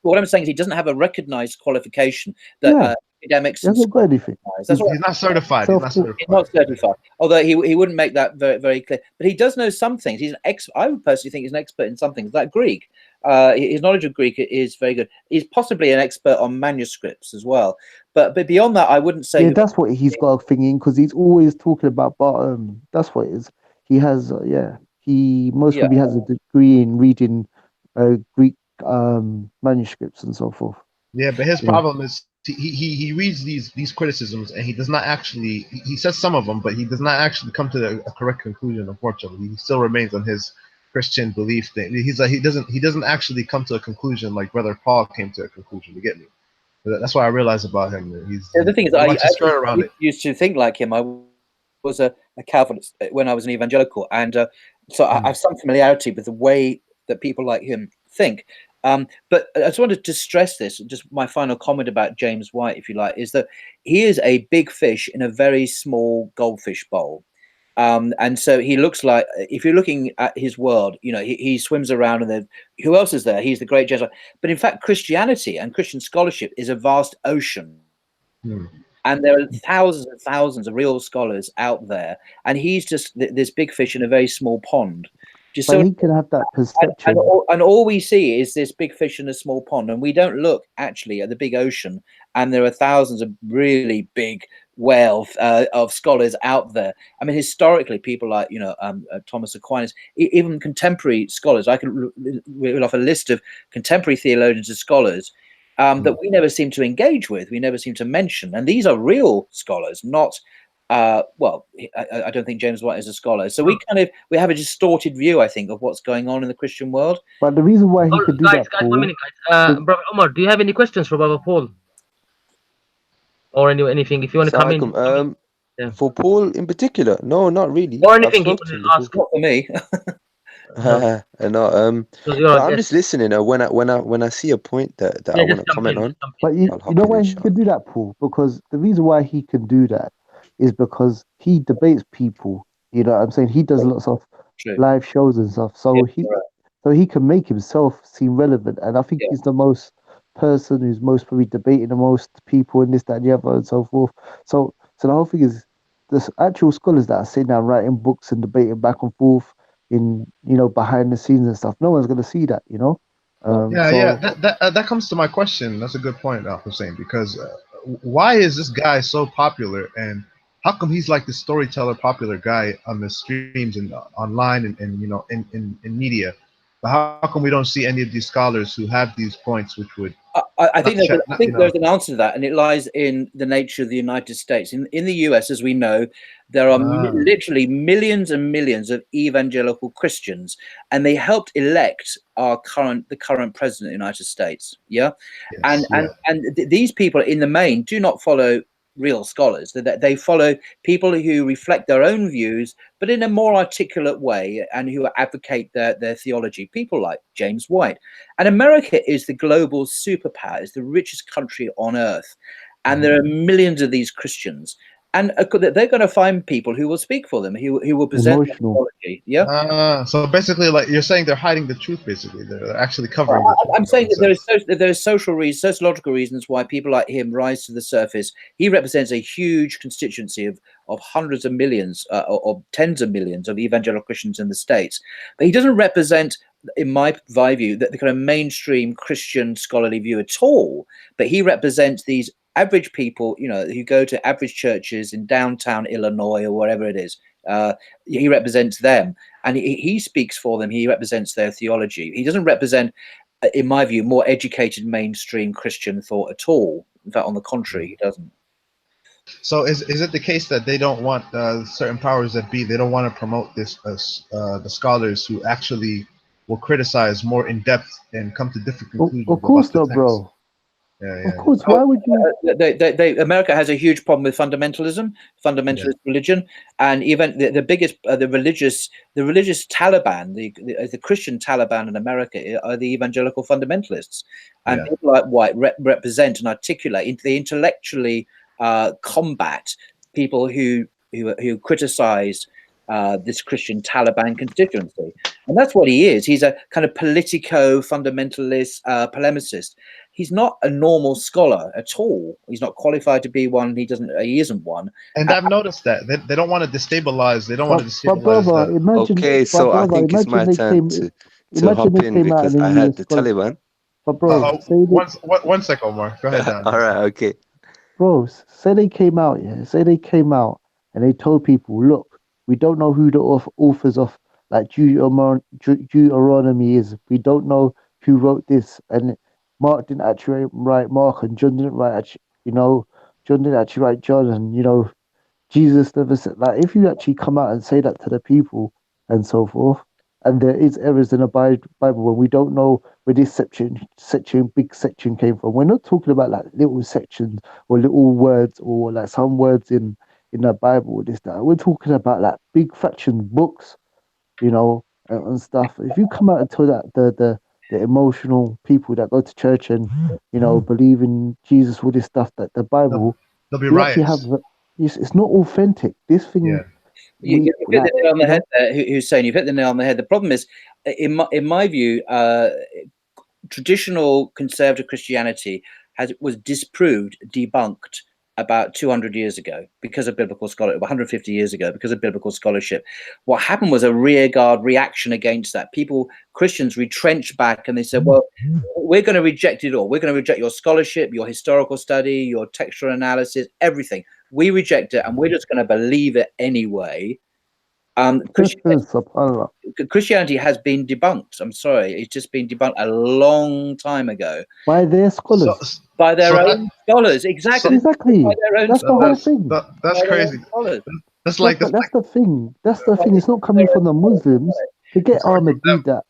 what I'm saying is he doesn't have a recognized qualification that academics. He hasn't got anything. He's not certified. He's not certified. Although he wouldn't make that very, very clear. But he does know some things. He's an I would personally think he's an expert in some things, like Greek. His knowledge of Greek is very good. He's possibly an expert on manuscripts as well. But beyond that, I wouldn't say. Yeah, that's what he's got a thing in, because he's always talking about. But that's what it is. He has he most probably has a degree in reading Greek manuscripts and so forth. Yeah, but his problem is he reads these criticisms and he does not actually, he says some of them, but he does not actually come to a correct conclusion. Unfortunately, he still remains on his Christian belief thing. He's like he doesn't actually come to a conclusion like Brother Paul came to a conclusion. You get me? That's what I realized about him. The thing is, I used to think like him. I was a Calvinist when I was an evangelical, and so I have some familiarity with the way that people like him think. But I just wanted to stress this. Just my final comment about James White, if you like, is that he is a big fish in a very small goldfish bowl. And so he looks like, if you're looking at his world, you know, he swims around, and then who else is there? He's the great Jesuit. But in fact, Christianity and Christian scholarship is a vast ocean. And there are thousands and thousands of real scholars out there, and he's just this big fish in a very small pond. Just But he can have that perception. And all we see is this big fish in a small pond, and we don't look actually at the big ocean. And there are thousands of really big whale of scholars out there. I mean, historically, people like, you know, Thomas Aquinas, even contemporary scholars. I can reel off a list of contemporary theologians and scholars that we never seem to engage with, we never seem to mention. And these are real scholars, not well, I don't think James White is a scholar. So we have a distorted view, I think, of what's going on in the Christian world. But the reason why he could do guys, that, guys, Paul, 1 minute, guys. Brother Omar, do you have any questions for Brother Paul? Or anything, if you want to come in. Yeah. For Paul in particular, no, not really. Or anything you want to ask. Not for me. No, I'm just listening. When I see a point that I want to comment on. But you know why he can do that, Paul? Because the reason why he can do that is because he debates people. You know what I'm saying? He does lots of live shows and stuff. So he can make himself seem relevant. And I think he's the most person who's most probably debating the most people in this, that, and the other, and so forth. So the whole thing is, the actual scholars that are sitting down writing books and debating back and forth in, you know, behind the scenes and stuff. No one's going to see that, you know. That comes to my question. That's a good point, Hussein, because why is this guy so popular, and how come he's like the storyteller, popular guy on the streams and online and you know in media? But how come we don't see any of these scholars who have these points, which would? I think there's an answer to that, and it lies in the nature of the United States. In the US, as we know, there are literally millions and millions of evangelical Christians, and they helped elect the current president of the United States. Yeah, yes, and these people, in the main, do not follow real scholars. They follow people who reflect their own views, but in a more articulate way, and who advocate their theology. People like James White. And America is the global superpower, is the richest country on earth. And there are millions of these Christians. And they're going to find people who will speak for them, who will present their theology. Yeah. So basically, like you're saying, they're hiding the truth. Basically, they're actually covering. I'm saying that there are sociological reasons why people like him rise to the surface. He represents a huge constituency of hundreds of millions or tens of millions of evangelical Christians in the States, but he doesn't represent, in my view, the kind of mainstream Christian scholarly view at all. But he represents these average people, you know, who go to average churches in downtown Illinois or wherever it is. He represents them, and he speaks for them. He represents their theology. He doesn't represent, in my view, more educated mainstream Christian thought at all. In fact, on the contrary, he doesn't. So is it the case that they don't want certain powers that be? They don't want to promote this the scholars who actually will criticize more in depth and come to different conclusions? Of course not, bro. Of course, why would you? America has a huge problem with fundamentalism, fundamentalist religion, and even the biggest, the religious Taliban, the Christian Taliban in America are the evangelical fundamentalists, and people like White represent and articulate, they intellectually combat people who criticize this Christian Taliban constituency, and that's what he is. He's a kind of politico-fundamentalist polemicist. He's not a normal scholar at all. He's not qualified to be one. He isn't one. And I've noticed that they don't want to destabilize. They don't want to destabilize. Brother, imagine, okay, so I think it's my turn to hop in because I had the Taliban. But bro, one second, Omar. Go ahead. All right, okay. Bro, say they came out, Say they came out and they told people, look, we don't know who the authors of like Deuteronomy is. We don't know who wrote this, and Mark didn't actually write Mark, and John didn't write, John didn't actually write John, and Jesus never said. Like, if you actually come out and say that to the people and so forth, and there is errors in the Bible when we don't know where this big section came from. We're not talking about like little sections or little words or like some words in in the Bible, this, that. We're talking about like big fraction books, you know, and stuff. If you come out and tell that the emotional people that go to church and, you know, believe in Jesus, all this stuff, that the Bible, There'll be you actually have, riots. it's not authentic. This thing, Yeah. You hit like, the nail on the you know, head there, Hussein. You've hit the nail on the head. The problem is, in my view, traditional conservative Christianity was disproved, debunked about 200 years ago because of biblical scholarship, 150 years ago because of biblical scholarship. What happened was a rearguard reaction against that. Christians retrenched back and they said, well, we're going to reject it all. We're going to reject your scholarship, your historical study, your textual analysis, everything. We reject it and we're just going to believe it anyway. Christianity has been debunked. I'm sorry, it's just been debunked a long time ago by their scholars, by their own scholars. Exactly. Exactly. By their own That's the whole thing. That's crazy. That's like that's the thing. That's the thing. It's not coming from the Muslims. Forget Ahmed did that.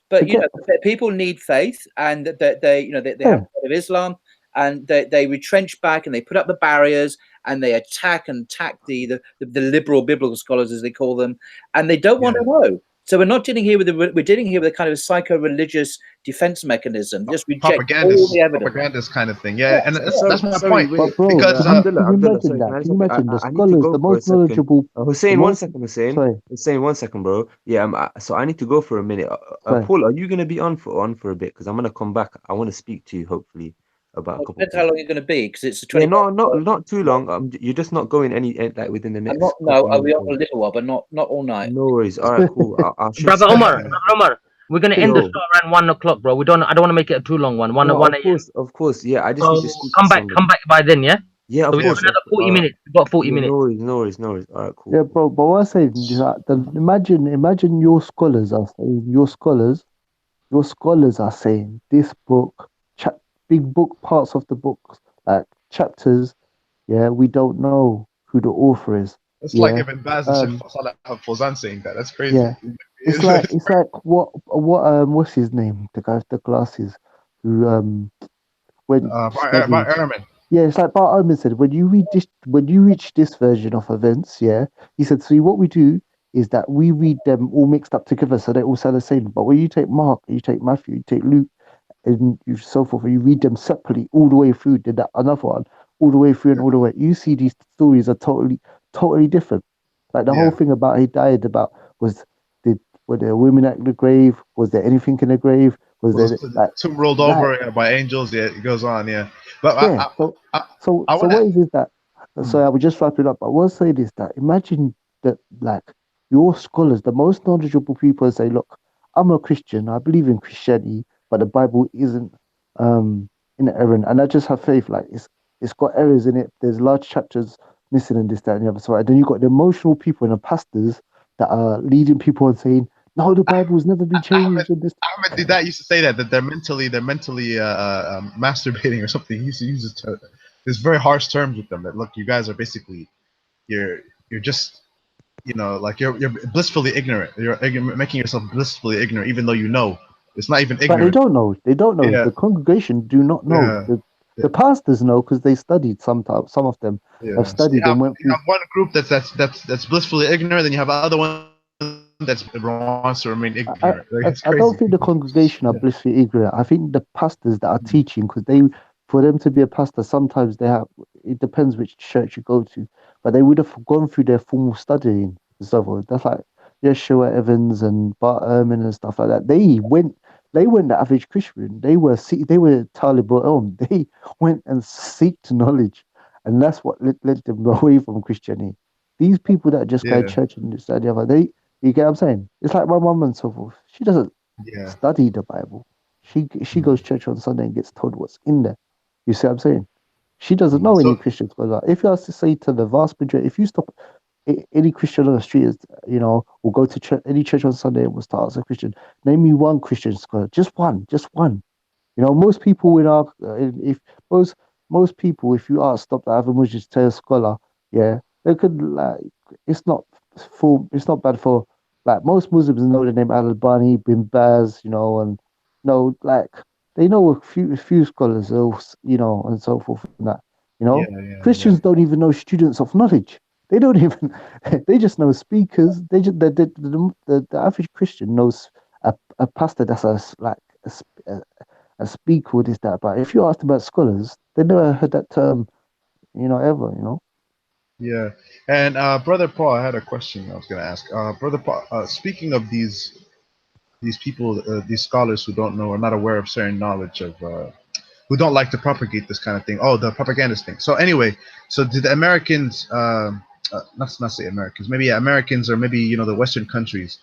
But you know, people need faith, and that they you know they have a lot of Islam, and they retrench back and they put up the barriers and they attack the liberal biblical scholars, as they call them, and they don't want to know. So we're not dealing here with we're dealing here with a kind of psycho-religious defense mechanism. Just reject all the evidence. Propagandist kind of thing. Yeah, and that's my point. But bro, because can you imagine that? Can you imagine the scholars, the most knowledgeable? Hussein, 1 second, Hussein. Hussein, 1 second, bro. Yeah, so I need to go for a minute. Paul, are you gonna be on for a bit? Because I'm gonna come back. I want to speak to you, hopefully. About depends how long you're going to be, because it's a 20. Yeah, not too long. You're just not going any like within the next. I'll be on for a little while, but not all night. No worries. All right, cool. Brother Omar, we're gonna end the show around 1 o'clock, bro. I don't want to make it a too long one. Of course. Yeah, I just need to speak come back by then, yeah. Yeah, of course. We have another 40 minutes. We've got 40 minutes. No worries. All right, cool. Yeah, bro. But what I'm saying is that imagine your scholars are saying your scholars are saying this book, big book, parts of the books, like chapters, yeah, we don't know who the author is. It's like Ibn Baz and Sheikh Salah Al-Fawzan saying that. That's crazy. Yeah, it's like what's his name? The guy with the glasses who Ehrman. Yeah, it's like Bart Ehrman said, when you reach this version of events, yeah, he said, see, what we do is that we read them all mixed up together so they all sound the same. But when you take Mark, you take Matthew, you take Luke, and you so forth, and you read them separately all the way through, then that another one all the way through and all the way, you see these stories are totally different. Like the whole thing about he died about were there women at the grave? Was there anything in the grave? Was there like tomb rolled over by angels? Yeah, it goes on. Yeah, but so what is that? So I would just wrap it up. But what I say is that imagine that like your scholars, the most knowledgeable people, say, look, I'm a Christian. I believe in Christianity, but the Bible isn't in error, and I just have faith. Like it's got errors in it. There's large chapters missing and this, that, and the other. So and then you got the emotional people and the pastors that are leading people and saying, no, the Bible's never been changed. Ahmed Didat used to say that they're mentally masturbating or something. He used to use this very harsh terms with them. That look, you guys are basically you're just like you're blissfully ignorant. You're making yourself blissfully ignorant, even though you know it's not even ignorant. But they don't know. They don't know. Yeah. The congregation do not know. Yeah. The pastors know because they studied. Some of them have studied and went through. You have one group that's blissfully ignorant, then you have other one that wants to remain ignorant. I don't think the congregation are blissfully ignorant. I think the pastors that are teaching, because for them to be a pastor, sometimes it depends which church you go to, but they would have gone through their formal studying and so forth. That's like Yeshua Evans and Bart Ehrman and stuff like that. They weren't the average Christian. They were Talib. They went and seeked knowledge, and that's what led them away from Christianity. These people that just go to church and this and the other, you get what I'm saying? It's like my mum and so forth. She doesn't study the Bible. She goes to church on Sunday and gets told what's in there. You see what I'm saying? She doesn't know any Christians. If you ask to say to the vast majority, if you stop any Christian on the street, will go to church, any church on Sunday and will start as a Christian, name me one Christian scholar, just one. Most people most people, if you ask, stop the average Muslim to a scholar, they could it's not bad for most Muslims know the name Al-Albani, Bin Baz, and they know a few scholars, and so forth and that. Christians don't even know students of knowledge. They don't even. They just know speakers. They just the average Christian knows a pastor that's a speaker or this that. But if you ask about scholars, they never heard that term, ever. Yeah, and brother Paul, I had a question I was gonna ask. Brother Paul, speaking of these people, these scholars who don't know or not aware of certain knowledge of, who don't like to propagate this kind of thing. Oh, the propagandist thing. So anyway, so did the Americans, not say Americans, maybe Americans or maybe the Western countries,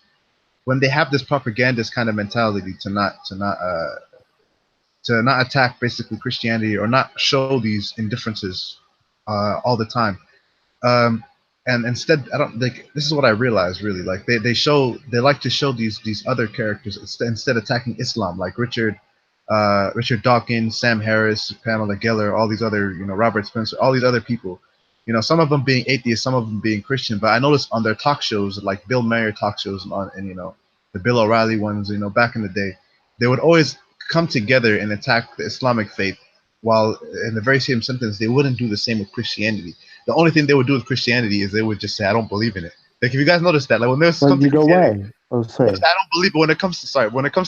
when they have this propagandist kind of mentality to not attack basically Christianity or not show these indifferences all the time. And instead, I don't like. This is what I realized really. Like they like to show these other characters instead attacking Islam, like Richard Dawkins, Sam Harris, Pamela Geller, all these other Robert Spencer, all these other people. Some of them being atheists, some of them being Christian. But I noticed on their talk shows, like Bill Maher talk shows, and the Bill O'Reilly ones, back in the day, they would always come together and attack the Islamic faith, while in the very same sentence they wouldn't do the same with Christianity. The only thing they would do with Christianity is they would just say, "I don't believe in it." Like if you guys notice that, like when there's Well, you know why? Oh, sorry. I don't believe it. When it comes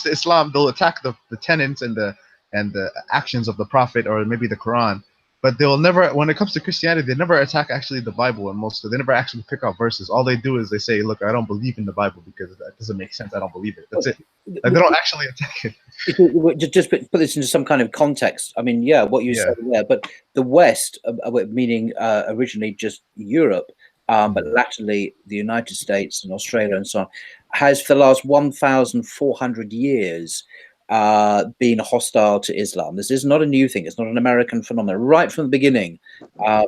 to Islam, they'll attack the tenets and the actions of the Prophet or maybe the Quran. But they will never, when it comes to Christianity, they never attack actually the Bible, and they never actually pick out verses. All they do is they say, "Look, I don't believe in the Bible because that doesn't make sense. I don't believe it." That's it. Like, they don't actually attack it. Just put this into some kind of context. I mean, yeah, what you said there, but the West, meaning originally just Europe, but latterly the United States and Australia and so on, has for the last 1,400 years been hostile to Islam. This is not a new thing. It's not an American phenomenon. Right from the beginning,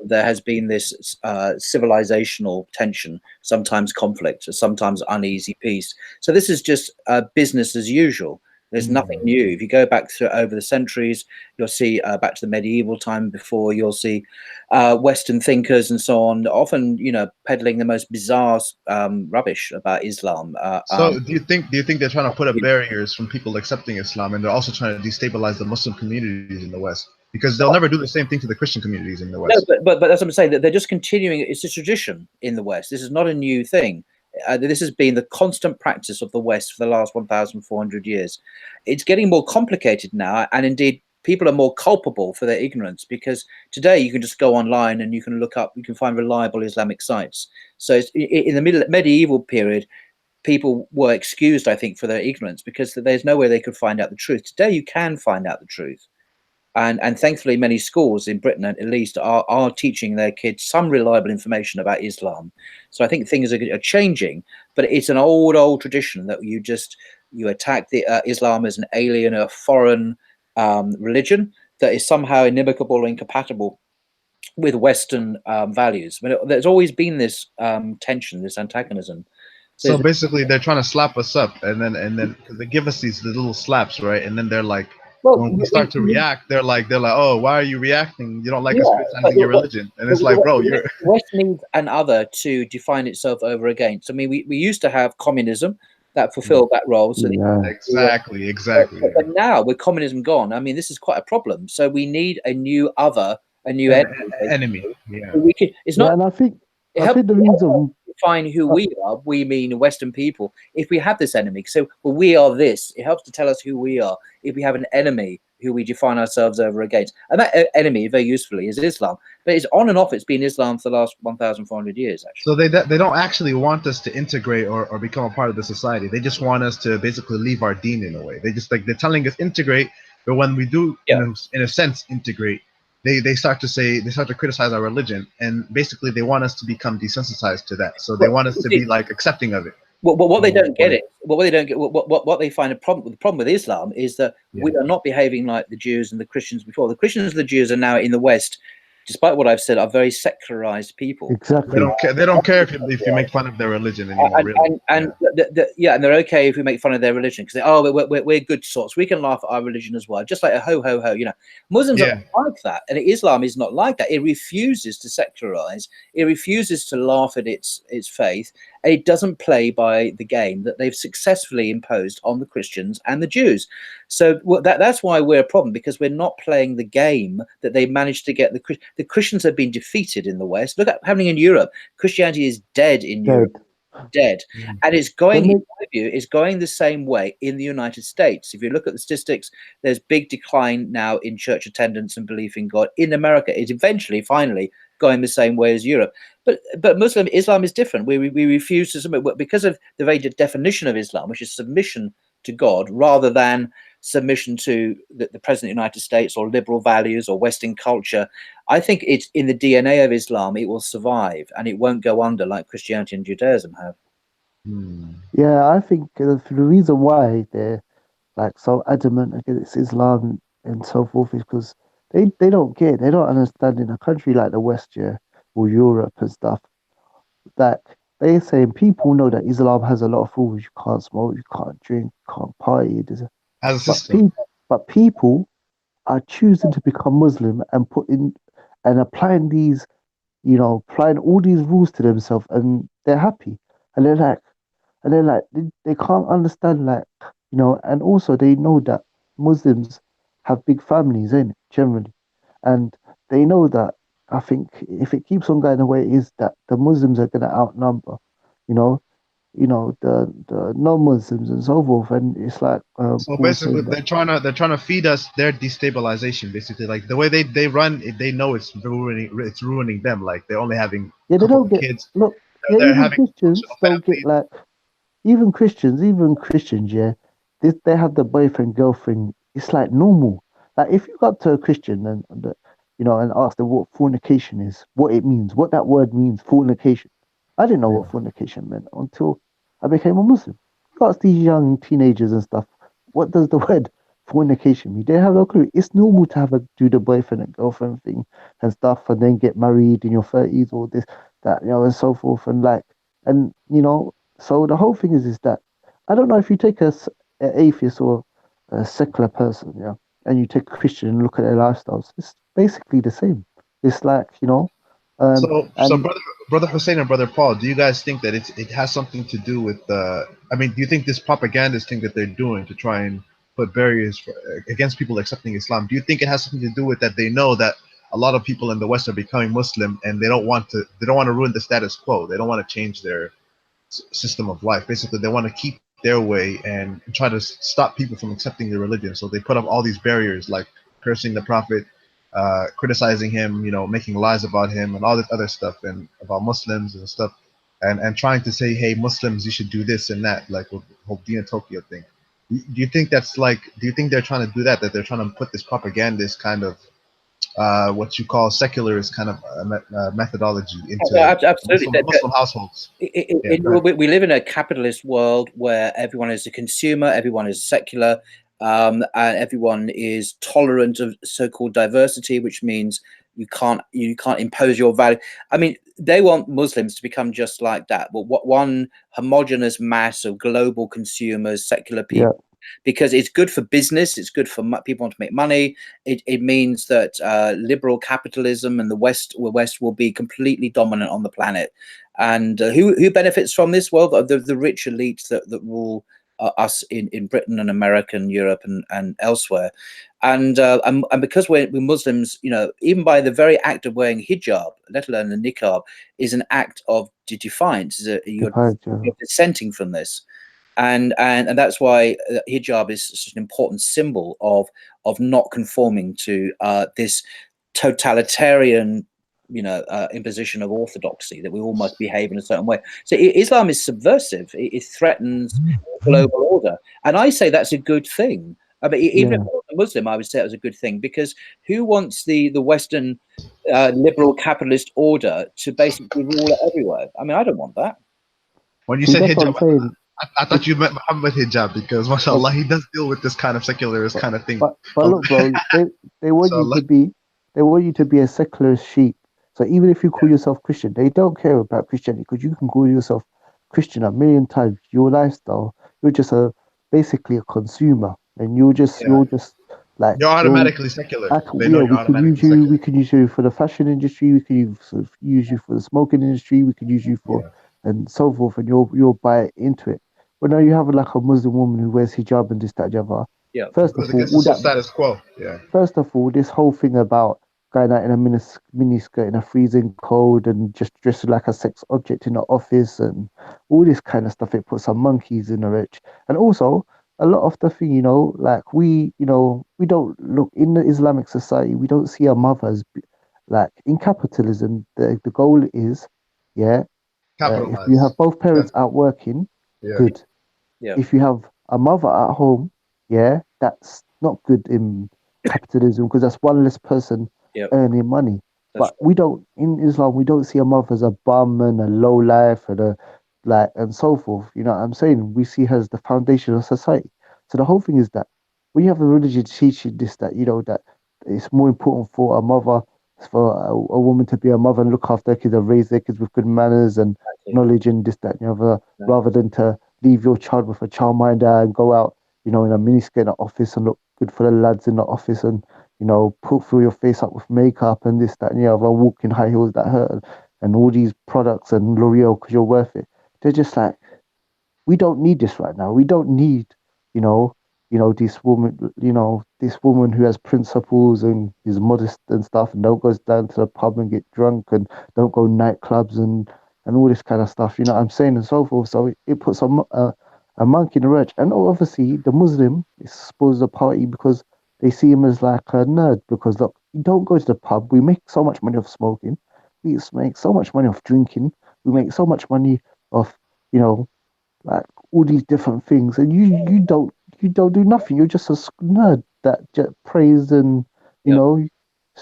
there has been this civilizational tension, sometimes conflict, sometimes uneasy peace. So this is just business as usual. There's nothing new. If you go back over the centuries, you'll see back to the medieval time before, you'll see Western thinkers and so on, often, peddling the most bizarre rubbish about Islam. So do you think they're trying to put up barriers from people accepting Islam, and they're also trying to destabilize the Muslim communities in the West? Because they'll never do the same thing to the Christian communities in the West. No, but that's what I'm saying, that they're just continuing. It's a tradition in the West. This is not a new thing. This has been the constant practice of the West for the last 1,400 years. It's getting more complicated now, and indeed people are more culpable for their ignorance, because today you can just go online and you can look up, you can find reliable Islamic sites. So in the medieval period, people were excused, I think, for their ignorance, because there's no way they could find out the truth. Today you can find out the truth. And thankfully, many schools in Britain, at least, are teaching their kids some reliable information about Islam. So I think things are changing, but it's an old tradition that you attack Islam as an alien, a foreign religion that is somehow inimical or incompatible with Western values. I mean, there's always been this tension, this antagonism. So basically, they're trying to slap us up, and then cause they give us these little slaps, right? And then they're like, well, when we start to react, they're like, "Oh, why are you reacting? You don't like us criticizing your religion?" And it's like, bro, the West needs an other to define itself over against. I mean, we used to have communism that fulfilled that role. So exactly. But now with communism gone, I mean, this is quite a problem. So we need a new other, a new enemy. Yeah. It's not. And I think the reason. Define who we are, we mean Western people, if we have this enemy. So, well, we are this. It helps to tell us who we are if we have an enemy who we define ourselves over against. And that enemy, very usefully, is Islam. But it's on and off, it's been Islam for the last 1,400 years, actually. So they don't actually want us to integrate or become a part of the society. They just want us to basically leave our deen in a way. They're telling us integrate, but when we do, in a sense, integrate, they start to criticize our religion, and basically they want us to become desensitized to that. So they want us to be like accepting of it. Well, what they don't get it, what they find the problem with Islam is that we are not behaving like the Jews and the Christians before. The Christians and the Jews are now in the West, despite what I've said, are very secularized people. Exactly. They don't care if you make fun of their religion anymore. And they're okay if we make fun of their religion, because we're good sorts. We can laugh at our religion as well, just like a ho ho ho. Muslims are like that, and Islam is not like that. It refuses to secularize. It refuses to laugh at its faith, and it doesn't play by the game that they've successfully imposed on the Christians and the Jews. So that's why we're a problem, because we're not playing the game that they managed to get. The Christians have been defeated in the West. Look at what's happening in Europe. Christianity is dead in Europe. Dead. And it's going, in my view, is going the same way in the United States. If you look at the statistics, there's big decline now in church attendance and belief in God. In America, it's eventually, finally, going the same way as Europe. But Muslim Islam is different. We refuse to submit because of the very definition of Islam, which is submission to God rather than submission to the President of the United States or liberal values or Western culture. I think it's in the DNA of Islam. It will survive and it won't go under like Christianity and Judaism have. Yeah, I think the reason why they're like so adamant against Islam and so forth is because they don't get it. They don't understand in a country like the West, yeah, or Europe and stuff, that they're saying people know that Islam has a lot of rules. You can't smoke, you can't drink, you can't party. As a system. But people are choosing to become Muslim and applying these, applying all these rules to themselves, and they're happy. And they're like, they can't understand, and also they know that Muslims have big families, ain't it, generally. And they know that, I think, if it keeps on going the way it is, that the Muslims are going to outnumber, the non-Muslims and so forth. And it's like so basically they're trying to feed us their destabilization, basically. Like the way they run, they know it's ruining them. Like they're only having they don't get kids. Look, even Christians don't get even Christians, yeah, they have the boyfriend girlfriend. It's like normal. Like if you go up to a Christian and and ask them what fornication is, what it means, what that word means, fornication. I didn't know what fornication meant until I became a Muslim. You ask these young teenagers and stuff, what does the word fornication mean? They have no clue. It's normal to do the boyfriend and girlfriend thing and stuff, and then get married in your 30s or this, that, and so forth. And so the whole thing is that I don't know if you take an atheist or a secular person, yeah, and you take a Christian and look at their lifestyles, it's basically the same. It's like, so brother Hussein and brother Paul, do you guys think that it has something to do with do you think this propagandist thing that they're doing to try and put barriers against people accepting Islam, do you think it has something to do with that? They know that a lot of people in the West are becoming Muslim and they don't want to ruin the status quo. They don't want to change their system of life. Basically, they want to keep their way and try to stop people from accepting their religion. So they put up all these barriers, like cursing the Prophet, criticizing him, making lies about him and all this other stuff, and about Muslims and stuff, and trying to say, hey, Muslims, you should do this and that, like the whole Dina Tokyo thing. Do you think that's do you think they're trying to do that they're trying to put this propagandist kind of what you call secularist kind of methodology into absolutely. Muslim households? We live in a capitalist world where everyone is a consumer, everyone is secular, and everyone is tolerant of so-called diversity, which means you can't impose your value. I mean, they want Muslims to become just like that, but one homogenous mass of global consumers, secular people. Yeah. Because it's good for business, it's good for people want to make money. It means that liberal capitalism and the West will be completely dominant on the planet. And who benefits from this? Well, the rich elites that rule us in Britain and America and Europe and elsewhere. And because we're Muslims, even by the very act of wearing hijab, let alone the niqab, is an act of defiance. You're dissenting from this. And that's why hijab is such an important symbol of not conforming to this totalitarian, imposition of orthodoxy, that we all must behave in a certain way. So Islam is subversive. It threatens global order, and I say that's a good thing. I mean, even if I was a Muslim, I would say it was a good thing, because who wants the Western liberal capitalist order to basically rule everywhere? I mean, I don't want that. When you said hijab, I thought you meant Muhammad hijab, because mashallah, he does deal with this kind of secularist kind of thing. But look, bro, they want you to be a secularist sheep. So even if you call yourself Christian, they don't care about Christianity, because you can call yourself Christian a million times. Your lifestyle, you're just basically a consumer, and you're just like you're automatically secular. We could use you for the fashion industry. We could use you for the smoking industry. We could use you for and so forth, and you'll buy into it. But now you have like a Muslim woman who wears hijab and this, that, and the other. Yeah. First Goes of all, against the status quo. Yeah. first of all, this whole thing about going out in a mini skirt in a freezing cold and just dressed like a sex object in the office and all this kind of stuff, it puts some monkeys in the rich. And also, a lot of the thing, like we don't look in the Islamic society, we don't see our mothers like in capitalism. The goal is, yeah, if you Capitalize. have both parents out working, Yeah. good. Yeah. If you have a mother at home, yeah, that's not good in capitalism because that's one less person Yep. earning money. That's But we don't in Islam we don't see a mother as a bum and a low life and a like and so forth. You know what I'm saying? We see her as the foundation of society. So the whole thing is that we have a religion teaching this that that it's more important for a mother for a woman to be a mother and look after their kids and raise their kids with good manners and exactly. knowledge and this, that, and the other, Yeah. rather than to leave your child with a childminder and go out, in a miniskirt in the office and look good for the lads in the office and, put through your face up with makeup and this, that, and the other, walk in high heels that hurt and all these products and L'Oreal because you're worth it. They're just like, we don't need this right now. We don't need, you know, this woman who has principles and is modest and stuff and don't go down to the pub and get drunk and don't go nightclubs and all this kind of stuff. You know what I'm saying and so forth. So it puts a monkey in the roach. And obviously the Muslim is supposed to party because they see him as like a nerd because look, you don't go to the pub. We make so much money off smoking. We make so much money off drinking. We make so much money off, like all these different things, and you don't do nothing. You're just a nerd that just prays and Yep.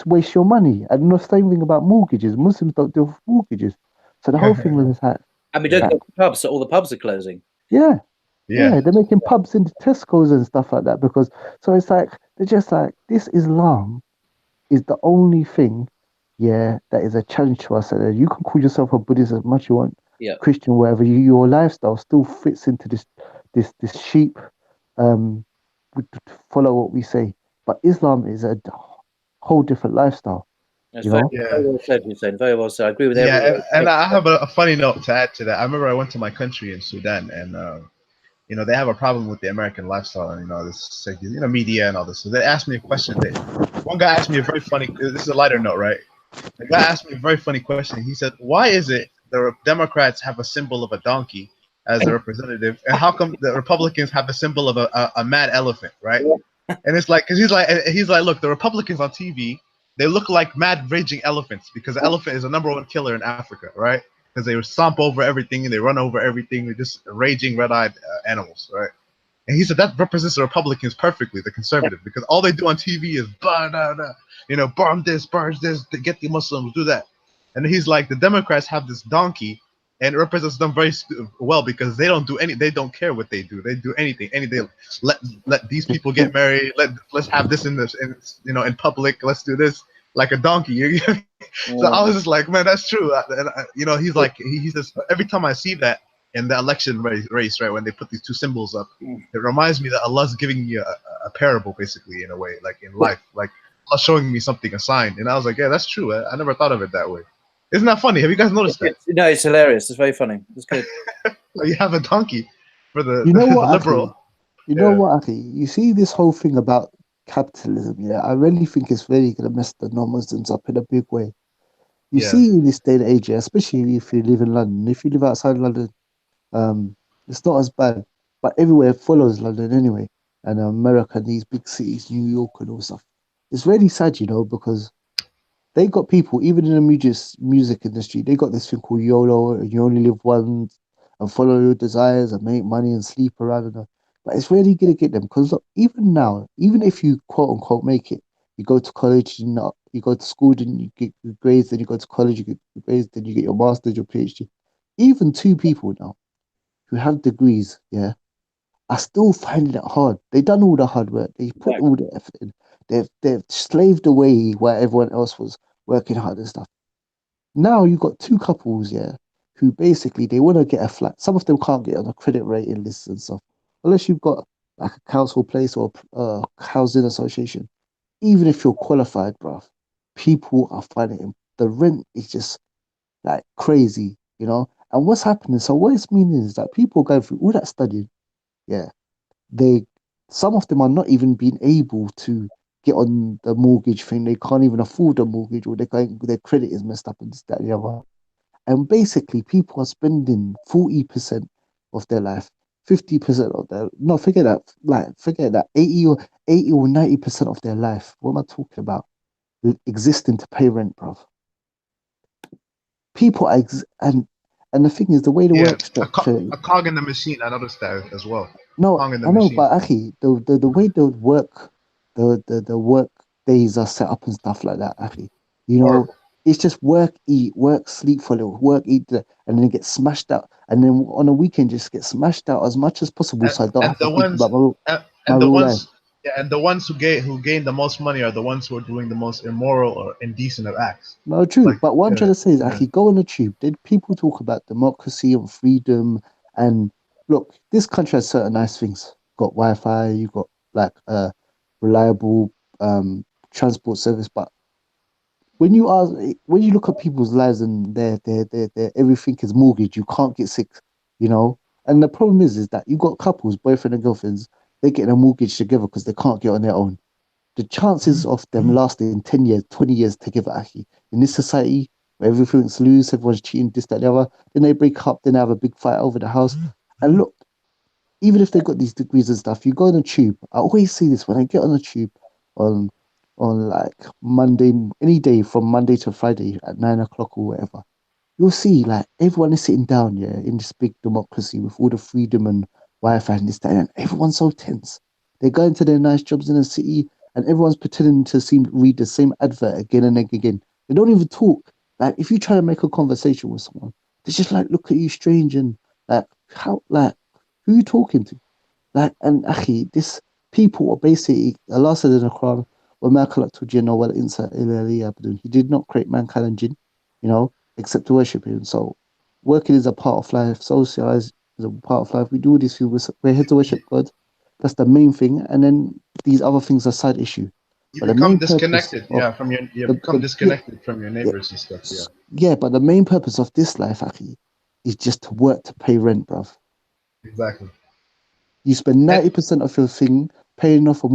waste your money. And the same thing about mortgages. Muslims don't deal with mortgages, so the whole thing was like, And we don't like, go to pubs, so all the pubs are closing. yeah, Yeah. they're making pubs into Tesco's and stuff like that because so it's like they're just like this Islam is the only thing, that is a challenge to us. And you can call yourself a Buddhist as much as you want, Yeah. Christian, whatever. Your lifestyle still fits into this sheep. We follow what we say, but Islam is a whole different lifestyle. That's You very, know, Yeah. very well said, Hussein. Very well said. I agree with Yeah, everyone. and I have a funny note to add to that. I remember I went to my country in Sudan, and they have a problem with the American lifestyle, and this media and all this. So they asked me a question. One guy asked me a very funny. This is a lighter note, right? The guy asked me a very funny question. He said, "Why is it the Democrats have a symbol of a donkey as a representative, and how come the Republicans have the symbol of a mad elephant, right?" And it's like, because he's like, look, the Republicans on TV, they look like mad raging elephants because the elephant is the #1 killer in Africa, right? Because they stomp over everything and they run over everything. They're just raging red-eyed animals, right? And he said that represents the Republicans perfectly, the conservative, because all they do on TV is burn this, to get the Muslims, do that. And he's like, the Democrats have this donkey, and it represents them very well because they don't care what they do. They do anything. Let these people get married. Let's have this in public. Let's do this like a donkey. So I was just like, man, that's true. He's like, he says every time I see that in the election race, right, when they put these two symbols up, it reminds me that Allah's giving me a parable, basically, in a way, like in life, like Allah showing me something, a sign. And I was like, yeah, that's true. I never thought of it that way. Isn't that funny? Have you guys noticed that? No, it's hilarious. It's very funny. It's good. You have a donkey for the, you know the what, liberal. Aki? You know what, Aki? You see this whole thing about capitalism, yeah? I really think it's really going to mess the non-Muslims up in a big way. You see in this day and age, especially if you live in London, if you live outside London, it's not as bad, but everywhere follows London anyway, and America, these big cities, New York, and all stuff. It's really sad, because they got people, even in the music industry, they got this thing called YOLO, and you only live once, and follow your desires and make money and sleep around and but it's really gonna get them because look, even now, even if you quote unquote make it, you go to college, you go to school, then you get your grades, then you go to college, you get your grades, then you get your master's, your PhD. Even two people now who have degrees, are still finding it hard. They've done all the hard work. They put all the effort in. They've slaved away while everyone else was working hard and stuff. Now you've got two couples, who basically they want to get a flat. Some of them can't get on a credit rating list and stuff, unless you've got like a council place or a housing association. Even if you're qualified, bruv, people are finding it. The rent is just like crazy, And what's happening? So what it's meaning is that people going through all that studying, yeah, some of them are not even being able to get on the mortgage thing. They can't even afford a mortgage, or their credit is messed up and this, that, and the other. And basically, people are spending 40% of their life, 50% of their forget that 80 or 90% of their life. What am I talking about? Existing to pay rent, bruv. People are and the thing is, the way the work structure, a cog in the machine. I noticed that as well. No, I know, but actually, the way the work, the work days are set up and stuff like that. Actually, it's just work, eat, work, sleep for a little, work, eat, and then get smashed out, and then on a weekend just get smashed out as much as possible, so I don't have to think about my real life. Yeah, and the ones who gain the most money are the ones who are doing the most immoral or indecent of acts. No, true. But what I'm trying to say is, actually, go on the tube. Did people talk about democracy and freedom? And look, this country has certain nice things. Got Wi-Fi. You got like reliable transport service. But when you look at people's lives and their everything is mortgage, you can't get sick. And the problem is that you got couples, boyfriend and girlfriends. They're getting a mortgage together because they can't get on their own. The chances of them lasting 10 years, 20 years together, actually, in this society where everything's loose, everyone's cheating, this, that, the other, then they break up, then they have a big fight over the house. And look, even if they've got these degrees and stuff, you go on the tube. I always see this when I get on the tube on like Monday, any day from Monday to Friday at 9 o'clock or whatever. You'll see like everyone is sitting down, in this big democracy with all the freedom and Wi-Fi and this, that, and everyone's so tense. They go into their nice jobs in the city, and everyone's pretending to read the same advert again and again. They don't even talk. Like, if you try to make a conversation with someone, they just like look at you strange and like, who are you talking to? Like, and akhi, this people are basically, Allah said in the Quran, وَمَا خَلَقْتُ الْجِنَّ وَالْإِنسَ إِلَّا لِيَعْبُدُونِ. He did not create mankind and jinn, except to worship him. So working is a part of life, socialize is a part of life. We do this, we're here to worship God. That's the main thing, and then these other things are side issue. You become disconnected, from your neighbors and stuff. Yeah, but the main purpose of this life, actually, is just to work to pay rent, bruv. Exactly. You spend 90% of your thing paying off a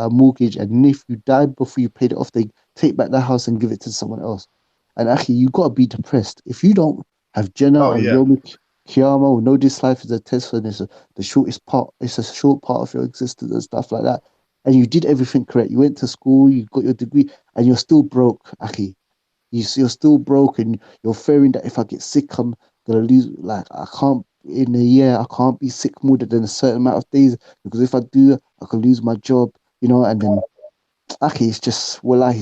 mortgage, and if you die before you paid it off, they take back the house and give it to someone else. And actually, you gotta be depressed if you don't have Jannah or Yom Kiyama, or know this life is a test and it's the shortest part. It's a short part of your existence and stuff like that. And you did everything correct. You went to school, you got your degree, and you're still broke, Aki. You're still broke, and you're fearing that if I get sick, I'm gonna lose. Like, I can't in a year, I can't be sick more than a certain amount of days, because if I do, I could lose my job. And then Aki, it's just and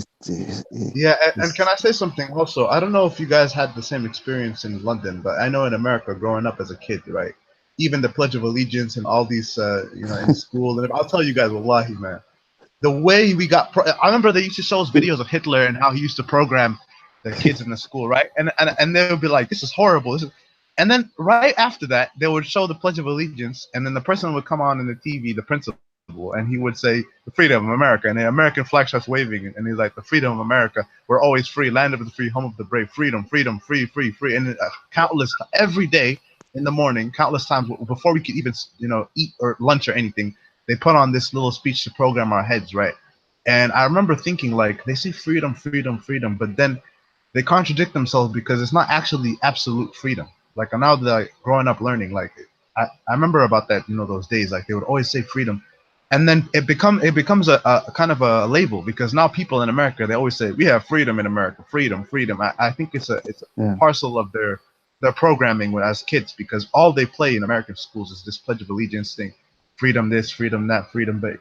can I say something also? I don't know if you guys had the same experience in London, but I know in America, growing up as a kid, right? Even the Pledge of Allegiance and all these, in school, and I'll tell you guys, wallahi, man, the way we got. I remember they used to show us videos of Hitler and how he used to program the kids in the school, right? And they would be like, "This is horrible." And then right after that, they would show the Pledge of Allegiance, and then the person would come on in the TV, the principal, and he would say, "The freedom of America," and the American flag starts waving, and he's like, "The freedom of America, we're always free, land of the free, home of the brave, freedom, freedom, free, free, free." And every day in the morning, countless times before we could even eat or lunch or anything, they put on this little speech to program our heads, right? And I remember thinking, like, they say freedom, freedom, freedom, but then they contradict themselves, because it's not actually absolute freedom. Like, now that growing up learning, like, I remember about that, those days, like, they would always say freedom. And then it becomes a kind of a label, because now people in America, they always say, "We have freedom in America, freedom, freedom." I think it's a parcel of their programming as kids, because all they play in American schools is this Pledge of Allegiance thing, freedom this, freedom that, freedom, but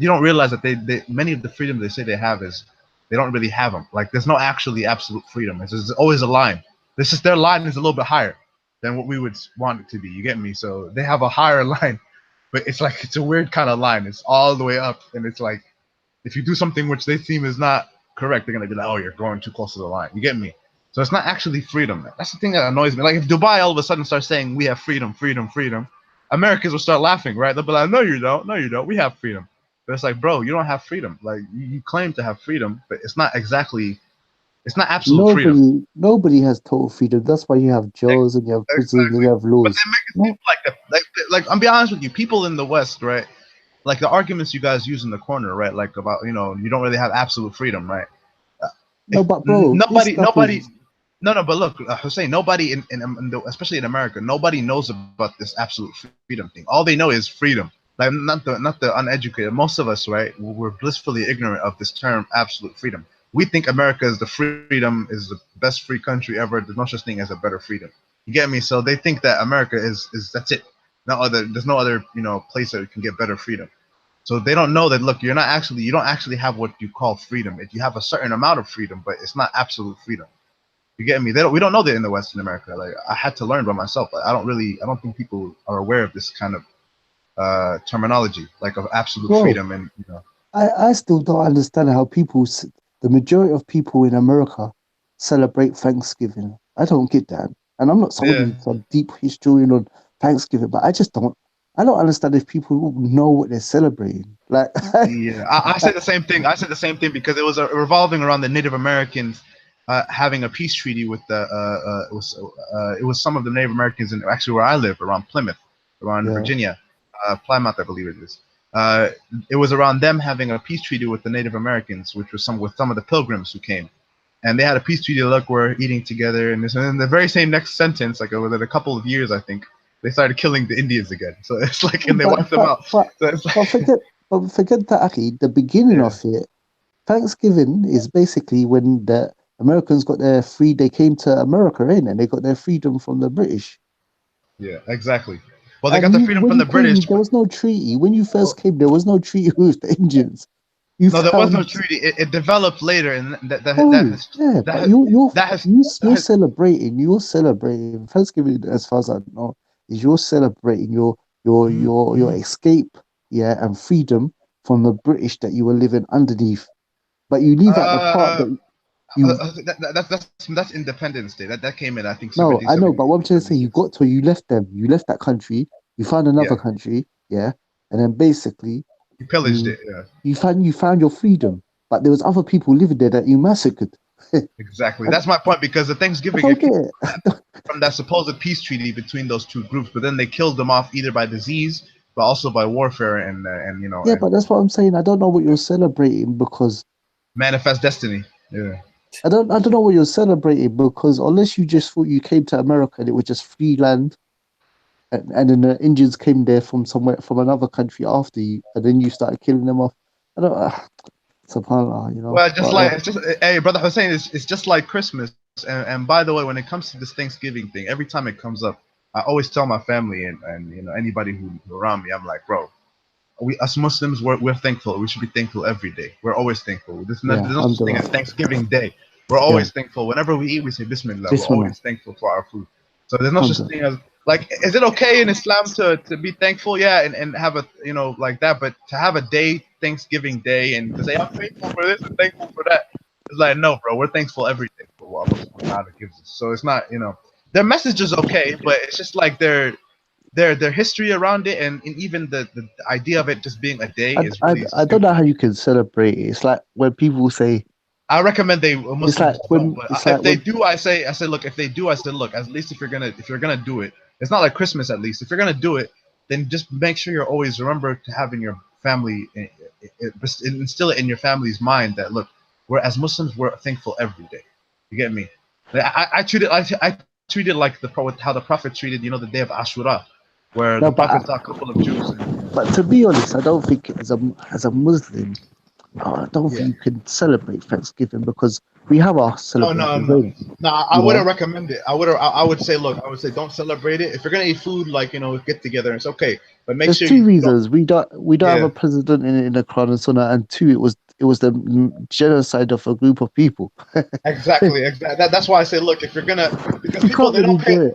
you don't realize that they many of the freedom they say they have is they don't really have them. Like, there's no actually absolute freedom. There's always a line. This is their line is a little bit higher than what we would want it to be. You get me? So they have a higher line. But it's like, it's a weird kind of line. It's all the way up, and it's like, if you do something which they seem is not correct, they're gonna be like, "Oh, you're going too close to the line." You get me? So it's not actually freedom. That's the thing that annoys me. Like, if Dubai all of a sudden starts saying, "We have freedom, freedom, freedom," Americans will start laughing, right? They'll be like, "No, you don't. No, you don't. We have freedom." But it's like, bro, you don't have freedom. Like, you claim to have freedom, but it's not exactly It's not absolute freedom. Nobody has total freedom. That's why you have jails and you have prisons and you have laws. But they make it seem like that. Like I'm be honest with you, people in the West, right? Like the arguments you guys use in the corner, right? Like about you don't really have absolute freedom, right? No, but bro, nobody. No, but look, Hussein, nobody especially in America, nobody knows about this absolute freedom thing. All they know is freedom. Like not the uneducated. Most of us, right? We're blissfully ignorant of this term, absolute freedom. We think America is the best free country ever. There's no such thing as a better freedom. You get me? So they think that America is that's it. There's no other place that can get better freedom. So they don't know that. Look, you don't actually have what you call freedom. You have a certain amount of freedom, but it's not absolute freedom. You get me? We don't know that in the Western America. Like I had to learn by myself. Like, I don't think people are aware of this kind of terminology, like of absolute freedom. And I still don't understand how the majority of people in America celebrate Thanksgiving. I don't get that. And I'm not someone who's a deep historian on Thanksgiving, but I don't understand if people know what they're celebrating. Like, I said the same thing. I said the same thing because it was revolving around the Native Americans having a peace treaty with it was some of the Native Americans in actually where I live, around Plymouth, around Virginia, Plymouth, I believe it is. It was around them having a peace treaty with the Native Americans, which was with some of the pilgrims who came, and they had a peace treaty. Look, we're eating together, and in the very same next sentence, like within a couple of years, I think, they started killing the Indians again. So it's like, and they wiped them out. But forget that, Aki. The beginning of it, Thanksgiving is basically when the Americans got their they came to America, and they got their freedom from the British. Yeah, exactly. Well, they got the freedom from the British. There was no treaty. When you first came, there was no treaty with the Indians. There was no treaty. It developed later, and you're celebrating Thanksgiving, as far as I know, is you're celebrating your escape, and freedom from the British that you were living underneath. But you leave out the part that that's Independence Day. That came in, I think. No, I know, but what I'm trying to say, you left that country, you found another country, and then basically you pillaged it. You found your freedom, but there was other people living there that you massacred. Exactly. That's my point, because the Thanksgiving from that supposed peace treaty between those two groups, but then they killed them off either by disease, but also by warfare and. Yeah, but that's what I'm saying. I don't know what you're celebrating because manifest destiny. Yeah. I don't know what you're celebrating, because unless you just thought you came to America and it was just free land, and then the Indians came there from another country after you, and then you started killing them off. I don't. SubhanAllah, Well, hey, brother Hussein, it's just like Christmas. And by the way, when it comes to this Thanksgiving thing, every time it comes up, I always tell my family and anybody who around me, I'm like, bro, us Muslims, we're thankful. We should be thankful every day. We're always thankful. There's no such thing as Thanksgiving Day. We're always thankful. Whenever we eat, we say Bismillah. We're always thankful for our food. So there's no such thing as, like, is it okay in Islam to be thankful? Yeah, and have a, like that. But to have a day, Thanksgiving Day, and to say, I'm thankful for this and thankful for that, it's like, no, bro, we're thankful every day for what Allah gives us. So it's not, their message is okay, but it's just like their history around it, and even the idea of it just being a day is really I don't know how you can celebrate it. It's like when people say, I recommend if they do, I say, look, if they do, I say, look, at least if you're gonna do it, it's not like Christmas. At least if you're gonna do it, then just make sure you're always remember to have in your family, instill it in your family's mind that, look, we're as Muslims, we're thankful every day. You get me? I treat it like how the Prophet treated, the day of Ashura, where the Prophet saw a couple of Jews. But to be honest, I don't think as a Muslim, I don't think you can celebrate Thanksgiving, because we have our celebration. No, I wouldn't recommend it. I would say, don't celebrate it. If you're gonna eat food, get together, it's okay. But make sure. There's two reasons. We don't have a president in the Quran and Sunnah, and two, it was the genocide of a group of people. Exactly. That's why I say, look, if you're gonna, because people they don't pay.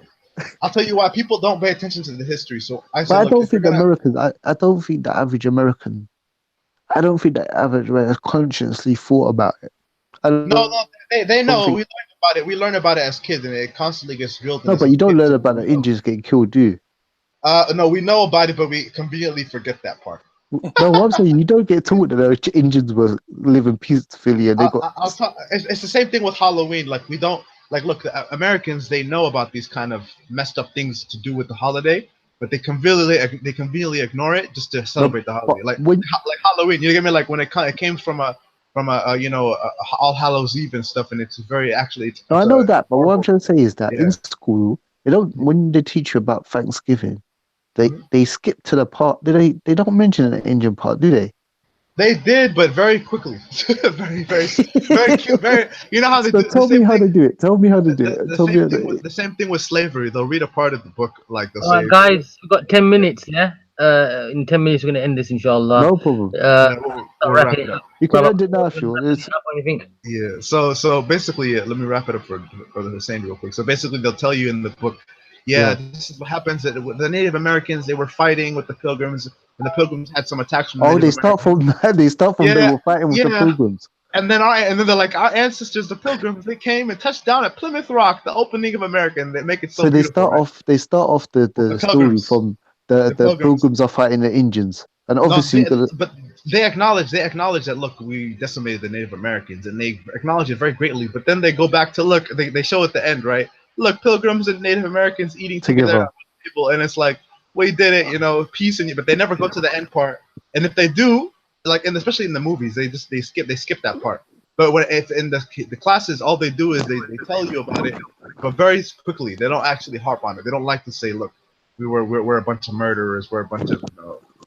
I'll tell you why people don't pay attention to the history. So I say, I don't think Americans. I don't think the average American. I don't think the average American consciously thought about it. No, they know. We learn about it. We learn about it as kids, and it constantly gets drilled. No, but you don't learn about the Indians getting killed, do you? No, we know about it, but we conveniently forget that part. No, what I'm saying, you don't get taught that the Indians were living peacefully and they got. It's the same thing with Halloween. Like we don't like look. The Americans, they know about these kind of messed up things to do with the holiday, but they conveniently ignore it just to celebrate the holiday. Like Halloween, you get me? Like when it came from a All Hallows Eve and stuff, and it's very actually. No, I know that, but what I'm trying to say is that Yeah. in school, they don't. When they teach you about Thanksgiving, they skip to the part. They don't mention the Indian part, do they? They did, but very quickly. very cute. Very. You know how they So do. tell me how to do it. Tell me how to do it. Tell me how to. The same thing with slavery. They'll read a part of the book, like they'll say. Guys, we've got 10 minutes. Yeah. In 10 minutes, we're gonna end this, inshallah. No problem. We'll wrap it up. You can end it now if you want. Yeah. So basically, let me wrap it up for the Hussein real quick. So basically, they'll tell you in the book, this is what happens. That the Native Americans, they were fighting with the Pilgrims, and the Pilgrims had some attacks from. They start from they were fighting with the Pilgrims. And then they're like, our ancestors, the Pilgrims, they came and touched down at Plymouth Rock, the opening of America, and they make it so. So they beautiful, start off the story from the Pilgrims are fighting the Indians, and obviously, but they acknowledge that look, we decimated the Native Americans, and they acknowledge it very greatly. But then they go back to look, they show at the end, right? Look, Pilgrims and Native Americans eating together, and it's like we did it, peace, but they never go to the end part. And if they do, like, and especially in the movies, they skip that part. But if in the classes, all they do is they tell you about it, but very quickly. They don't actually harp on it. They don't like to say, look, we're a bunch of murderers. We're a bunch of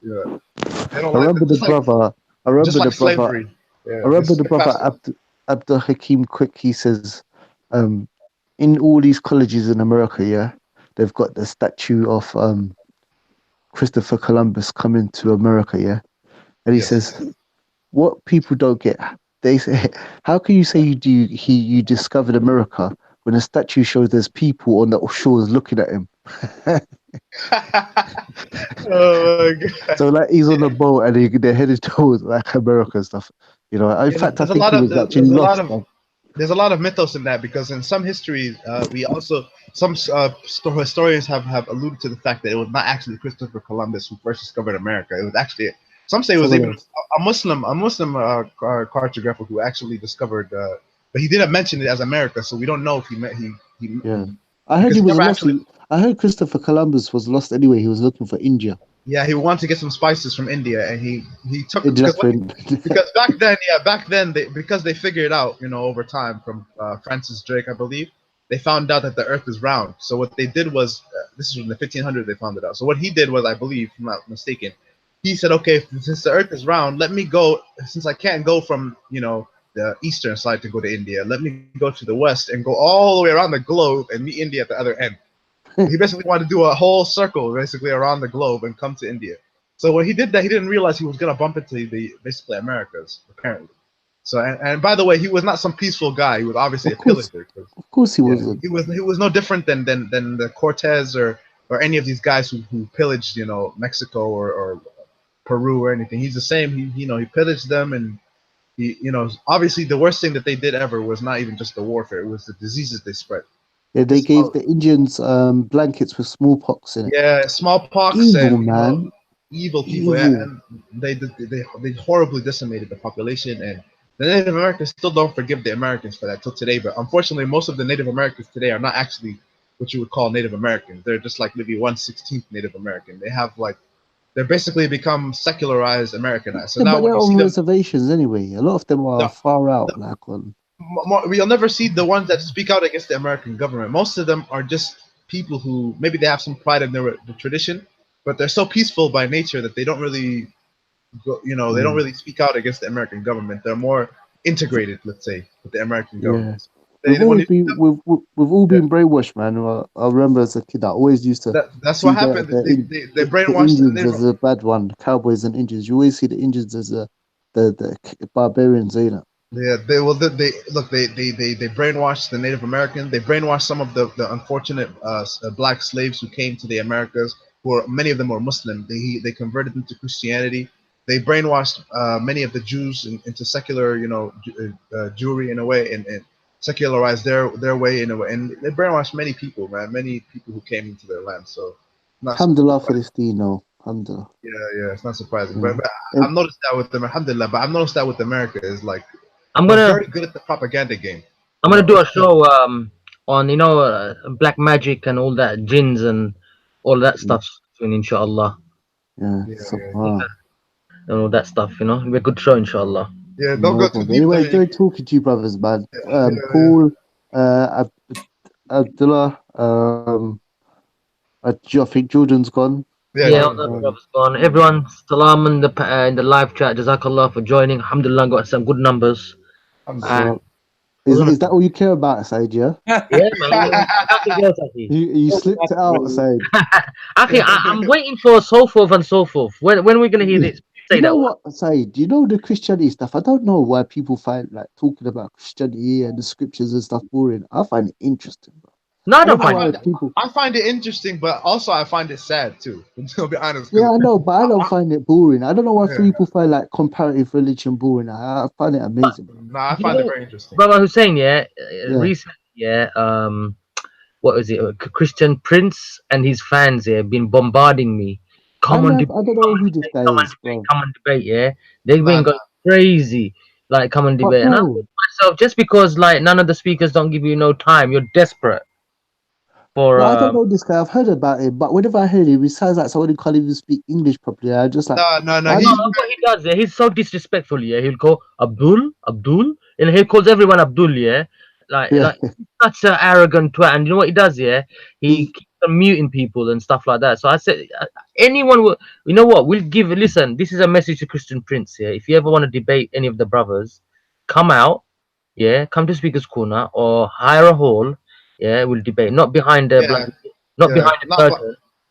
They don't I remember the brother. I remember the brother. Slavery. I remember the brother Abdul Hakim Quick. He says, in all these colleges in America, they've got the statue of Christopher Columbus coming to America, and he says, what people don't get, they say, how can you say you discovered America when a statue shows there's people on the shores looking at him? Oh my God. So like he's on the boat and they're headed towards like America and stuff. In fact, I think he was actually lost. There's a lot of mythos in that, because in some histories, some historians have alluded to the fact that it was not actually Christopher Columbus who first discovered America. It was actually, some say it was even a Muslim cartographer who actually discovered, but he didn't mention it as America, so we don't know if I heard he was lost. I heard Christopher Columbus was lost anyway. He was looking for India. Yeah, he wanted to get some spices from India, and he took it because back then, because they figured out, over time from Francis Drake, I believe, they found out that the Earth is round. So what they did was, this is in the 1500s they found it out. So what he did was, I believe, if I'm not mistaken, he said, okay, since the Earth is round, let me go. Since I can't go from the eastern side to go to India, let me go to the west and go all the way around the globe and meet India at the other end. He basically wanted to do a whole circle basically around the globe and come to India. So when he did that, he didn't realize he was going to bump into basically Americas, apparently. So and by the way, he was not some peaceful guy. He was obviously a pillager. Of course he wasn't. He was no different than the Cortez or any of these guys who pillaged Mexico or Peru or anything. He's the same. He pillaged them, and he obviously the worst thing that they did ever was not even just the warfare. It was the diseases they spread. Yeah, they gave the Indians blankets with smallpox in it. Yeah, smallpox. Evil, man. Evil people. Yeah, and they horribly decimated the population, and the Native Americans still don't forgive the Americans for that till today. But unfortunately, most of the Native Americans today are not actually what you would call Native Americans. They're just like maybe 1/16th Native American. They have they're basically become secularized, Americanized. So now but they're on reservations anyway. A lot of them are far out, You'll never see the ones that speak out against the American government. Most of them are just people who maybe they have some pride in their tradition, but they're so peaceful by nature that they don't really, they don't really speak out against the American government. They're more integrated, let's say, with the American government. We've all been brainwashed, man. I remember as a kid, I always used to. That's what happened. They brainwashed the Indians as a bad one. Cowboys and Indians. You always see the Indians as the barbarians, ain't it? Yeah, they brainwashed the Native American. They brainwashed some of the unfortunate black slaves who came to the Americas. Many of them were Muslim. They converted them to Christianity. They brainwashed many of the Jews into secular, Jewry in a way, and secularized their way in a way. And they brainwashed many people, man. Many people who came into their land. So, alhamdulillah for this deen, though. Alhamdulillah. Yeah, it's not surprising. But I've noticed that with them, alhamdulillah. But I've noticed that with America is like they're very good at the propaganda game. I'm gonna do a show on black magic and all that jinns and all that stuff soon, inshallah. Yeah. And all that stuff, it'll be a good show, inshallah. Yeah, don't go too deep. Anyway, enjoy talking to you, brothers, man. Paul, Abdullah, I think Jordan's gone. Yeah, all the brothers gone. Everyone, salam in the live chat. Jazakallah for joining. Alhamdulillah, got some good numbers. Is that all you care about, Said? Yeah. Yeah, man. You slipped it out, Said. Akhi, I'm waiting for so forth and so forth. When are we gonna hear this? You know what, Said? You know the Christianity stuff. I don't know why people find like talking about Christianity and the scriptures and stuff boring. I find it interesting, bro. No, I don't find it. I find it interesting, but also I find it sad too. To be honest. Yeah, I know, but I don't find it boring. I don't know why people find like comparative religion boring. I find it amazing. No, I find it very interesting. Brother Hussein, recently, what was it? A Christian Prince and his fans been bombarding me. I don't know who this guy is, bro. Come and debate, yeah. They've been going crazy. Like, come and debate. And I thought myself, just because like none of the speakers don't give you no time, you're desperate. I don't know this guy. I've heard about him, but whenever I heard him, he sounds like someone who can't even speak English properly. I just like no. What he does, he's so disrespectful. Yeah, he'll call Abdul, and he calls everyone Abdul. Yeah, like he's such an arrogant twat. And you know what he does? Yeah, he keeps on muting people and stuff like that. So I said, anyone will. You know what? We'll give. Listen, this is a message to Christian Prince. Yeah, if you ever want to debate any of the brothers, come out. Yeah, come to Speaker's Corner or hire a hall. Yeah, we'll debate. Not behind the curtain.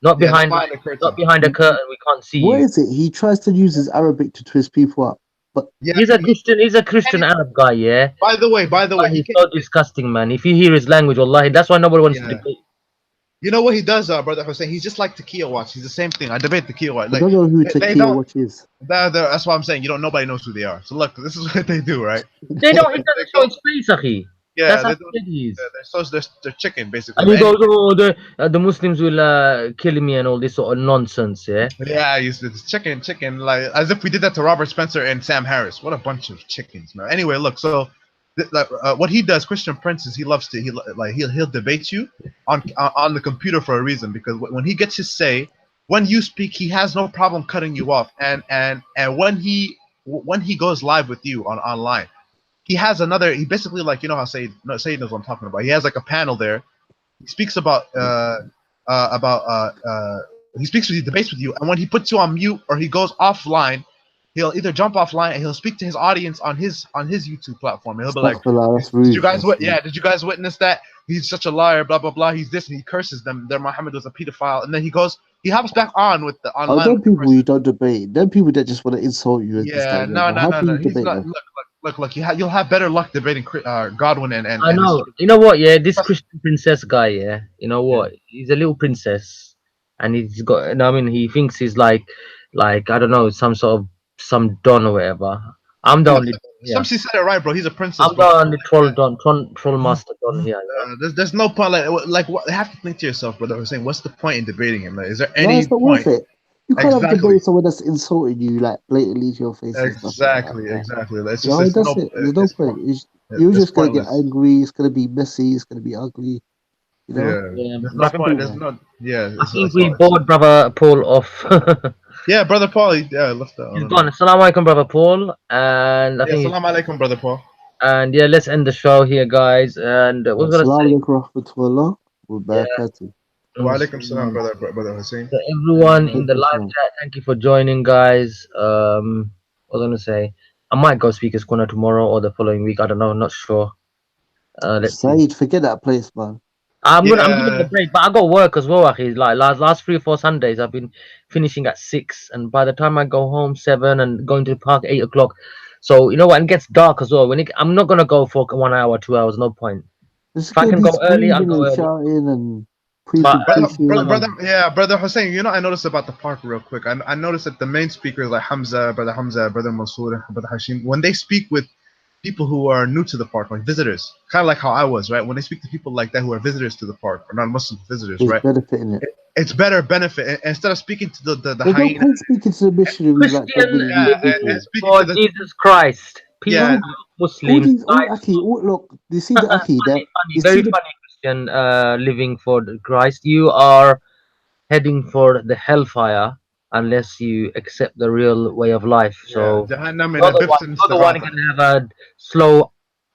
Not behind a curtain. We can't see you. What is it? He tries to use his Arabic to twist people up. But he's a Christian Arab guy. Yeah. By the way, he's so disgusting, man. If you hear his language, wallahi, that's why nobody wants to debate. You know what he does, brother Hussein? He's just like Takia Watch. He's the same thing. I debate Takia Watch. Like, I don't know who Takia Watch is. That's what I'm saying. Nobody knows who they are. So look, this is what they do, right? They don't. He doesn't show his face, akhi. Yeah, that's how he is. They're chicken, basically. And he goes, "Oh, the Muslims will kill me and all this sort of nonsense." Yeah. Yeah, it's chicken, like as if we did that to Robert Spencer and Sam Harris. What a bunch of chickens, man. Anyway, look, so what he does, Christian Prince, is he'll debate you on the computer for a reason, because when he gets his say, when you speak, he has no problem cutting you off, and when he goes live with you online. He has he basically, like, you know how Sayyid knows what I'm talking about. He has like a panel there. He speaks about he speaks with you, debates with you, and when he puts you on mute or he goes offline, he'll either jump offline and he'll speak to his audience on his YouTube platform. And he'll be like, "Did you guys witness that? He's such a liar, blah blah blah. He's this," and he curses them. Their Muhammad was a pedophile, and then he hops back on with the online. Them people you don't debate. Them people that just want to insult you. No. He's not, look. You'll have better luck debating Godwin and. I know. You know what? Yeah, this Christian princess guy. Yeah, you know what? He's a little princess, and he's got. I mean, he thinks he's like I don't know, some don or whatever. I'm the only. Somebody said it right, bro. He's a princess. I'm the only troll master don here. There's no point. Like what? You have to think to yourself, brother. I was saying, what's the point in debating him? Like, is there any point? You can't have debate someone that's insulting you like blatantly to your face. Exactly. There's no point. You're just gonna get angry. It's gonna be messy. It's gonna be ugly. You know? I think we bored brother Paul off. Yeah, brother Paul. Yeah, left that. He's gone. Assalamu alaikum, brother Paul. And I think. Assalamu alaikum, brother Paul. And yeah, let's end the show here, guys. And we're gonna say. Wa alaikum salam, brother Hussein. So everyone in the live chat, thank you for joining, guys. What was I gonna say? I might go Speaker's Corner tomorrow or the following week. I don't know. I'm not sure. Let's Said, forget that place, man. I'm giving it a break, but I got work as well. Like last 3 or 4 Sundays, I've been finishing at 6, and by the time I go home 7 and going to the park 8 o'clock. So you know what? It gets dark as well. I'm not gonna go for 1 hour, 2 hours. No point. If I can go early, I'll go early. Brother Hussein, I noticed about the park real quick. I noticed that the main speakers like Brother Mansour, Brother Hashim, when they speak with people who are new to the park, like visitors, kind of like how I was, right? When they speak to people like that who are visitors to the park, or non-Muslim visitors, right? it's better benefit instead of speaking to the They don't hyena. mind speaking to the missionaries like Christian that. Yeah, living and speaking for to the Jesus Christ. People yeah. who are all Muslims, these, all Aki, all, look, you see the Aki, that funny, you see very the funny Christian living for the Christ. You are heading for the hellfire unless you accept the real way of life. So Jahannam and you're the one, Abiftan you're the one gonna have a slow,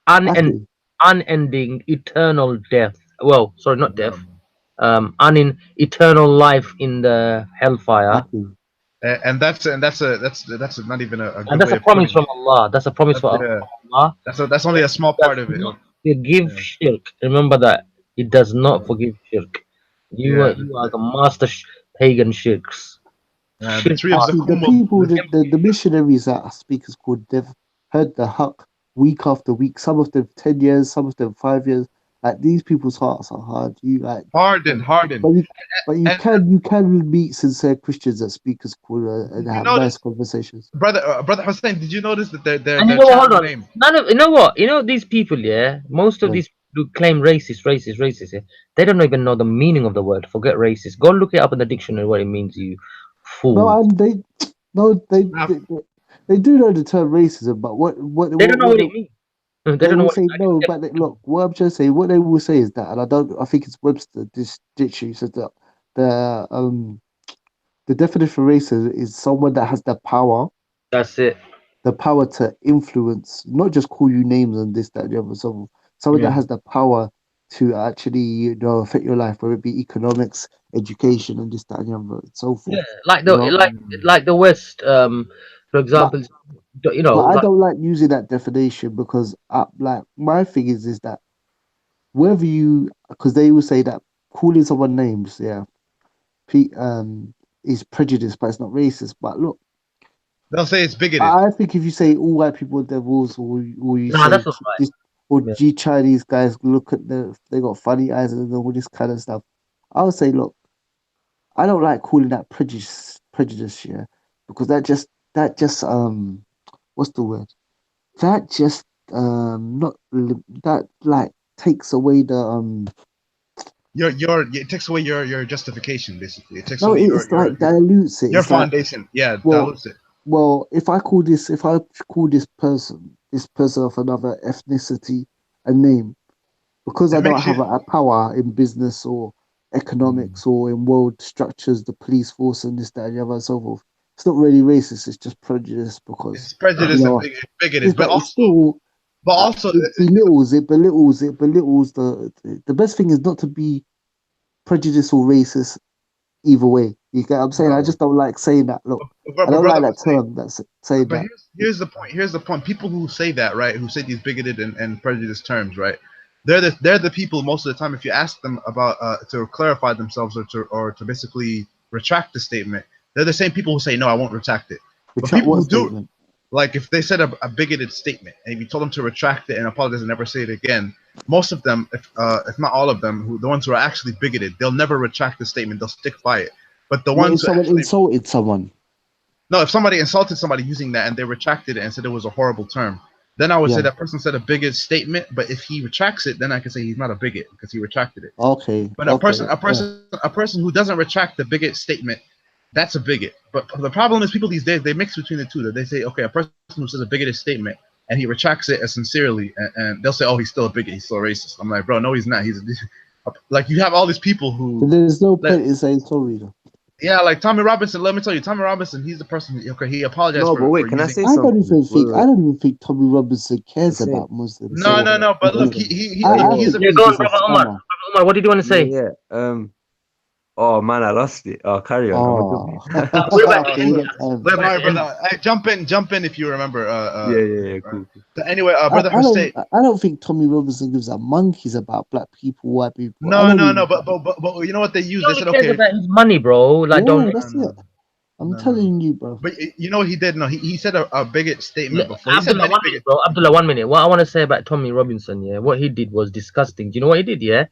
Aki. unending, eternal death. Well, sorry, not death. Eternal life in the hellfire. Aki. And that's not even a And good that's way a of putting promise from it. Allah. That's a promise That's, from yeah, Allah. that's only a small part of it. You give shirk. Remember that it does not forgive shirk. You Yeah, are the master pagan shirks. the tree of Aki, the Zakum. people, the missionaries that are speakers called, they've heard the haqq week after week. Some of them 10 years, some of them 5 years. Like these people's hearts are hard. You like Hardened. but you And can meet sincere Christians that speakers call and you have notice, nice conversations. brother Hussein, did you notice that their And you know what? Hold channel on. name? None of you know what? You know these people, yeah. Most of Yeah. these who claim racist, yeah. They don't even know the meaning of the word. Forget racist. Go look it up in the dictionary what it means. You fool. No, and they Now, they do know the term racism, but They don't know what it means. They they don't know will what. say no, but look, what I'm trying to say, what they will say is that, and I think it's Webster, this dictionary says that the definition of racism is someone that has That's it. the power to influence, not just call you names and this, that, and the other. So someone that has the power to actually, affect your life, whether it be economics, education, and this, that, and the other, and so forth. Yeah, like You the know? like the West. For But example, but I like, don't like using that definition because like my thing is that whether you, because they will say that calling someone names, yeah, is prejudice, but it's not racist. But look, they'll say it's bigoted. I think if you say all white people are devils, or you nah, say that's not right. this, or Yeah. G Chinese guys look at they got funny eyes and all this kind of stuff, I would say, look, I don't like calling that prejudice, yeah, because that just what's the word? That just not that like takes away the It takes away your justification, basically. It takes no, away it's like dilutes it. your It's like, foundation. Yeah, well, dilutes it. well, if I call this person of another ethnicity a name, because It I don't makes have you. a power in business or economics or in world structures, the police force and this, that, and the other, and so forth. It's not really racist. It's just prejudice because It's prejudice and bigoted, but it's still. also, It belittles the best thing is not to be prejudiced or racist either way. You get what I'm saying? I just don't like saying that. Look, I don't like that term that's saying but that. here's the point. Here's the point. People who say that, right, who say these bigoted and prejudiced terms, right, they're the people most of the time. If you ask them about to clarify themselves or to basically retract the statement, they're the same people who say no, I won't retract it. But Retract people what who do, statement? like if they said a bigoted statement and if you told them to retract it and apologize and never say it again, most of them, if not all of them, the ones who are actually bigoted, they'll never retract the statement. They'll stick by it. But the ones If someone insulted someone. No, if somebody insulted somebody using that and they retracted it and said it was a horrible term, then I would say that person said a bigot statement. But if he retracts it, then I can say he's not a bigot because he retracted it. Okay. But a person who doesn't retract the bigot statement, that's a bigot. But the problem is people these days they mix between the two. That they say, okay, a person who says a bigoted statement and he retracts it as sincerely, and they'll say, oh, he's still a bigot, he's still a racist. I'm like, bro, no, he's not. He's like you have all these people who. So there's no point in saying sorry though. Yeah, like Tommy Robinson. Let me tell you, Tommy Robinson. He's the person. Okay, he apologized. No, but wait, can I say something? I don't even think Tommy Robinson cares about Muslims. No. But look, he's go on, brother Omar. Brother Omar, what did you want to say? Yeah. Oh man, I lost it. Oh, carry on. Sorry, brother. Jump in if you remember. Yeah. Cool. So anyway, brother Hussein. I don't think Tommy Robinson gives a monkeys about black people, white people. No. But you know what they use? They said, okay, about his money, bro. Like, that's it. I'm telling you, bro. But you know what he did? No, he said a bigot statement before. Abdullah, 1 minute, bro. Abdullah, 1 minute. What I want to say about Tommy Robinson, yeah, what he did was disgusting. Do you know what he did? Yeah,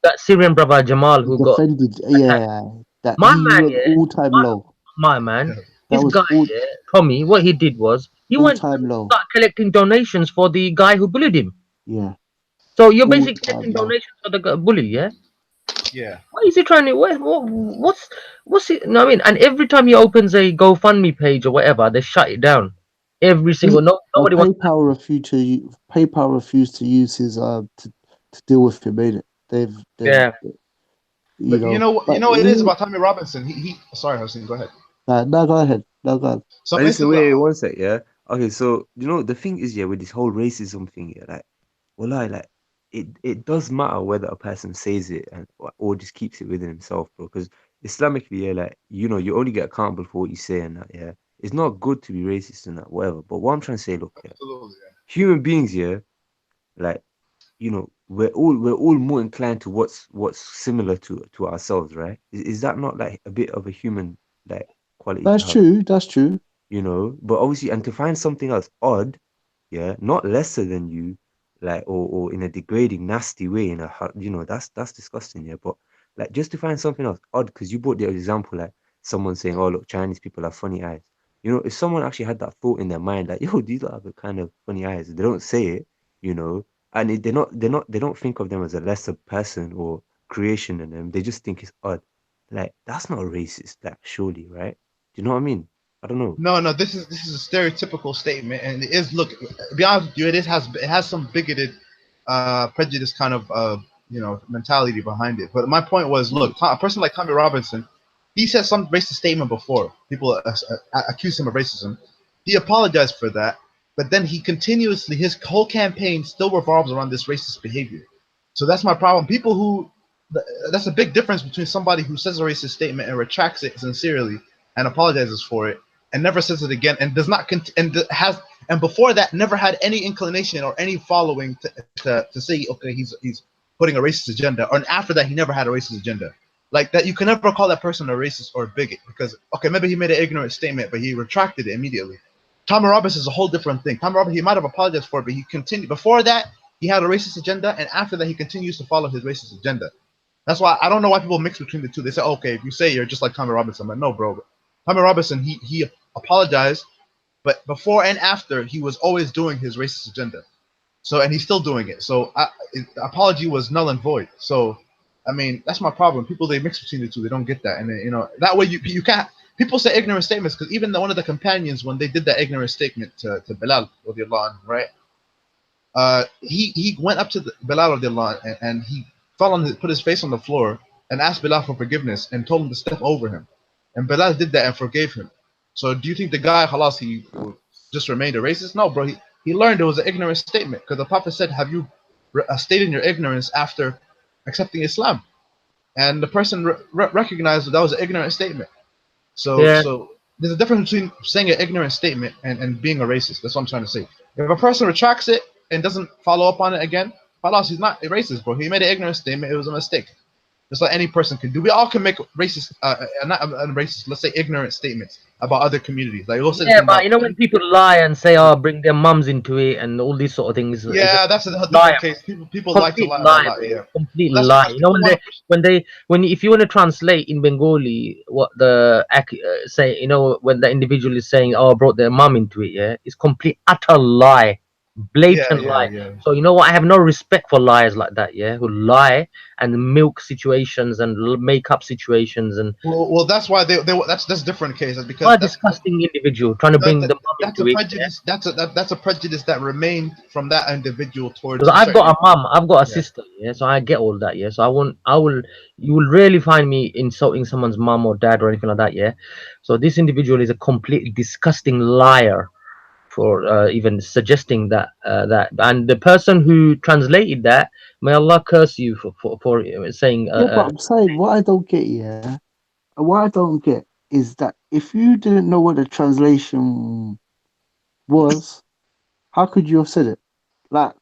that Syrian brother Jamal who defended, that my man, all-time low. My man, this guy, Tommy, what he did was he went to start collecting donations for the guy who bullied him. Yeah. So you're basically getting donations for the bully, yeah? Yeah. Why is he trying to? What's it? No, I mean, and every time he opens a GoFundMe page or whatever, they shut it down. Every single nobody wants. PayPal refused to use his to deal with him, made it. They've Yeah. You know what it is about Tommy Robinson. He sorry, Hussein, go ahead. No, go ahead. No, go ahead. So listen, wait 1 sec, yeah. Okay, so you know the thing is, yeah, with this whole racism thing, yeah, like, well, like it does matter whether a person says it or just keeps it within himself, bro. Because Islamically, yeah, like, you know, you only get accountable for what you say and that, yeah. It's not good to be racist and that, whatever. But what I'm trying to say, look, yeah, human beings, yeah, like, you know, we're all more inclined to what's similar to ourselves, right? Is that not like a bit of a human like quality? That's true. You know, but obviously, and to find something else odd, yeah, not lesser than you, like, or in a degrading, nasty way, you know, that's disgusting, yeah. But like, just to find something else odd, because you brought the example, like someone saying, "Oh, look, Chinese people have funny eyes." You know, if someone actually had that thought in their mind, like, "Yo, these have a kind of funny eyes," they don't say it, you know, and they don't think of them as a lesser person or creation in them. They just think it's odd. Like, that's not racist, like, surely, right? Do you know what I mean? I don't know. No, this is a stereotypical statement, and it is. Look, to be honest with you, it has some bigoted, prejudice kind of mentality behind it. But my point was, look, a person like Tommy Robinson, he said some racist statement before. People accuse him of racism. He apologized for that, but then his whole campaign still revolves around this racist behavior. So that's my problem. That's a big difference between somebody who says a racist statement and retracts it sincerely and apologizes for it and never says it again and does not and before that never had any inclination or any following to say, okay, he's putting a racist agenda, or after that he never had a racist agenda. Like that, you can never call that person a racist or a bigot, because okay, maybe he made an ignorant statement but he retracted it immediately. Tommy Robinson is a whole different thing. Tommy Robinson, he might have apologized for it, but he continued. Before that he had a racist agenda, and after that he continues to follow his racist agenda. That's why I don't know why people mix between the two. They say, okay, if you say you're just like Tommy Robinson, I'm like, no, bro. Tommy Robinson, he apologized, but before and after, he was always doing his racist agenda. So, and he's still doing it. So, the apology was null and void. So, I mean, that's my problem. People, they mix between the two. They don't get that, and you know that way you can't. People say ignorant statements because even one of the companions, when they did that ignorant statement to Bilal, right? He went up to Bilal and he put his face on the floor and asked Bilal for forgiveness and told him to step over him. And Bilal did that and forgave him. So do you think the guy, halas, he just remained a racist? No, bro. He learned it was an ignorant statement, because the Prophet said, have you stated your ignorance after accepting Islam? And the person recognized that was an ignorant statement. So there's a difference between saying an ignorant statement and being a racist. That's what I'm trying to say. If a person retracts it and doesn't follow up on it again, halas, he's not a racist, bro. He made an ignorant statement. It was a mistake. Just like any person can do. We all can make racist, not racist, let's say ignorant statements about other communities. Like, we'll say but you know when people lie and say, "Oh, bring their mums into it," and all these sort of things. Yeah, that's a different case. People like to lie about that. Yeah, complete lie. You know if you want to translate in Bengali what the say, you know, when the individual is saying, "Oh, I brought their mum into it," yeah, it's complete utter lie. Blatant lie. Yeah. So you know what? I have no respect for liars like that. Yeah, who lie and milk situations and make up situations and. Well, that's why that's different cases, because a disgusting individual trying to bring the mum into prejudice. That's a prejudice that remained from that individual towards. Because I've got a mum, I've got a sister. Yeah, so I get all that. Yeah, so you will rarely find me insulting someone's mum or dad or anything like that. Yeah, so this individual is a completely disgusting liar. For even suggesting that and the person who translated that, may Allah curse you for saying. But I'm saying what I don't get is that if you didn't know what the translation was, how could you have said it? Like,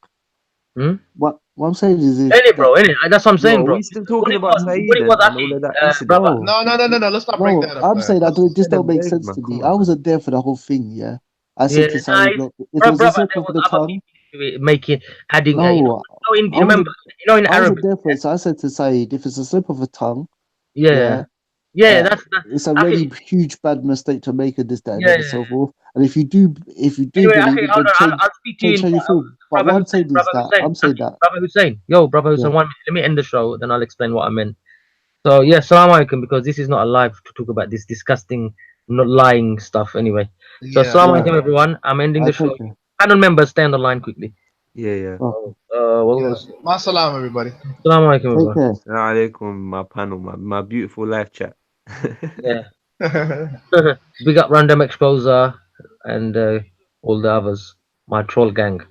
what I'm saying is, bro, that's what I'm saying, bro. We're still talking about SYED and all of that incident. No. Let's not break that up. I'm saying that this don't make sense to me. I wasn't there for the whole thing. Yeah. I said to Saeed, look, if it was a slip of the tongue, adding. Remember, in Arabic, I said to Saeed, if it's a slip of a tongue, that's it's a really huge bad mistake to make, and this, that, and so forth. And if you do, anyway, I'll speak to you. But Brother what I'm Hussein, saying is Brother that Hussein, I'm saying that. Brother Hussein, yo, Brother Hussein, Yeah. 1 minute. Let me end the show, then I'll explain what I meant. So yeah, Salam Alaikum, because this is not a live to talk about this disgusting, not lying stuff anyway. So Yeah. Salam Right. Alaikum, everyone. I'm ending I the show. take care. Panel members, stay on the line quickly. Yeah. Okay. What Yeah. was Masalam, everybody. Salam Alaikum, Take everyone. care. Assalamu alaikum, my panel, my beautiful live chat. Yeah. Big up Random Exposer and all the others, my troll gang.